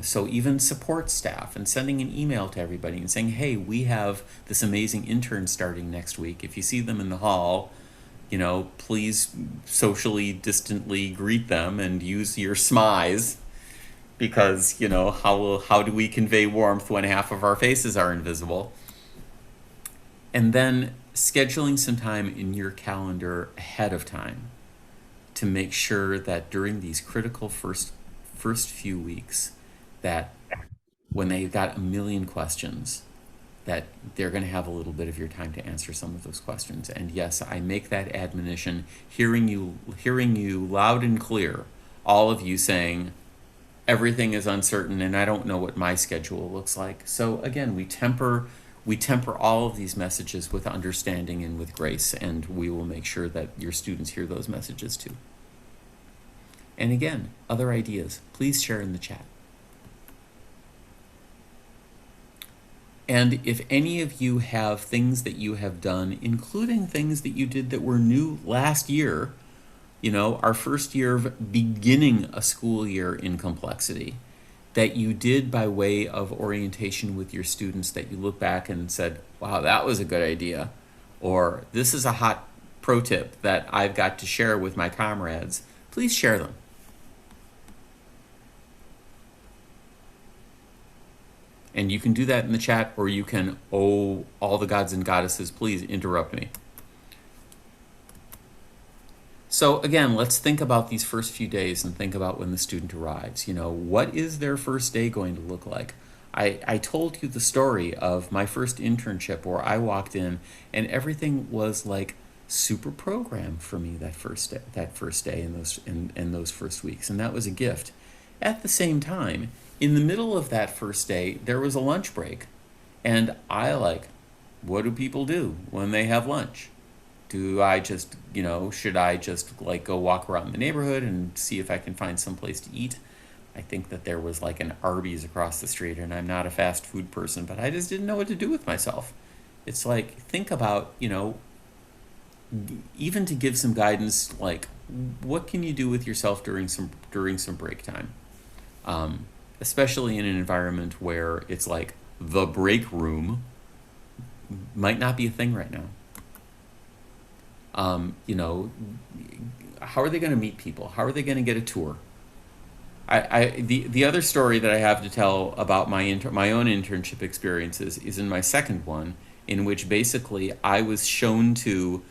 So even support staff and sending an email to everybody and saying, "Hey, we have this amazing intern starting next week. If you see them in the hall, please socially distantly greet them and use your smize, because, how do we convey warmth when half of our faces are invisible?" And then scheduling some time in your calendar ahead of time to make sure that during these critical first few weeks, that when they've got a million questions, that they're going to have a little bit of your time to answer some of those questions. And yes, I make that admonition, hearing you loud and clear, all of you saying, everything is uncertain and I don't know what my schedule looks like. So again, we temper all of these messages with understanding and with grace, and we will make sure that your students hear those messages too. And again, other ideas, please share in the chat. And if any of you have things that you have done, including things that you did that were new last year, our first year of beginning a school year in complexity, that you did by way of orientation with your students, that you look back and said, wow, that was a good idea, or this is a hot pro tip that I've got to share with my comrades, please share them. And you can do that in the chat, or you can, all the gods and goddesses, please interrupt me. So again, let's think about these first few days and think about when the student arrives. What is their first day going to look like? I told you the story of my first internship where I walked in and everything was like super programmed for me that first day and those first weeks, and that was a gift. At the same time, in the middle of that first day, there was a lunch break, And I like, what do people do when they have lunch? Do I just, should I just like go walk around the neighborhood and see if I can find some place to eat? I think that there was like an Arby's across the street, and I'm not a fast food person, but I just didn't know what to do with myself. It's like, think about, even to give some guidance, like what can you do with yourself during some break time, especially in an environment where it's like the break room might not be a thing right now. How are they going to meet people? How are they going to get a tour? The other story that I have to tell about my own internship experiences is in my second one, in which basically I was shown to,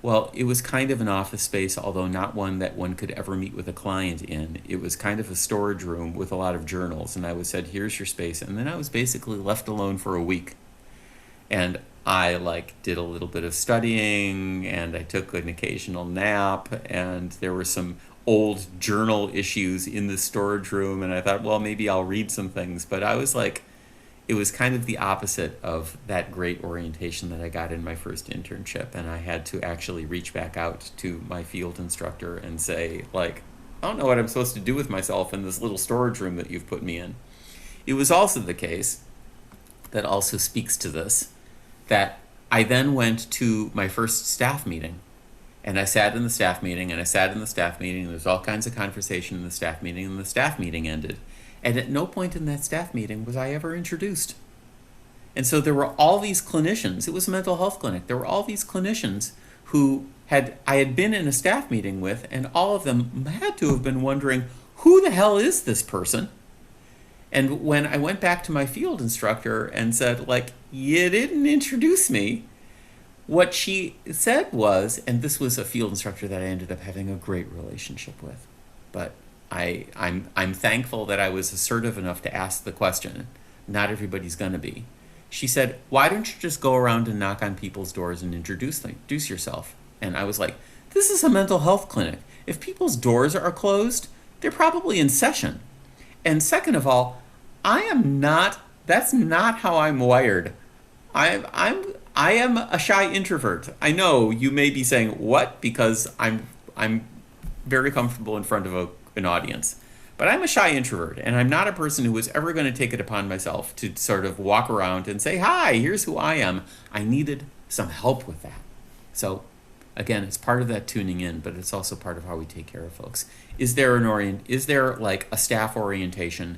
well, it was kind of an office space, although not one that one could ever meet with a client in. It was kind of a storage room with a lot of journals, and I was said, here's your space, and then I was basically left alone for a week. And I did a little bit of studying, and I took an occasional nap, and there were some old journal issues in the storage room, and I thought, well, maybe I'll read some things. But I was like, it was kind of the opposite of that great orientation that I got in my first internship, and I had to actually reach back out to my field instructor and say, I don't know what I'm supposed to do with myself in this little storage room that you've put me in. It was also the case that also speaks to this, that I then went to my first staff meeting, and I sat in the staff meeting, and there was all kinds of conversation in the staff meeting, and the staff meeting ended. And at no point in that staff meeting was I ever introduced. And so there were all these clinicians, it was a mental health clinic, there were all these clinicians who I had been in a staff meeting with, and all of them had to have been wondering, who the hell is this person? And when I went back to my field instructor and said, you didn't introduce me, what she said was, and this was a field instructor that I ended up having a great relationship with, but I'm thankful that I was assertive enough to ask the question. Not everybody's going to be. She said, why don't you just go around and knock on people's doors and introduce yourself? And I was like, this is a mental health clinic. If people's doors are closed, they're probably in session. And second of all, that's not how I'm wired. I am a shy introvert. I know you may be saying, what? Because I'm very comfortable in front of an audience. But I'm a shy introvert, and I'm not a person who was ever going to take it upon myself to sort of walk around and say, hi, here's who I am. I needed some help with that. So again, it's part of that tuning in, but it's also part of how we take care of folks. Is there a staff orientation?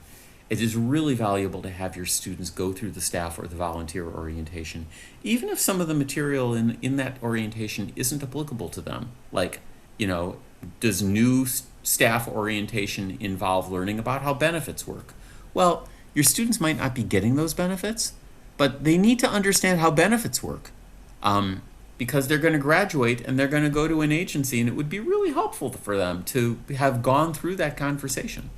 It is really valuable to have your students go through the staff or the volunteer orientation, even if some of the material in that orientation isn't applicable to them. Does new staff orientation involve learning about how benefits work? Well, your students might not be getting those benefits, but they need to understand how benefits work, because they're going to graduate and they're going to go to an agency, and it would be really helpful for them to have gone through that conversation.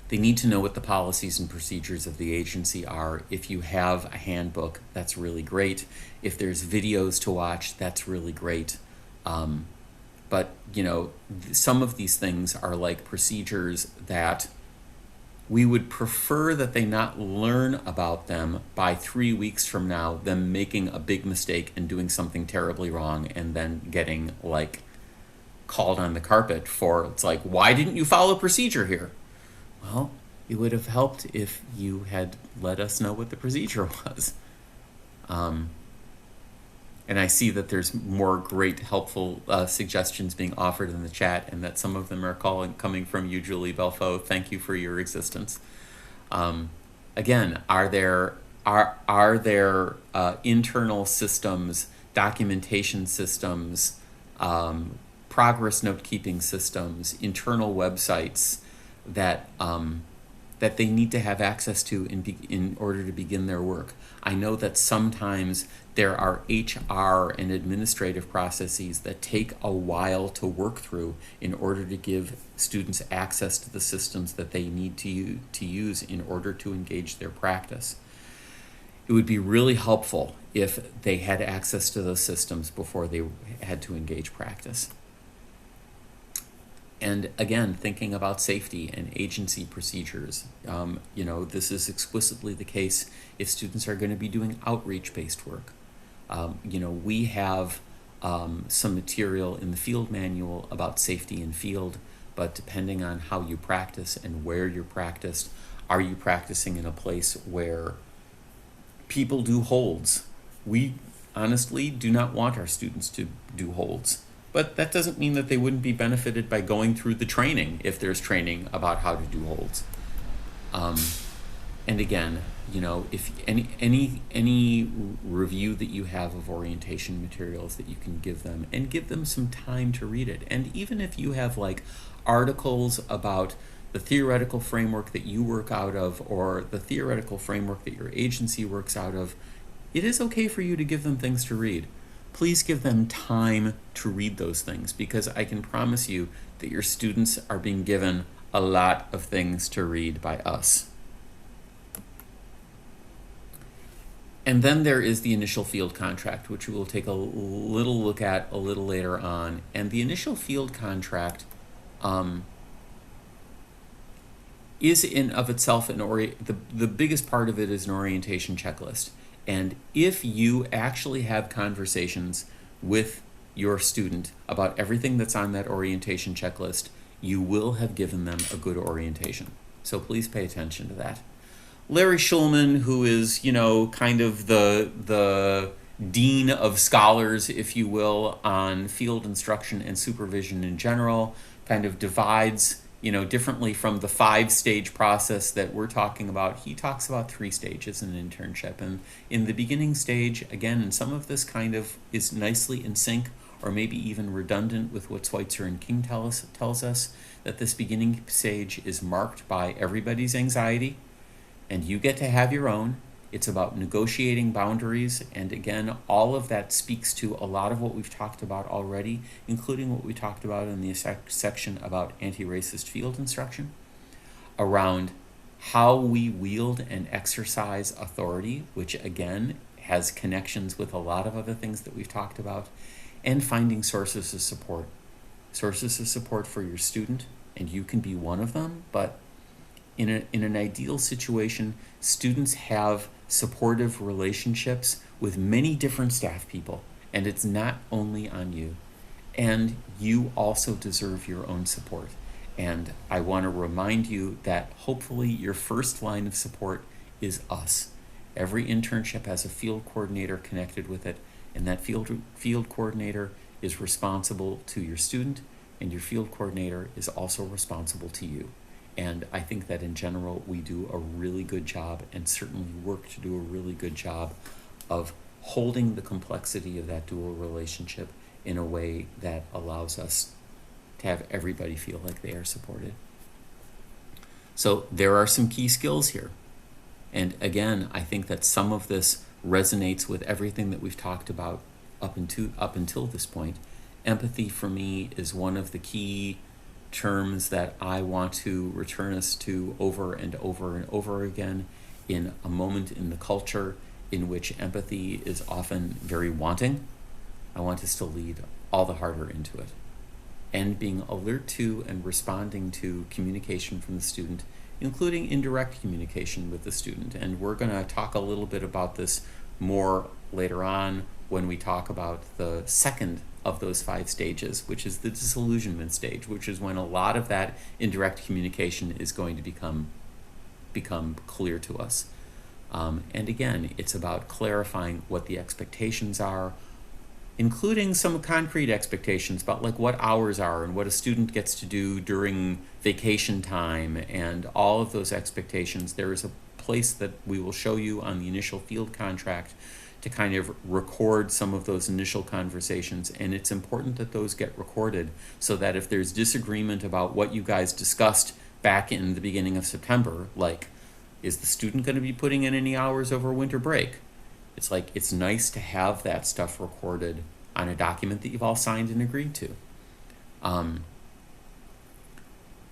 They need to know what the policies and procedures of the agency are. If you have a handbook, that's really great. If there's videos to watch, that's really great. But some of these things are like procedures that we would prefer that they not learn about them by 3 weeks from now, them making a big mistake and doing something terribly wrong, and then getting called on the carpet for, it's like, why didn't you follow procedure here? Well, it would have helped if you had let us know what the procedure was. And I see that there's more great, helpful suggestions being offered in the chat, and that some of them are coming from you, Julie Belfo. Thank you for your existence. Again, are there internal systems, documentation systems, progress note-keeping systems, internal websites that they need to have access to in order to begin their work? I know that sometimes there are HR and administrative processes that take a while to work through in order to give students access to the systems that they need to use in order to engage their practice. It would be really helpful if they had access to those systems before they had to engage practice. And again, thinking about safety and agency procedures. This is explicitly the case if students are going to be doing outreach-based work. We have some material in the field manual about safety in field, but depending on how you practice and where you're practiced, are you practicing in a place where people do holds? We honestly do not want our students to do holds, but that doesn't mean that they wouldn't be benefited by going through the training if there's training about how to do holds. And again, if any review that you have of orientation materials that you can give them, and give them some time to read it. And even if you have like articles about the theoretical framework that you work out of, or the theoretical framework that your agency works out of, it is okay for you to give them things to read. Please give them time to read those things, because I can promise you that your students are being given a lot of things to read by us. And then there is the initial field contract, which we will take a little look at a little later on. And the initial field contract is in of itself the biggest part of it is an orientation checklist. And if you actually have conversations with your student about everything that's on that orientation checklist, you will have given them a good orientation. So please pay attention to that. Larry Schulman, who is, kind of the dean of scholars, if you will, on field instruction and supervision in general, kind of divides, differently from the 5-stage process that we're talking about. He talks about 3 stages in an internship. And in the beginning stage, again, and some of this kind of is nicely in sync or maybe even redundant with what Schweitzer and King tells us, that this beginning stage is marked by everybody's anxiety, and you get to have your own. It's about negotiating boundaries, and again, all of that speaks to a lot of what we've talked about already, including what we talked about in the section about anti-racist field instruction, around how we wield and exercise authority, which again has connections with a lot of other things that we've talked about, and finding sources of support. Sources of support for your student, and you can be one of them, but in an ideal situation, students have supportive relationships with many different staff people, and it's not only on you. And you also deserve your own support. And I want to remind you that hopefully your first line of support is us. Every internship has a field coordinator connected with it, and that field coordinator is responsible to your student, and your field coordinator is also responsible to you. And I think that in general, we do a really good job, and certainly work to do a really good job of holding the complexity of that dual relationship in a way that allows us to have everybody feel like they are supported. So there are some key skills here. And again, I think that some of this resonates with everything that we've talked about up until this point. Empathy for me is one of the key terms that I want to return us to over and over and over again, in a moment in the culture in which empathy is often very wanting. I want us to lead all the harder into it. And being alert to and responding to communication from the student, including indirect communication with the student. And we're going to talk a little bit about this more later on when we talk about the second of those 5 stages, which is the disillusionment stage, which is when a lot of that indirect communication is going to become clear to us. And again, it's about clarifying what the expectations are, including some concrete expectations about like what hours are and what a student gets to do during vacation time, and all of those expectations. There is a place that we will show you on the initial field contract to kind of record some of those initial conversations, and it's important that those get recorded so that if there's disagreement about what you guys discussed back in the beginning of September, like, is the student going to be putting in any hours over winter break? It's like, it's nice to have that stuff recorded on a document that you've all signed and agreed to. And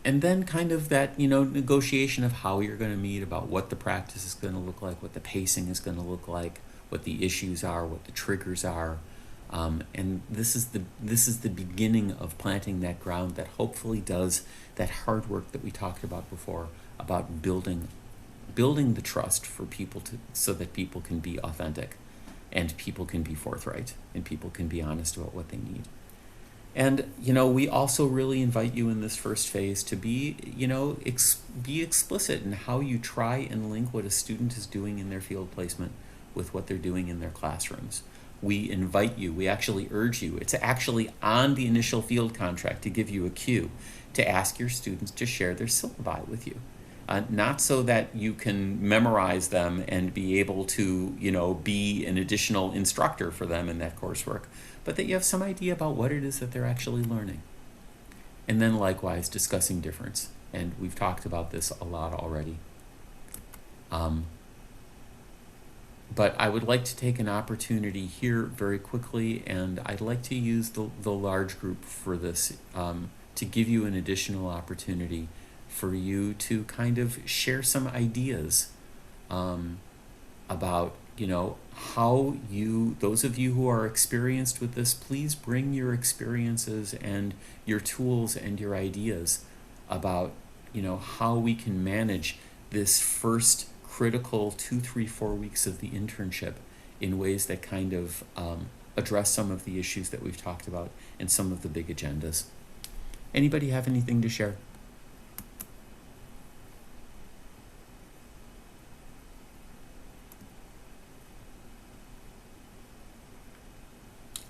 then kind of that, negotiation of how you're going to meet, about what the practice is going to look like, what the pacing is going to look like, what the issues are, what the triggers are. And this is the beginning of planting that ground that hopefully does that hard work that we talked about before, about building the trust for people so that people can be authentic, and people can be forthright, and people can be honest about what they need. And we also really invite you in this first phase to be be explicit in how you try and link what a student is doing in their field placement with what they're doing in their classrooms. We invite you, we actually urge you, it's actually on the initial field contract to give you a cue to ask your students to share their syllabi with you. Not so that you can memorize them and be able to, be an additional instructor for them in that coursework, but that you have some idea about what it is that they're actually learning. And then likewise, discussing difference. And we've talked about this a lot already. But I would like to take an opportunity here very quickly, and I'd like to use the large group for this to give you an additional opportunity for you to kind of share some ideas about, how those of you who are experienced with this, please bring your experiences and your tools and your ideas about, how we can manage this first critical 2, 3, 4 weeks of the internship in ways that kind of address some of the issues that we've talked about and some of the big agendas. Anybody have anything to share?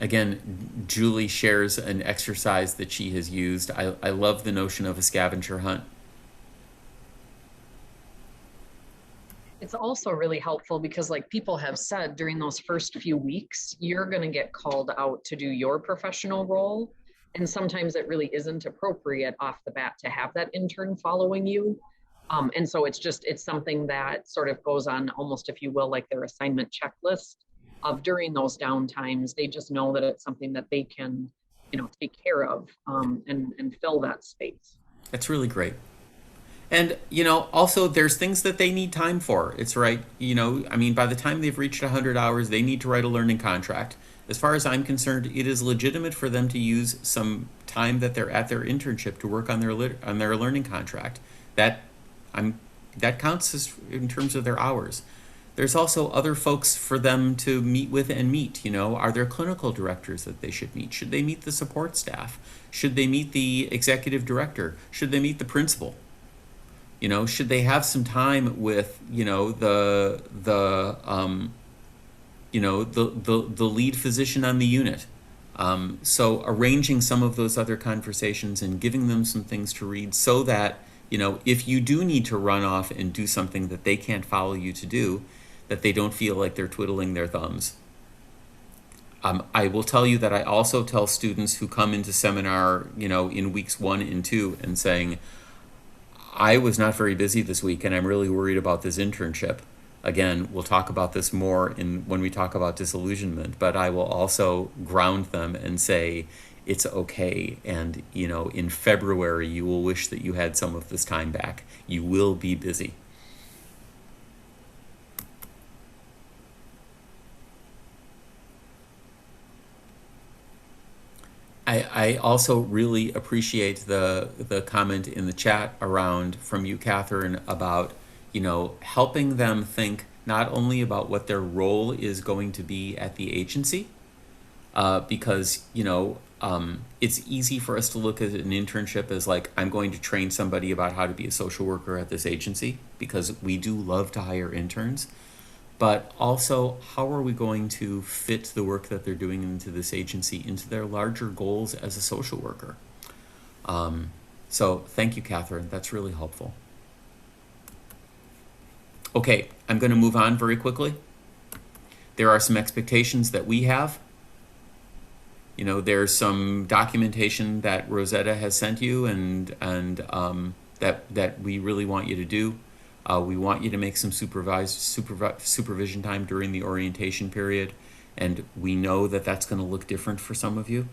Again, Julie shares an exercise that she has used. I love the notion of a scavenger hunt. It's also really helpful because, like people have said, during those first few weeks, you're going to get called out to do your professional role. And sometimes it really isn't appropriate off the bat to have that intern following you. And so it's something that sort of goes on almost, if you will, like their assignment checklist of during those downtimes. They just know that it's something that they can, take care of and fill that space. That's really great. And, also there's things that they need time for. It's right. By the time they've reached 100 hours, they need to write a learning contract. As far as I'm concerned, it is legitimate for them to use some time that they're at their internship to work on their learning contract. That counts as in terms of their hours. There's also other folks for them to meet with and meet. Are there clinical directors that they should meet? Should they meet the support staff? Should they meet the executive director? Should they meet the principal? Should they have some time with, the lead physician on the unit? So arranging some of those other conversations and giving them some things to read so that, if you do need to run off and do something that they can't follow you to do, that they don't feel like they're twiddling their thumbs. I will tell you that I also tell students who come into seminar, in weeks 1 and 2 and saying, I was not very busy this week and I'm really worried about this internship. Again, we'll talk about this more when we talk about disillusionment, but I will also ground them and say it's okay. And, in February, you will wish that you had some of this time back. You will be busy. I also really appreciate the comment in the chat from you, Catherine, about, helping them think not only about what their role is going to be at the agency, because, it's easy for us to look at an internship as like, I'm going to train somebody about how to be a social worker at this agency, because we do love to hire interns. But also, how are we going to fit the work that they're doing into this agency into their larger goals as a social worker? So thank you, Catherine. That's really helpful. Okay, I'm going to move on very quickly. There are some expectations that we have. There's some documentation that Rosetta has sent you and that we really want you to do. We want you to make some supervision time during the orientation period, and we know that that's going to look different for some of you.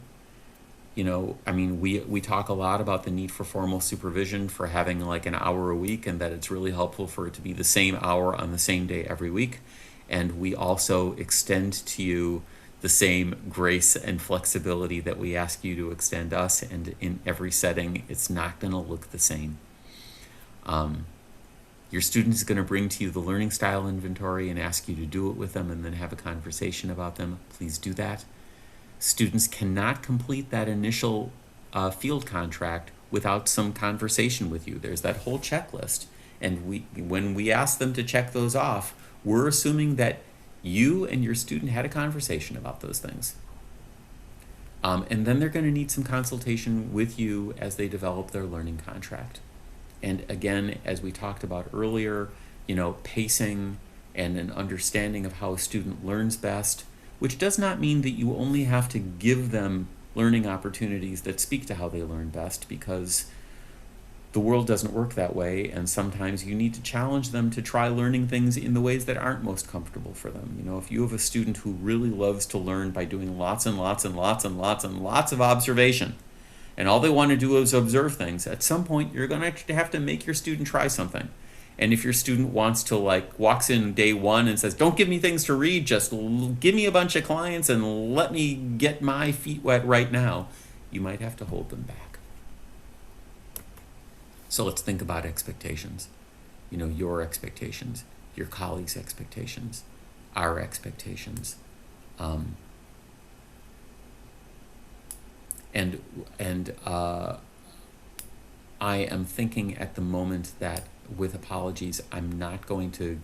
We talk a lot about the need for formal supervision for having like an hour a week, and that it's really helpful for it to be the same hour on the same day every week. And we also extend to you the same grace and flexibility that we ask you to extend us, and in every setting, it's not going to look the same. Your student is going to bring to you the learning style inventory and ask you to do it with them and then have a conversation about them. Please do that. Students cannot complete that initial field contract without some conversation with you. There's that whole checklist. And when we ask them to check those off, we're assuming that you and your student had a conversation about those things. And then they're going to need some consultation with you as they develop their learning contract. And again, as we talked about earlier, pacing and an understanding of how a student learns best, which does not mean that you only have to give them learning opportunities that speak to how they learn best, because the world doesn't work that way, and sometimes you need to challenge them to try learning things in the ways that aren't most comfortable for them. If you have a student who really loves to learn by doing lots and lots and lots and lots and lots of observation, and all they want to do is observe things, at some point you're going to have to make your student try something. And if your student wants to, walks in day one and says, don't give me things to read, just give me a bunch of clients and let me get my feet wet right now, you might have to hold them back. So let's think about expectations. Your expectations, your colleagues' expectations, our expectations. I am thinking at the moment that, with apologies, I'm not going to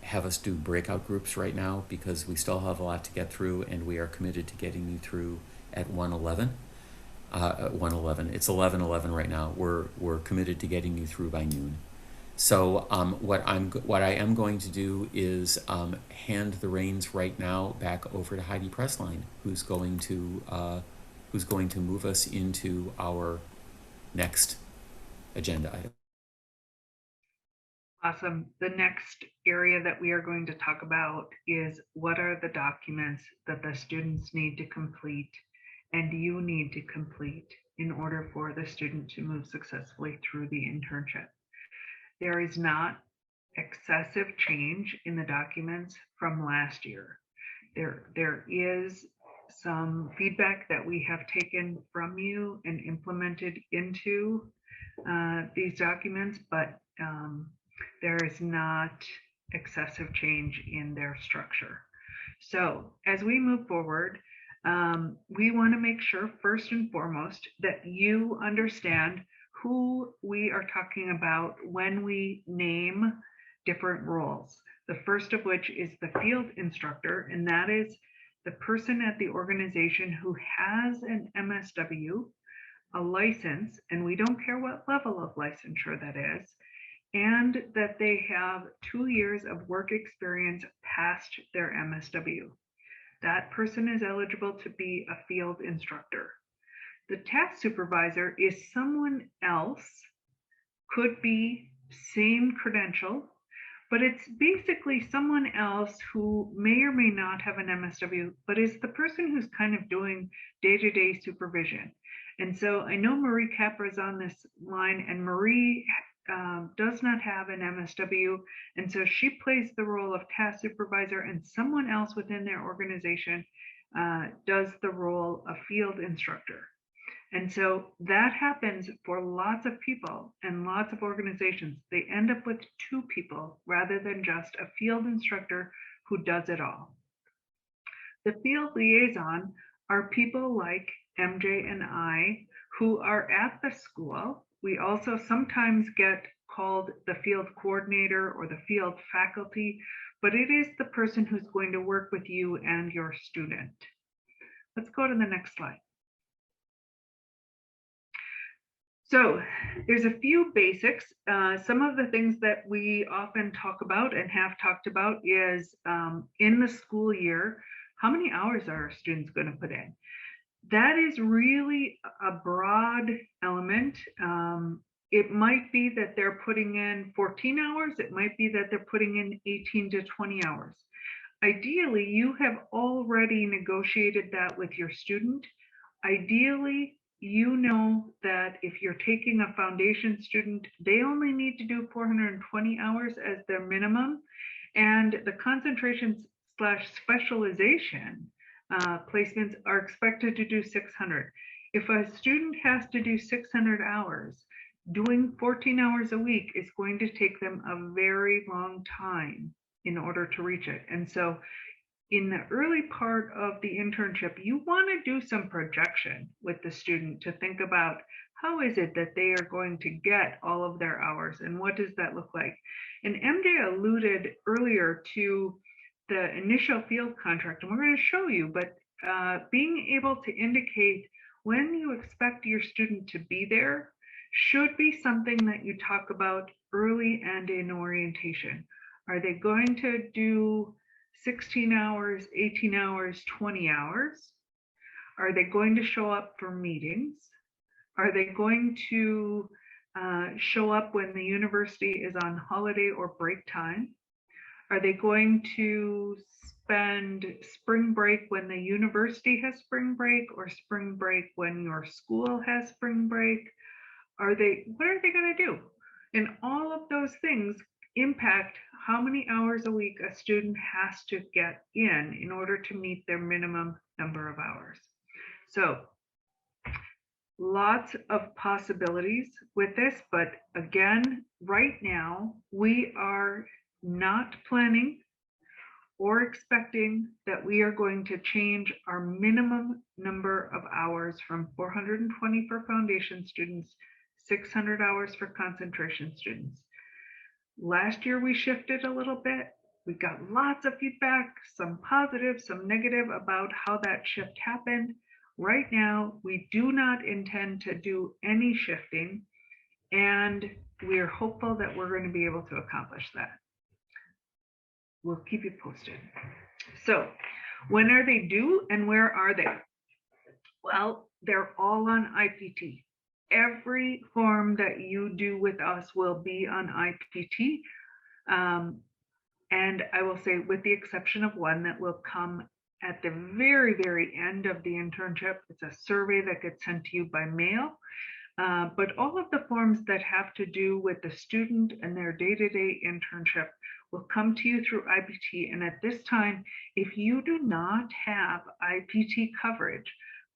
have us do breakout groups right now, because we still have a lot to get through, and we are committed to getting you through at 1:11. At 1:11. It's 11:11 right now. We're committed to getting you through by noon. So what I am going to do is hand the reins right now back over to Heidi Pressline, who's going to move us into our next agenda item. Awesome. The next area that we are going to talk about is, what are the documents that the students need to complete and you need to complete in order for the student to move successfully through the internship. There is not excessive change in the documents from last year. There is some feedback that we have taken from you and implemented into these documents, but there is not excessive change in their structure. So as we move forward, we want to make sure, first and foremost, that you understand who we are talking about when we name different roles. The first of which is the field instructor, and that is the person at the organization who has an MSW, a license, and we don't care what level of licensure that is, and that they have 2 years of work experience past their MSW. That person is eligible to be a field instructor. The task supervisor is someone else, could be same credential, but it's basically someone else who may or may not have an MSW, but is the person who's kind of doing day-to-day supervision. And so I know Marie Capra is on this line, and Marie does not have an MSW, and so she plays the role of task supervisor, and someone else within their organization does the role of field instructor. And so that happens for lots of people and lots of organizations. They end up with 2 people rather than just a field instructor who does it all. The field liaison are people like MJ and I who are at the school. We also sometimes get called the field coordinator or the field faculty, but it is the person who's going to work with you and your student. Let's go to the next slide. So there's a few basics. Some of the things that we often talk about and have talked about is in the school year, how many hours are our students going to put in? That is really a broad element. It might be that they're putting in 14 hours. It might be that they're putting in 18 to 20 hours. Ideally, you have already negotiated that with your student. Ideally, you know that if you're taking a foundation student, they only need to do 420 hours as their minimum. and the concentration/specialization placements are expected to do 600. If a student has to do 600 hours, doing 14 hours a week is going to take them a very long time in order to reach it. And so in the early part of the internship, you want to do some projection with the student to think about how is it that they are going to get all of their hours and what does that look like? And MJ alluded earlier to the initial field contract, and we're going to show you, but being able to indicate when you expect your student to be there should be something that you talk about early and in orientation. Are they going to do 16 hours, 18 hours, 20 hours? Are they going to show up for meetings? Are they going to show up when the university is on holiday or break time? Are they going to spend spring break when the university has spring break or spring break when your school has spring break? What are they going to do? And all of those things impact how many hours a week a student has to get in order to meet their minimum number of hours. So lots of possibilities with this, but again, right now, we are not planning or expecting that we are going to change our minimum number of hours from 420 for foundation students, 600 hours for concentration students. Last year, we shifted a little bit. We got lots of feedback, some positive, some negative about how that shift happened. Right now, we do not intend to do any shifting, and we are hopeful that we're going to be able to accomplish that. We'll keep you posted. So, when are they due and where are they? Well, they're all on IPT. Every form that you do with us will be on IPT. And I will say, with the exception of one that will come at the very, very end of the internship. It's a survey that gets sent to you by mail. But all of the forms that have to do with the student and their day-to-day internship will come to you through IPT. And at this time, if you do not have IPT coverage,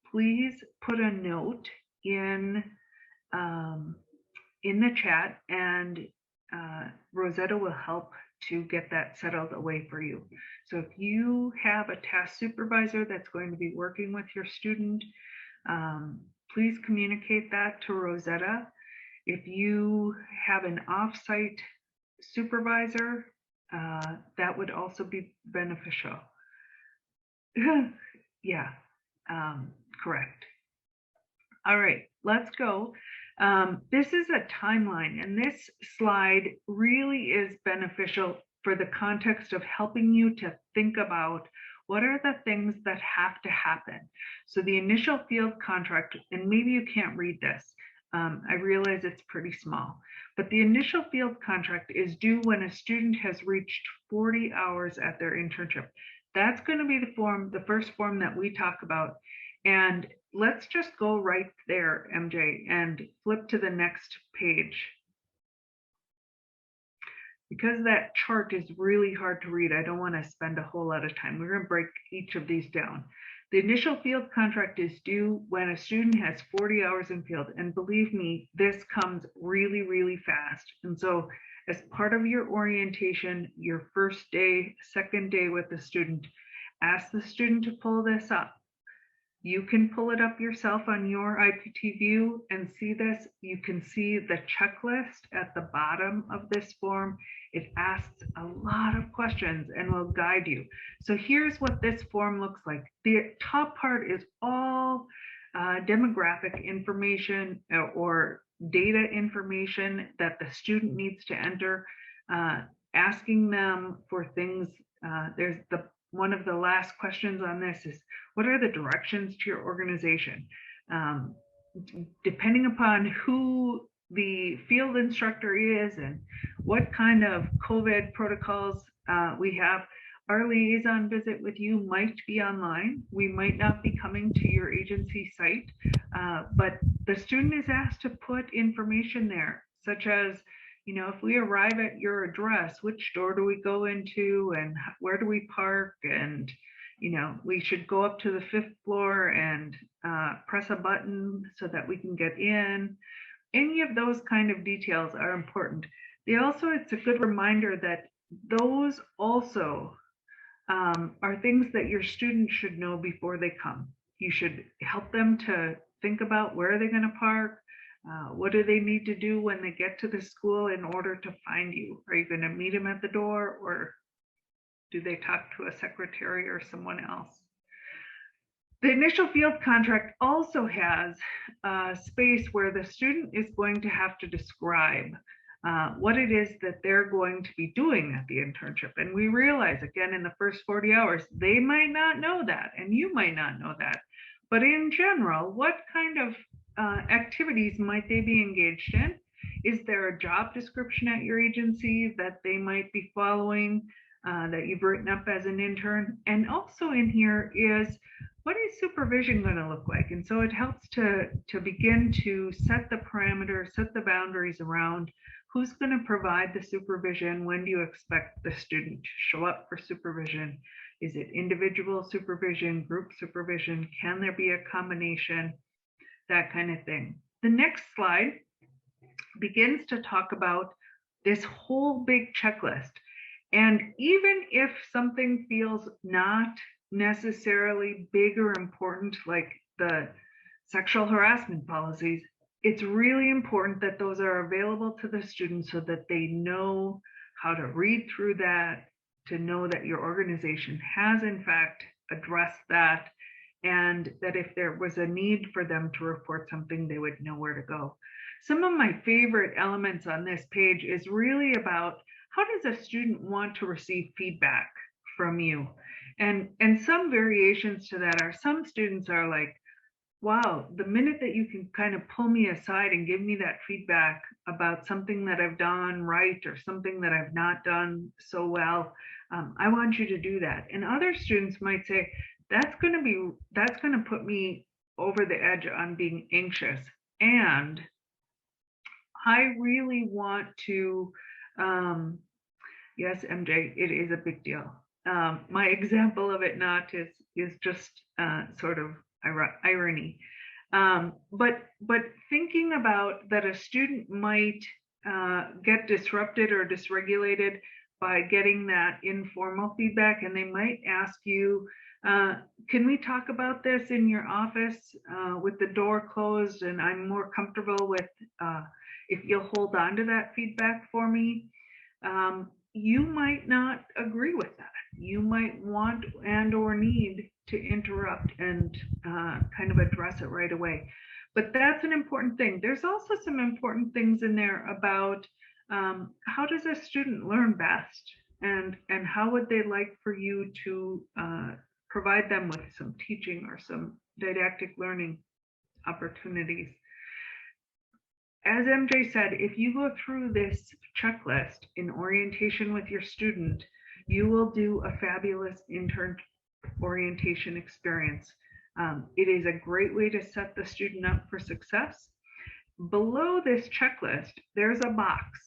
please put a note in the chat, and Rosetta will help to get that settled away for you. So if you have a task supervisor that's going to be working with your student, please communicate that to Rosetta. If you have an offsite supervisor, that would also be beneficial. Yeah, correct. All right, let's go. This is a timeline, and this slide really is beneficial for the context of helping you to think about what are the things that have to happen. So the initial field contract, and maybe you can't read this, I realize it's pretty small, but the initial field contract is due when a student has reached 40 hours at their internship. That's going to be the first form that we talk about. And let's just go right there, MJ, and flip to the next page. Because that chart is really hard to read, I don't want to spend a whole lot of time. We're going to break each of these down. The initial field contract is due when a student has 40 hours in field. And believe me, this comes really, really fast. And so as part of your orientation, your first day, second day with the student, ask the student to pull this up. You can pull it up yourself on your IPT view and see this. You can see the checklist at the bottom of this form. It asks a lot of questions and will guide you. So here's what this form looks like. The top part is all demographic information or data information that the student needs to enter, asking them for things. One of the last questions on this is, what are the directions to your organization? Depending upon who the field instructor is and what kind of COVID protocols we have, our liaison visit with you might be online. We might not be coming to your agency site, but the student is asked to put information there, such as, You know, if we arrive at your address, which door do we go into and where do we park? And, you know, we should go up to the 5th floor and press a button so that we can get in. Any of those kind of details are important. It's a good reminder that those also are things that your students should know before they come. You should help them to think about where are they going to park, what do they need to do when they get to the school in order to find you? Are you going to meet them at the door, or do they talk to a secretary or someone else? The initial field contract also has a space where the student is going to have to describe what it is that they're going to be doing at the internship. And we realize, again, in the first 40 hours, they might not know that, and you might not know that. But in general, what kind of activities might they be engaged in? Is there a job description at your agency that they might be following that you've written up as an intern? And also in here is, what is supervision going to look like? And so it helps to begin to set the parameters, set the boundaries around who's going to provide the supervision. When do you expect the student to show up for supervision? Is it individual supervision, group supervision? Can there be a combination? That kind of thing. The next slide begins to talk about this whole big checklist. And even if something feels not necessarily big or important, like the sexual harassment policies, it's really important that those are available to the students so that they know how to read through that, to know that your organization has in fact addressed that, and that if there was a need for them to report something, they would know where to go. Some of my favorite elements on this page is really about how does a student want to receive feedback from you? And some variations to that are, some students are like, wow, the minute that you can kind of pull me aside and give me that feedback about something that I've done right or something that I've not done so well, I want you to do that. And other students might say, that's going to put me over the edge on being anxious. And I really want to, yes, MJ, it is a big deal. My example of it not is just sort of irony. But thinking about that a student might get disrupted or dysregulated by getting that informal feedback, and they might ask you, can we talk about this in your office with the door closed, and I'm more comfortable with if you'll hold on to that feedback for me. You might not agree with that. You might want and or need to interrupt and kind of address it right away. But that's an important thing. There's also some important things in there about how does a student learn best, and how would they like for you to provide them with some teaching or some didactic learning opportunities. As MJ said, if you go through this checklist in orientation with your student, you will do a fabulous intern orientation experience. It is a great way to set the student up for success. Below this checklist, there's a box.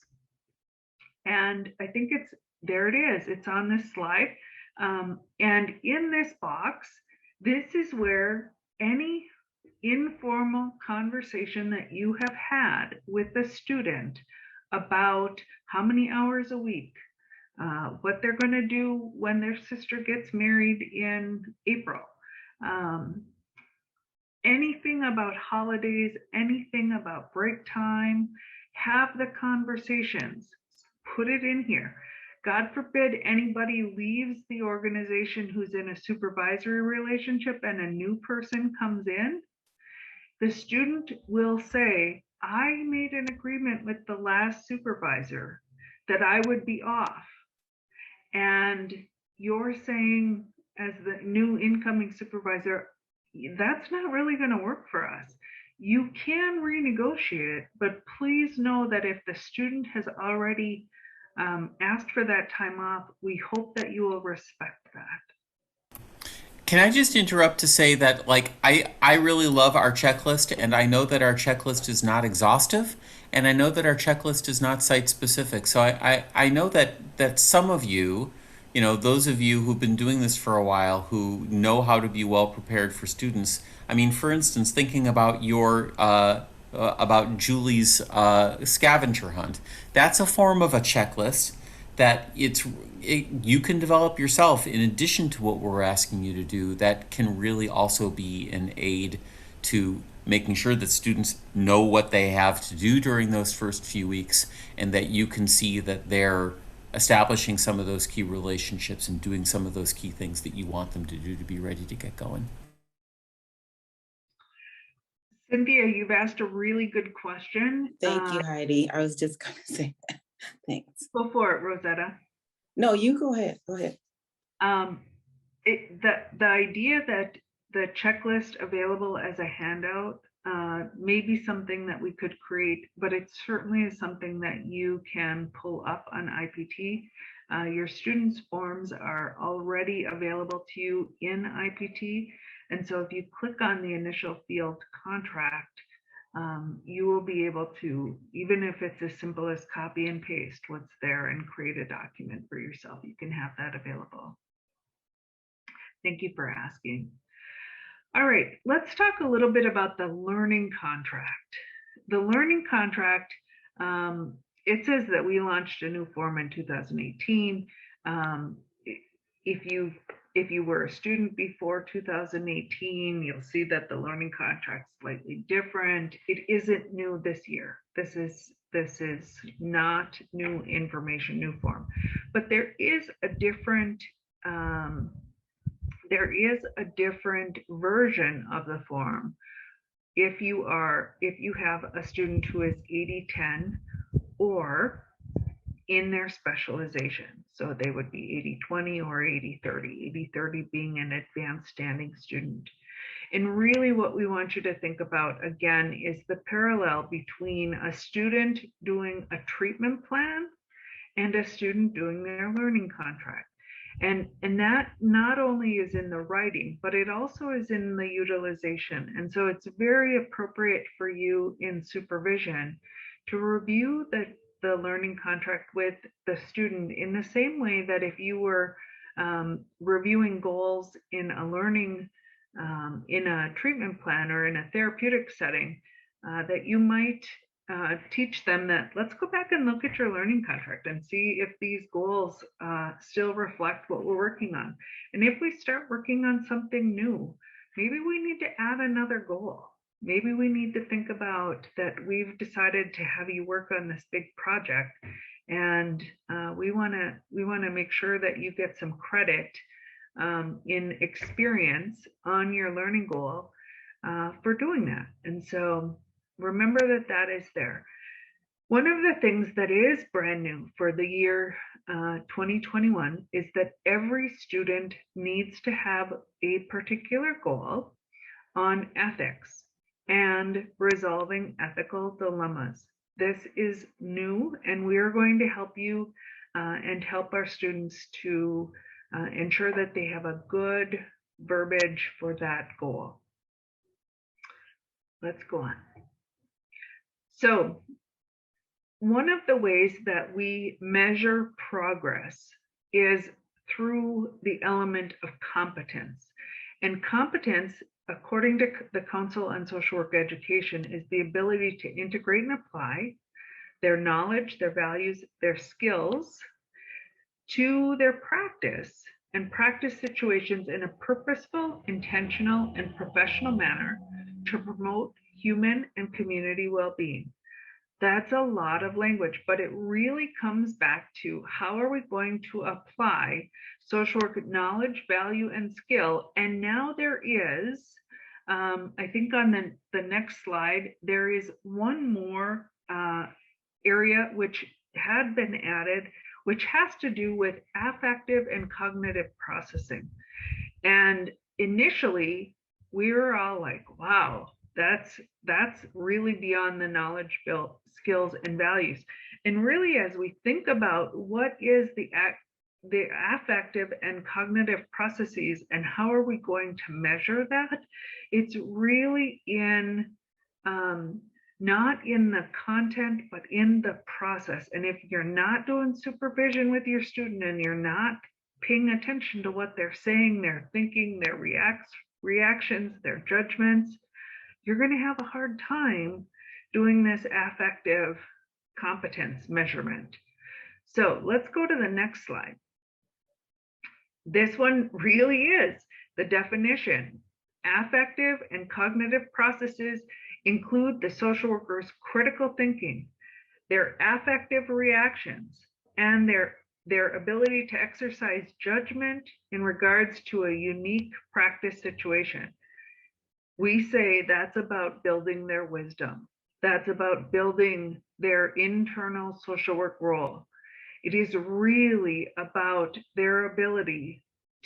And I think there it is. It's on this slide. And in this box, this is where any informal conversation that you have had with the student about how many hours a week, what they're going to do when their sister gets married in April, anything about holidays, anything about break time, have the conversations, put it in here. God forbid anybody leaves the organization who's in a supervisory relationship and a new person comes in. The student will say, I made an agreement with the last supervisor that I would be off. And you're saying, as the new incoming supervisor, that's not really going to work for us. You can renegotiate it, but please know that if the student has already asked for that time off, we hope that you will respect that. Can I just interrupt to say that, like, I really love our checklist, and I know that our checklist is not exhaustive, and I know that our checklist is not site specific. So I know that some of you, those of you who've been doing this for a while, who know how to be well prepared for students. I mean, for instance, thinking about about Julie's scavenger hunt, that's a form of a checklist that you can develop yourself in addition to what we're asking you to do, that can really also be an aid to making sure that students know what they have to do during those first few weeks, and that you can see that they're establishing some of those key relationships and doing some of those key things that you want them to do to be ready to get going. Cynthia, you've asked a really good question. Thank you, Heidi. I was just going to say that. Thanks. Go for it, Rosetta. No, you go ahead. Go ahead. The idea that the checklist available as a handout may be something that we could create, but it certainly is something that you can pull up on IPT. Your students' forms are already available to you in IPT. And so if you click on the initial field contract, you will be able to, even if it's as simple as copy and paste what's there and create a document for yourself, you can have that available. Thank you for asking. All right, let's talk a little bit about the learning contract. The learning contract, it says that we launched a new form in 2018. If you were a student before 2018, you'll see that the learning contract's slightly different. It isn't new this year. This is not new information, new form, but there is a different version of the form. If you have a student who is 80-10 or in their specialization. So they would be 80-20 or 80-30, 80-30 being an advanced standing student. And really what we want you to think about, again, is the parallel between a student doing a treatment plan and a student doing their learning contract. And that not only is in the writing, but it also is in the utilization. And so it's very appropriate for you in supervision to review the learning contract with the student in the same way that if you were reviewing goals in a learning, in a treatment plan or in a therapeutic setting, that you might teach them that let's go back and look at your learning contract and see if these goals still reflect what we're working on. And if we start working on something new, maybe we need to add another goal. Maybe we need to think about that we've decided to have you work on this big project, and we want to make sure that you get some credit in experience on your learning goal for doing that. And so remember that is there. One of the things that is brand new for the year 2021 is that every student needs to have a particular goal on ethics and resolving ethical dilemmas. This is new, and we are going to help you and help our students to ensure that they have a good verbiage for that goal. Let's go on. So one of the ways that we measure progress is through the element of competence. And competence, according to the Council on Social Work Education, is the ability to integrate and apply their knowledge, their values, their skills to their practice and practice situations in a purposeful, intentional, and professional manner to promote human and community well-being. That's a lot of language, but it really comes back to how are we going to apply social work knowledge, value, and skill. And now there is, I think on the next slide, there is one more area which had been added, which has to do with affective and cognitive processing. And initially, we were all like, wow, that's really beyond the knowledge, skills, and values. And really, as we think about what is the affective and cognitive processes and how are we going to measure that? It's really in not in the content, but in the process. And if you're not doing supervision with your student and you're not paying attention to what they're saying, their thinking, their reactions, their judgments, you're going to have a hard time doing this affective competence measurement. So let's go to the next slide. This one really is the definition. Affective and cognitive processes include the social worker's critical thinking, their affective reactions, and their ability to exercise judgment in regards to a unique practice situation. We say that's about building their wisdom. That's about building their internal social work role. It is really about their ability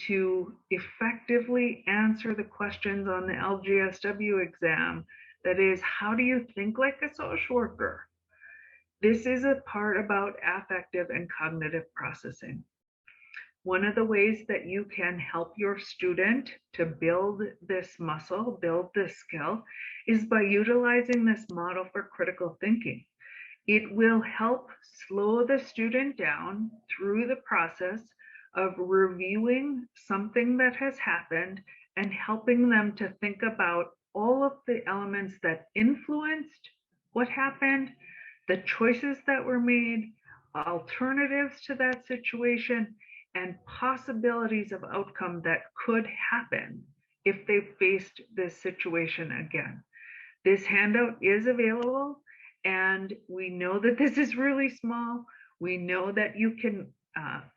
to effectively answer the questions on the LGSW exam. That is, how do you think like a social worker? This is a part about affective and cognitive processing. One of the ways that you can help your student to build this muscle, build this skill, is by utilizing this model for critical thinking. It will help slow the student down through the process of reviewing something that has happened and helping them to think about all of the elements that influenced what happened, the choices that were made, alternatives to that situation, and possibilities of outcome that could happen if they faced this situation again. This handout is available, and we know that this is really small. We know that you can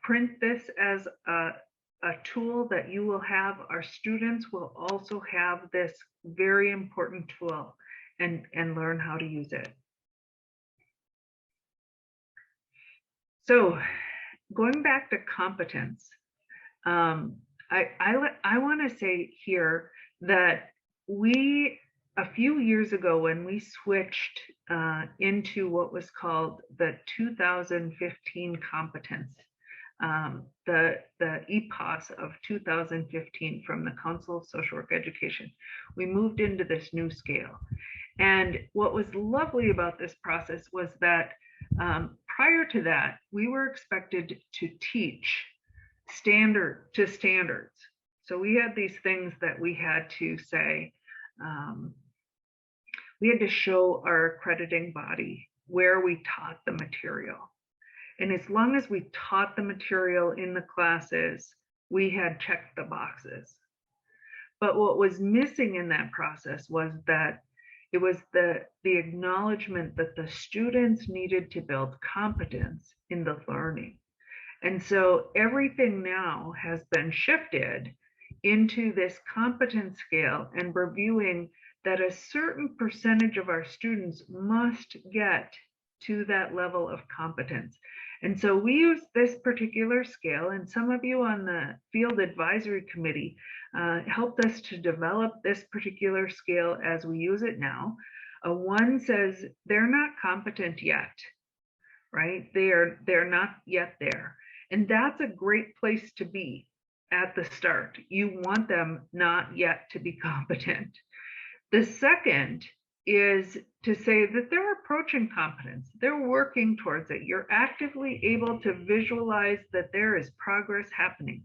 print this as a tool that you will have. Our students will also have this very important tool and learn how to use it. So going back to competence, I want to say here that a few years ago, when we switched into what was called the 2015 competence, the EPOS of 2015 from the Council of Social Work Education, we moved into this new scale. And what was lovely about this process was that prior to that, we were expected to teach to standards. So we had these things that we had to say. We had to show our accrediting body where we taught the material. And as long as we taught the material in the classes, we had checked the boxes. But what was missing in that process was that it was the acknowledgement that the students needed to build competence in the learning. And so everything now has been shifted into this competence scale and reviewing that a certain percentage of our students must get to that level of competence. And so we use this particular scale, and some of you on the field advisory committee helped us to develop this particular scale as we use it now. A 1 says they're not competent yet, right? They're not yet there. And that's a great place to be at the start. You want them not yet to be competent. The second is to say that they're approaching competence. They're working towards it. You're actively able to visualize that there is progress happening.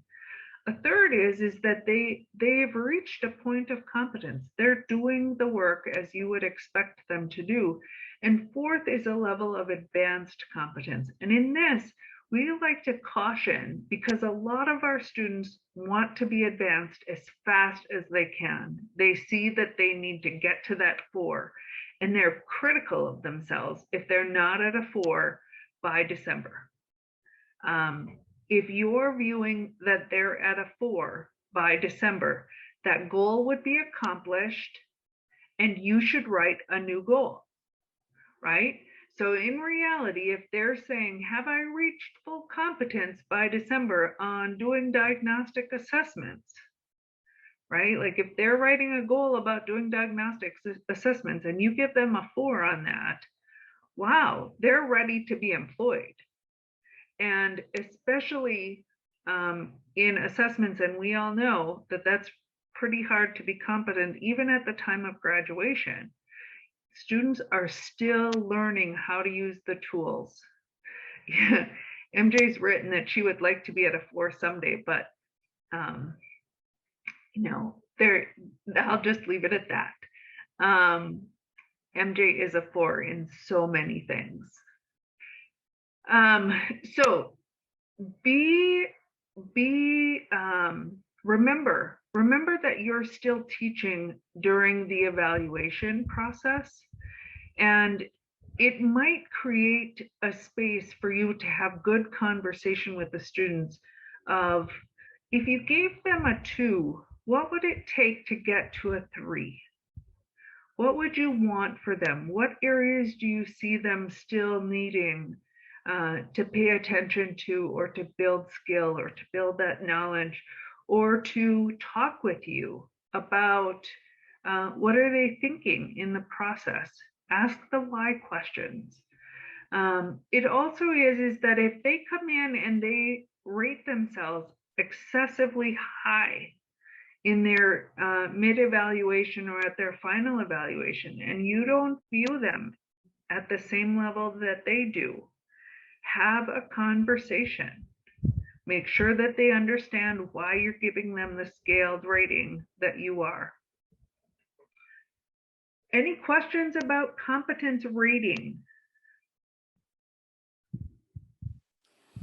A third is that they've reached a point of competence. They're doing the work as you would expect them to do. And fourth is a level of advanced competence. And in this, we like to caution, because a lot of our students want to be advanced as fast as they can. They see that they need to get to that 4, and they're critical of themselves if they're not at a 4 by December. If you're viewing that they're at a 4 by December, that goal would be accomplished, and you should write a new goal, right? So in reality, if they're saying, have I reached full competence by December on doing diagnostic assessments, right? Like if they're writing a goal about doing diagnostic assessments and you give them a 4 on that, wow, they're ready to be employed. And especially in assessments, and we all know that that's pretty hard to be competent even at the time of graduation. Students are still learning how to use the tools. MJ's written that she would like to be at a 4 someday, but you know, I'll just leave it at that. MJ is a 4 in so many things. So remember that you're still teaching during the evaluation process, and it might create a space for you to have good conversation with the students of, if you gave them a 2, what would it take to get to a 3? What would you want for them? What areas do you see them still needing to pay attention to, or to build skill, or to build that knowledge, or to talk with you about what are they thinking in the process? Ask the why questions. It also is that if they come in and they rate themselves excessively high in their mid-evaluation or at their final evaluation, and you don't view them at the same level that they do, have a conversation. Make sure that they understand why you're giving them the scaled rating that you are. Any questions about competence rating?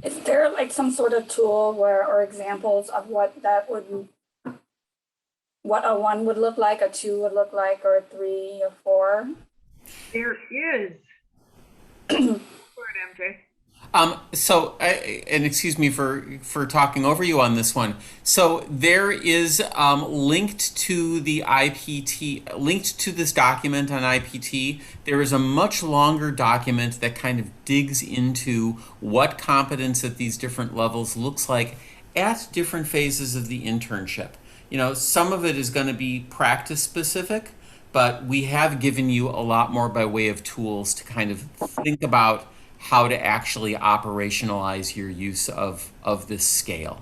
Is there like some sort of tool where, or examples of what a 1 would look like, a 2 would look like, or a 3 or 4? There is. Go ahead, MJ. And excuse me for talking over you on this one. So there is linked to the IPT, linked to this document on IPT, there is a much longer document that kind of digs into what competence at these different levels looks like at different phases of the internship. You know, some of it is going to be practice specific, but we have given you a lot more by way of tools to kind of think about how to actually operationalize your use of this scale.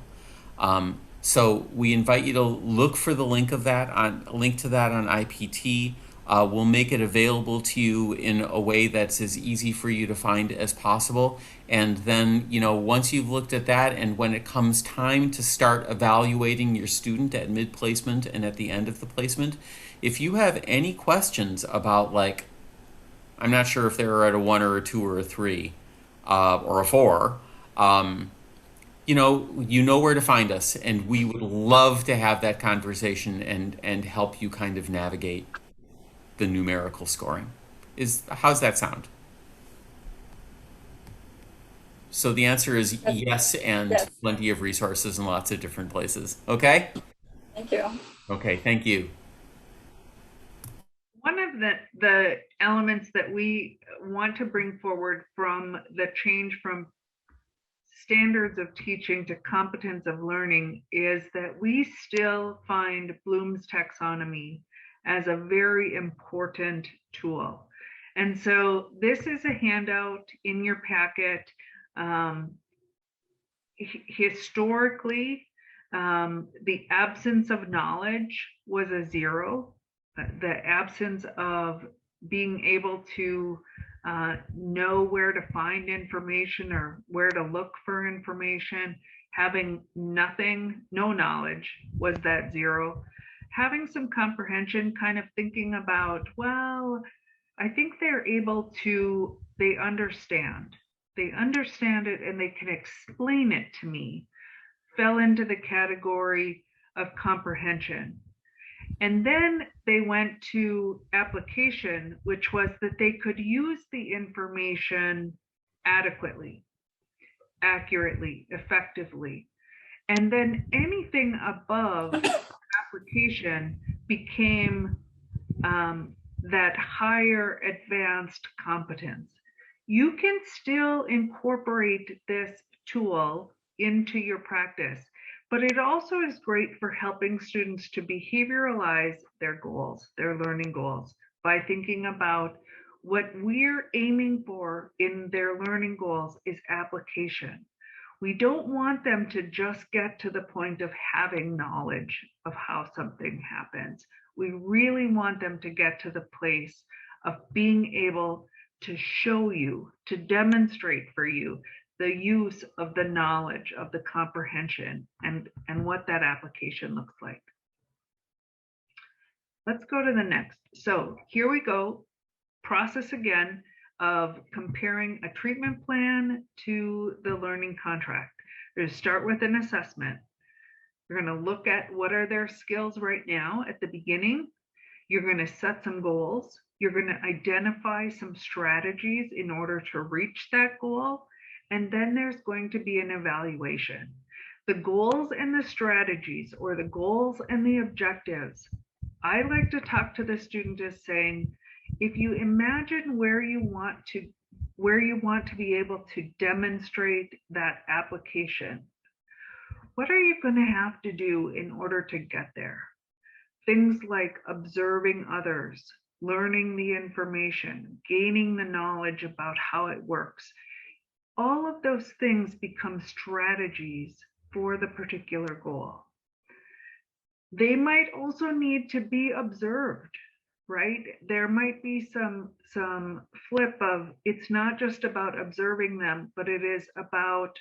So we invite you to look for the link to that on IPT. We'll make it available to you in a way that's as easy for you to find as possible. And then, you know, once you've looked at that, and when it comes time to start evaluating your student at mid-placement and at the end of the placement, if you have any questions about, like, I'm not sure if they're at a 1 or a 2 or a 3 or a 4. You know where to find us, and we would love to have that conversation and help you kind of navigate the numerical scoring. How's that sound? So the answer is yes, and yes. Plenty of resources in lots of different places. Okay? Thank you. Okay, thank you. One of the elements that we want to bring forward from the change from standards of teaching to competence of learning is that we still find Bloom's taxonomy as a very important tool. And so this is a handout in your packet. Historically, the absence of knowledge was a 0. The absence of being able to know where to find information or where to look for information, having no knowledge was that 0. Having some comprehension, kind of thinking about, well, I think they understand it and they can explain it to me, fell into the category of comprehension. And then they went to application, which was that they could use the information adequately, accurately, effectively. And then anything above application became that higher advanced competence. You can still incorporate this tool into your practice, but it also is great for helping students to behavioralize their goals, their learning goals, by thinking about what we're aiming for in their learning goals is application. We don't want them to just get to the point of having knowledge of how something happens. We really want them to get to the place of being able to show you, to demonstrate for you the use of the knowledge, of the comprehension, and what that application looks like. Let's go to the next. So here we go. Process again of comparing a treatment plan to the learning contract. We're going to start with an assessment. You're going to look at what are their skills right now at the beginning. You're going to set some goals. You're going to identify some strategies in order to reach that goal. And then there's going to be an evaluation. The goals and the strategies, or the goals and the objectives, I like to talk to the student as saying, if you imagine where you want to be able to demonstrate that application, what are you going to have to do in order to get there? Things like observing others, learning the information, gaining the knowledge about how it works. All of those things become strategies for the particular goal. They might also need to be observed, right? There might be some flip of, it's not just about observing them, but it is about,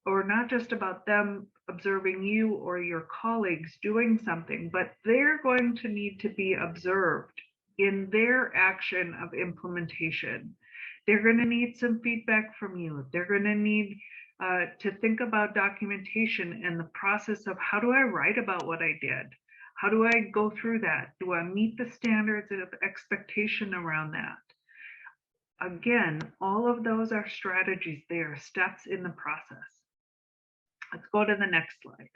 or not just about them observing you or your colleagues doing something, but they're going to need to be observed in their action of implementation. They're going to need some feedback from you. They're going to need to think about documentation and the process of, how do I write about what I did? How do I go through that? Do I meet the standards of expectation around that? Again, all of those are strategies. They are steps in the process. Let's go to the next slide.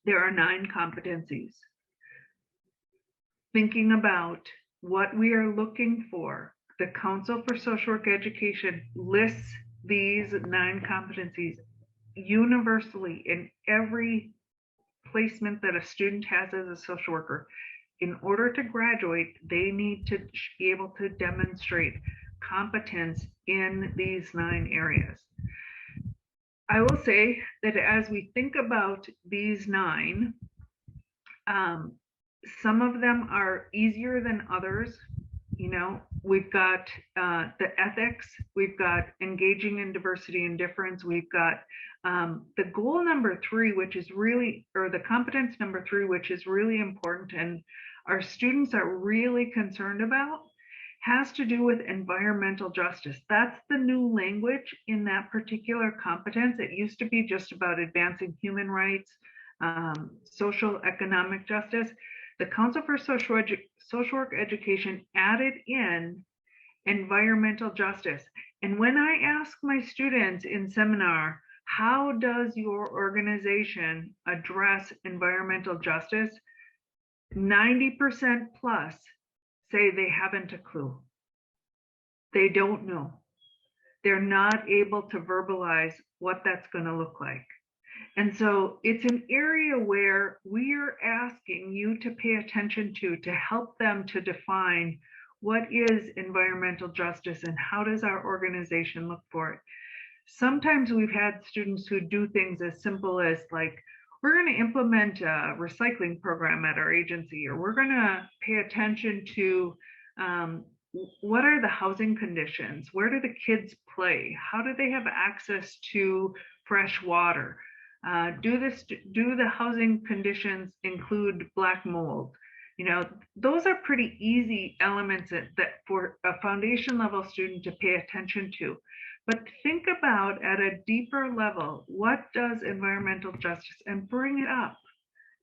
There are 9 competencies. Thinking about what we are looking for, the Council for Social Work Education lists these 9 competencies universally in every placement that a student has as a social worker. In order to graduate, they need to be able to demonstrate competence in these 9 areas. I will say that as we think about these 9, some of them are easier than others. You know, we've got the ethics, we've got engaging in diversity and difference, we've got the goal number 3, which is really, or the competence number 3, which is really important and our students are really concerned about, has to do with environmental justice. That's the new language in that particular competence. It used to be just about advancing human rights, social economic justice. The Council for Social Work Education added in environmental justice. And when I ask my students in seminar, how does your organization address environmental justice? 90% plus say they haven't a clue. They don't know. They're not able to verbalize what that's going to look like. And so it's an area where we're asking you to pay attention to help them to define what is environmental justice and how does our organization look for it. Sometimes we've had students who do things as simple as like, we're going to implement a recycling program at our agency, or we're going to pay attention to what are the housing conditions? Where do the kids play? How do they have access to fresh water? Do the housing conditions include black mold? You know, those are pretty easy elements that for a foundation level student to pay attention to. But think about at a deeper level, what does environmental justice, and bring it up.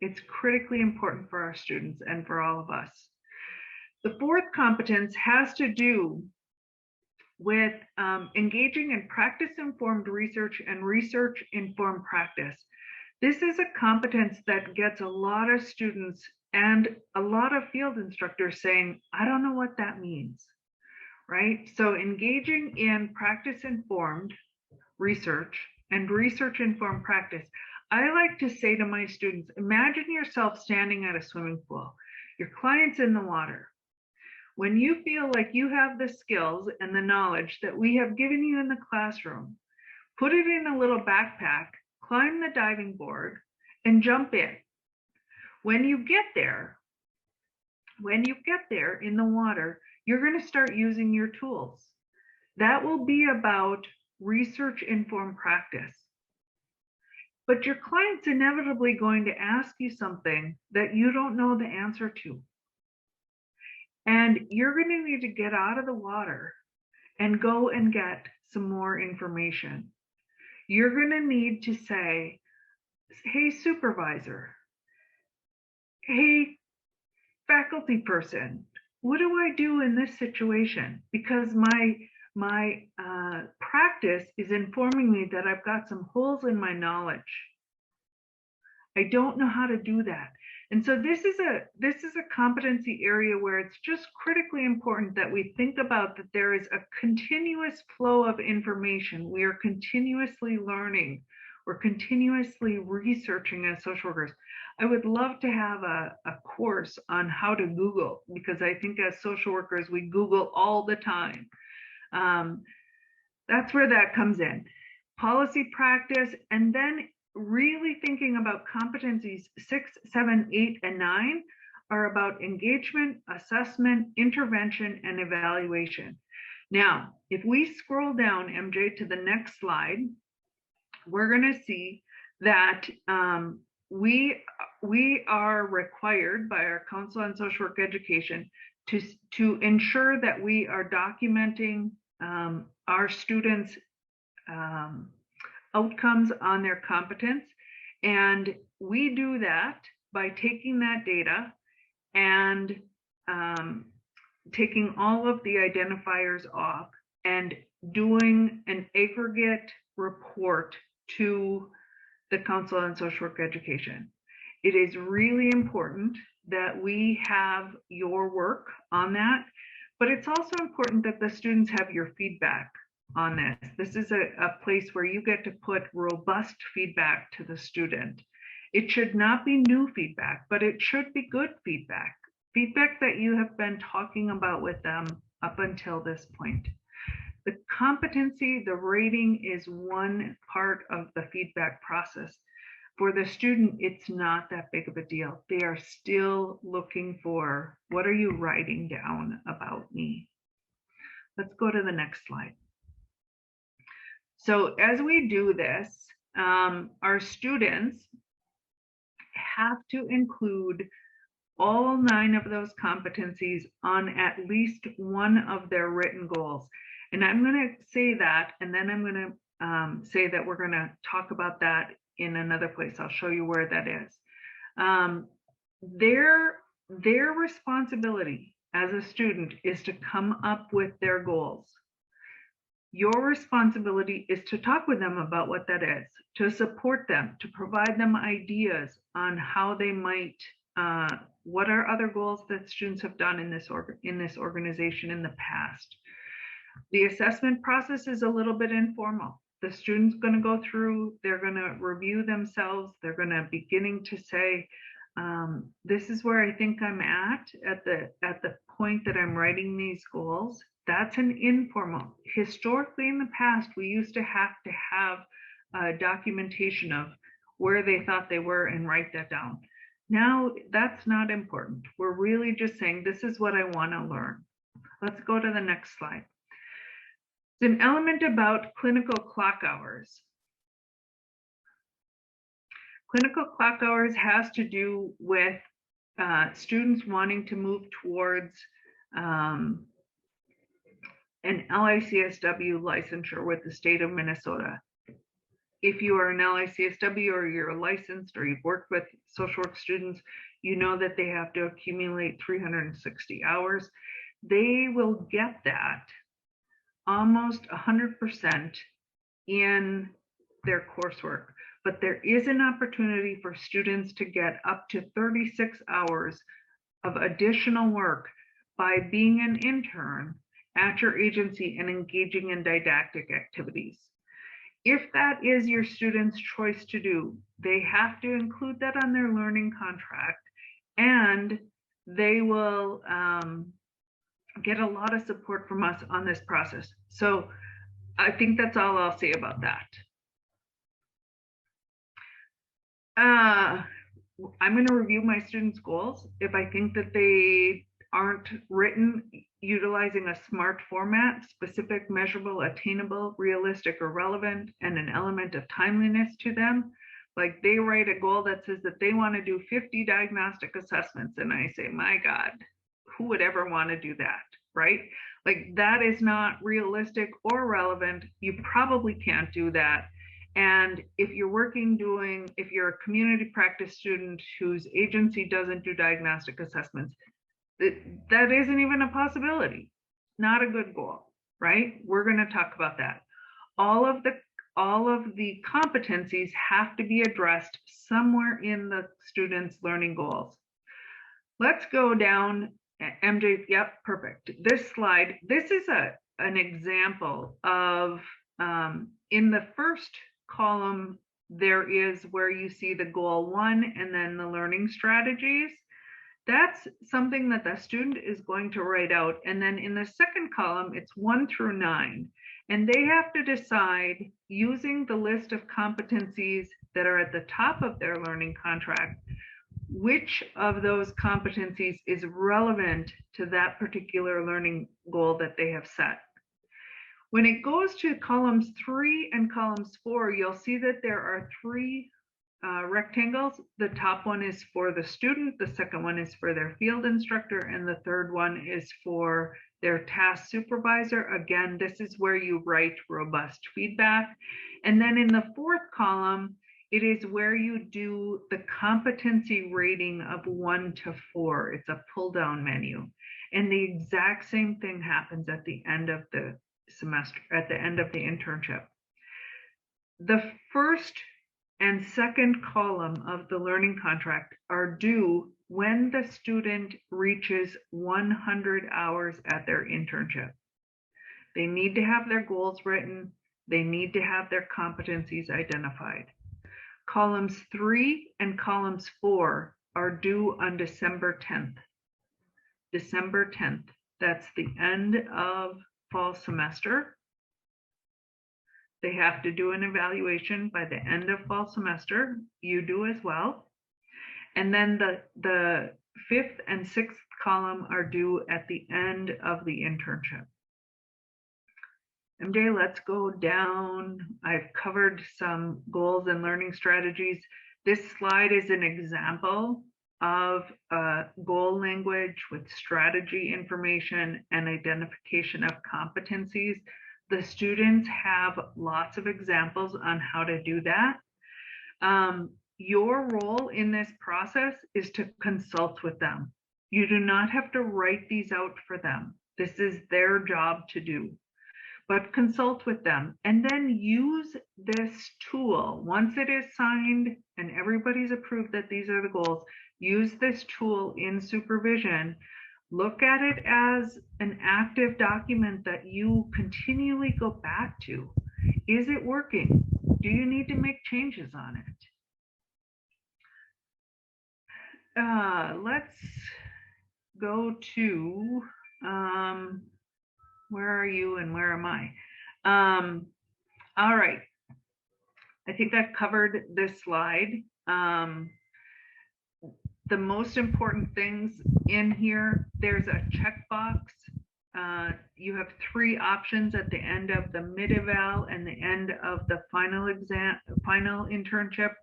It's critically important for our students and for all of us. The 4th competence has to do with engaging in practice-informed research and research-informed practice. This is a competence that gets a lot of students and a lot of field instructors saying, I don't know what that means. Right? So engaging in practice-informed research and research-informed practice. I like to say to my students, imagine yourself standing at a swimming pool. Your client's in the water. When you feel like you have the skills and the knowledge that we have given you in the classroom, put it in a little backpack, climb the diving board, and jump in. When you get there in the water, you're going to start using your tools. That will be about research-informed practice. But your client's inevitably going to ask you something that you don't know the answer to. And you're going to need to get out of the water and go and get some more information. You're going to need to say, hey, supervisor, hey, faculty person, what do I do in this situation? Because my practice is informing me that I've got some holes in my knowledge. I don't know how to do that. And so this is a competency area where it's just critically important that we think about that there is a continuous flow of information. We are continuously learning. We're continuously researching as social workers. I would love to have a course on how to Google, because I think as social workers, we Google all the time. That's where that comes in. Policy practice, and then really thinking about competencies 6, 7, 8, and 9 are about engagement, assessment, intervention, and evaluation. Now, if we scroll down, MJ, to the next slide, we're going to see that we are required by our Council on Social Work Education to ensure that we are documenting our students' outcomes on their competence. And we do that by taking that data and taking all of the identifiers off and doing an aggregate report to the Council on Social Work Education. It is really important that we have your work on that, but it's also important that the students have your feedback on this. This is a place where you get to put robust feedback to the student. It should not be new feedback, but it should be good feedback, feedback that you have been talking about with them up until this point. The competency, the rating is one part of the feedback process. For the student, it's not that big of a deal. They are still looking for, what are you writing down about me? Let's go to the next slide. So as we do this, our students have to include all 9 of those competencies on at least one of their written goals. And I'm going to say that, and then I'm going to say that we're going to talk about that in another place. I'll show you where that is. Their responsibility as a student is to come up with their goals. Your responsibility is to talk with them about what that is, to support them, to provide them ideas on how they might, what are other goals that students have done in this organization in the past. The assessment process is a little bit informal. The student's going to go through, they're going to review themselves, they're going to beginning to say, this is where I think I'm at the point that I'm writing these goals. That's an informal. Historically, in the past, we used to have documentation of where they thought they were and write that down. Now, that's not important. We're really just saying, this is what I want to learn. Let's go to the next slide. It's an element about clinical clock hours. Clinical clock hours has to do with students wanting to move towards an LICSW licensure with the state of Minnesota. If you are an LICSW or you're licensed or you've worked with social work students, you know that they have to accumulate 360 hours. They will get that almost 100% in their coursework, but there is an opportunity for students to get up to 36 hours of additional work by being an intern at your agency and engaging in didactic activities. If that is your student's choice to do, they have to include that on their learning contract, and they will get a lot of support from us on this process. So I think that's all I'll say about that. I'm going to review my students' goals. If I think that they aren't written utilizing a SMART format, specific, measurable, attainable, realistic, or relevant, and an element of timeliness to them, like they write a goal that says that they want to do 50 diagnostic assessments, and I say, my God, who would ever want to do that, right? Like that is not realistic or relevant. You probably can't do that. And if you're if you're a community practice student whose agency doesn't do diagnostic assessments, that isn't even a possibility. Not a good goal, right? We're going to talk about that. All of the competencies have to be addressed somewhere in the student's learning goals. Let's go down, MJ, yep, perfect. This slide, this is an example of, in the first column, there is where you see the goal 1 and then the learning strategies. That's something that the student is going to write out. And then in the second column, it's 1 through 9. And they have to decide, using the list of competencies that are at the top of their learning contract, which of those competencies is relevant to that particular learning goal that they have set. When it goes to columns 3 and columns 4, you'll see that there are 3 rectangles. The top one is for the student, the second one is for their field instructor, and the third one is for their task supervisor. Again, this is where you write robust feedback. And then in the fourth column, it is where you do the competency rating of 1 to 4. It's a pull down menu. And the exact same thing happens at the end of the semester, at the end of the internship. The first and second column of the learning contract are due when the student reaches 100 hours at their internship. They need to have their goals written. They need to have their competencies identified. Columns 3 and columns 4 are due on December 10th. December 10th, that's the end of fall semester. They have to do an evaluation by the end of fall semester. You do as well. And then the 5th and 6th column are due at the end of the internship. MJ, let's go down. I've covered some goals and learning strategies. This slide is an example of goal language with strategy information and identification of competencies. The students have lots of examples on how to do that. Your role in this process is to consult with them. You do not have to write these out for them. This is their job to do. But consult with them and then use this tool. Once it is signed and everybody's approved that these are the goals, use this tool in supervision. Look at it as an active document that you continually go back to. Is it working? Do you need to make changes on it? Let's go to, where are you and where am I? All right. I think I've covered this slide. The most important things in here, there's a checkbox. You have 3 options at the end of the mid-eval and the end of the final exam, final internship,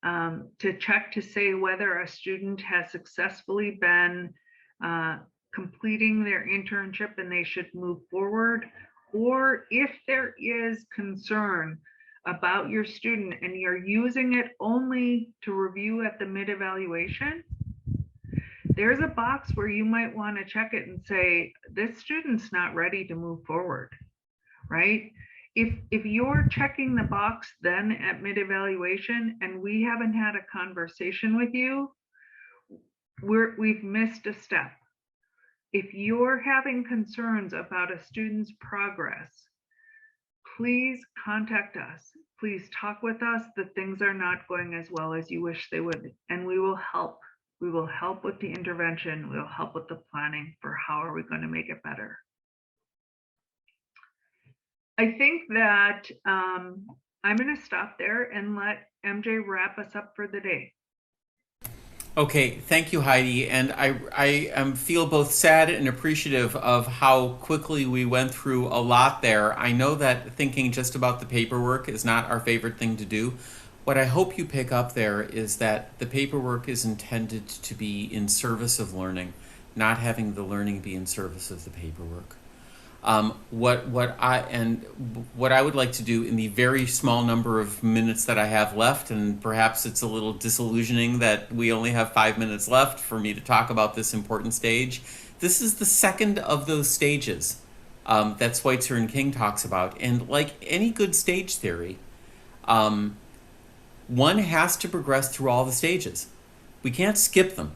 to check to say whether a student has successfully been completing their internship and they should move forward, or if there is concern about your student and you're using it only to review at the mid-evaluation, there's a box where you might want to check it and say, this student's not ready to move forward, right? If you're checking the box then at mid-evaluation and we haven't had a conversation with you, we've missed a step. If you're having concerns about a student's progress, please contact us. Please talk with us that things are not going as well as you wish they would, and we will help. We will help with the intervention. We'll help with the planning for how are we going to make it better. I think that I'm going to stop there and let MJ wrap us up for the day. Okay, thank you, Heidi. And I feel both sad and appreciative of how quickly we went through a lot there. I know that thinking just about the paperwork is not our favorite thing to do. What I hope you pick up there is that the paperwork is intended to be in service of learning, not having the learning be in service of the paperwork. What I would like to do in the very small number of minutes that I have left, and perhaps it's a little disillusioning that we only have 5 minutes left for me to talk about this important stage. This is the second of those stages that Schweitzer and King talks about, and like any good stage theory, one has to progress through all the stages. We can't skip them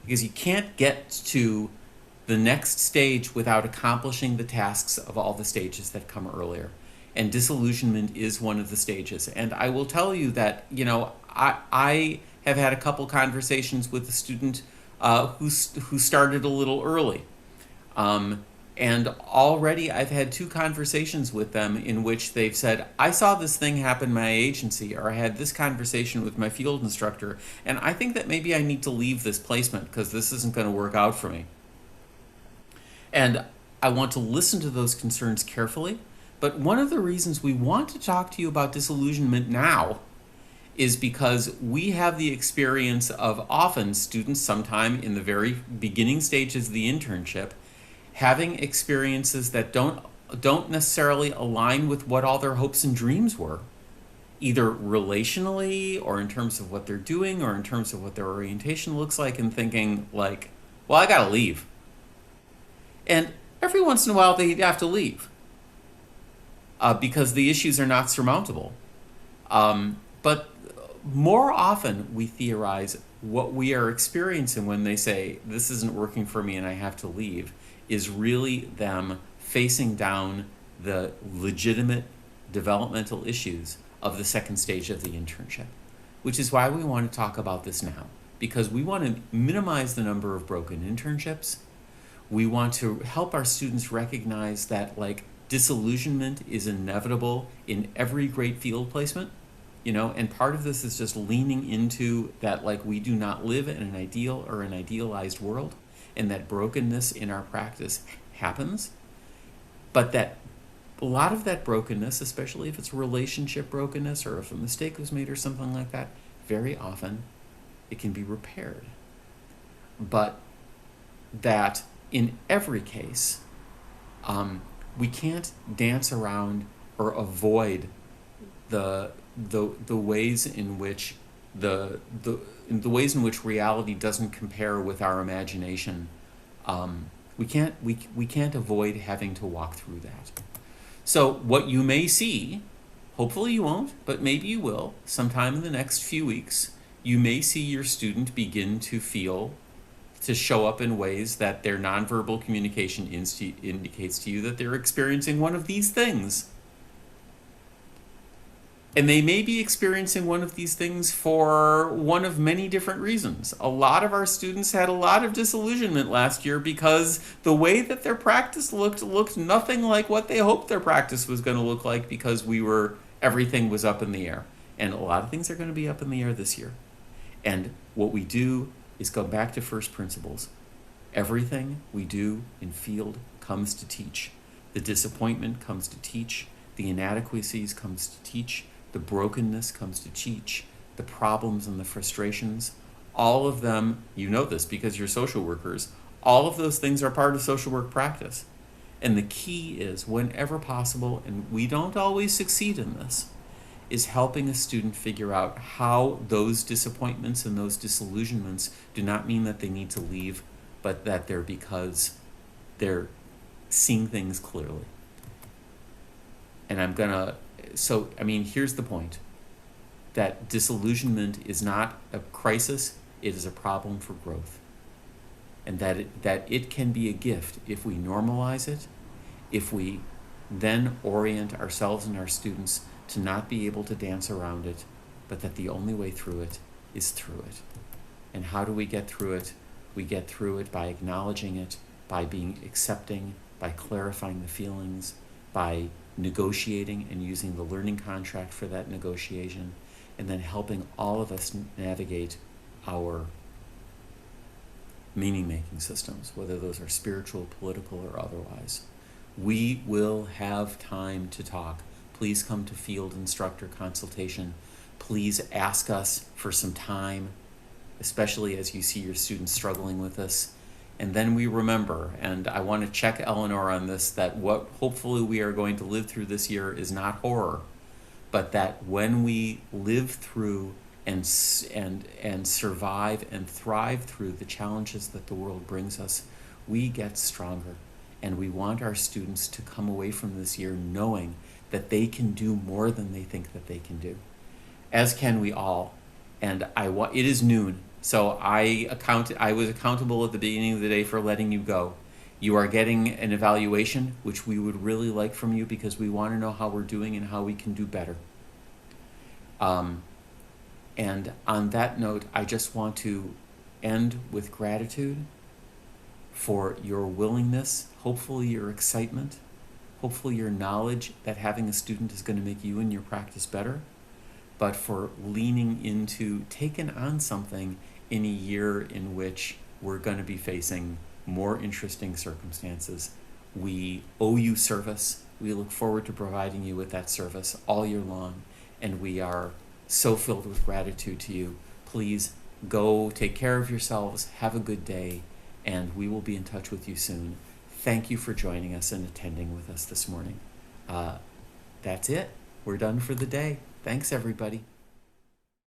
because you can't get to the next stage without accomplishing the tasks of all the stages that come earlier. And disillusionment is one of the stages. And I will tell you that, I have had a couple conversations with a student who started a little early. And already I've had 2 conversations with them in which they've said, I saw this thing happen in my agency, or I had this conversation with my field instructor, and I think that maybe I need to leave this placement because this isn't going to work out for me. And I want to listen to those concerns carefully. But one of the reasons we want to talk to you about disillusionment now is because we have the experience of often students sometime in the very beginning stages of the internship having experiences that don't necessarily align with what all their hopes and dreams were, either relationally or in terms of what they're doing or in terms of what their orientation looks like, and thinking like, well, I gotta leave. And every once in a while they have to leave because the issues are not surmountable. But more often we theorize what we are experiencing when they say, this isn't working for me and I have to leave, is really them facing down the legitimate developmental issues of the second stage of the internship, which is why we want to talk about this now, because we want to minimize the number of broken internships. We want to help our students recognize that disillusionment is inevitable in every great field placement, and part of this is just leaning into that we do not live in an ideal or an idealized world, and that brokenness in our practice happens, but that a lot of that brokenness, especially if it's relationship brokenness or if a mistake was made or something like that, very often it can be repaired. But that in every case, we can't dance around or avoid the ways in which the ways in which reality doesn't compare with our imagination. We can't avoid having to walk through that. So what you may see, hopefully you won't, but maybe you will, sometime in the next few weeks, you may see your student begin to show up in ways that their nonverbal communication indicates to you that they're experiencing one of these things. And they may be experiencing one of these things for one of many different reasons. A lot of our students had a lot of disillusionment last year because the way that their practice looked nothing like what they hoped their practice was going to look like, because everything was up in the air. And a lot of things are going to be up in the air this year. And what we do is go back to first principles. Everything we do in field comes to teach. The disappointment comes to teach. The inadequacies comes to teach. The brokenness comes to teach. The problems and the frustrations, all of them, you know this because you're social workers, all of those things are part of social work practice. And the key is, whenever possible, and we don't always succeed in this, is helping a student figure out how those disappointments and those disillusionments do not mean that they need to leave, but that they're because they're seeing things clearly. And here's the point, that disillusionment is not a crisis, it is a problem for growth. And that it can be a gift if we normalize it, if we then orient ourselves and our students to not be able to dance around it, but that the only way through it is through it. And how do we get through it? We get through it by acknowledging it, by being accepting, by clarifying the feelings, by negotiating and using the learning contract for that negotiation, and then helping all of us navigate our meaning-making systems, whether those are spiritual, political, or otherwise. We will have time to talk. Please come to field instructor consultation. Please ask us for some time, especially as you see your students struggling with this. And then we remember, and I want to check Eleanor on this, that what hopefully we are going to live through this year is not horror, but that when we live through and survive and thrive through the challenges that the world brings us, we get stronger. And we want our students to come away from this year knowing that they can do more than they think that they can do, as can we all. And it is noon, so I was accountable at the beginning of the day for letting you go. You are getting an evaluation, which we would really like from you, because we want to know how we're doing and how we can do better. And on that note, I just want to end with gratitude for your willingness, hopefully your excitement, hopefully your knowledge that having a student is going to make you and your practice better, but for leaning into taking on something in a year in which we're going to be facing more interesting circumstances. We owe you service. We look forward to providing you with that service all year long, and we are so filled with gratitude to you. Please go take care of yourselves, have a good day, and we will be in touch with you soon. Thank you for joining us and attending with us this morning. That's it. We're done for the day. Thanks, everybody.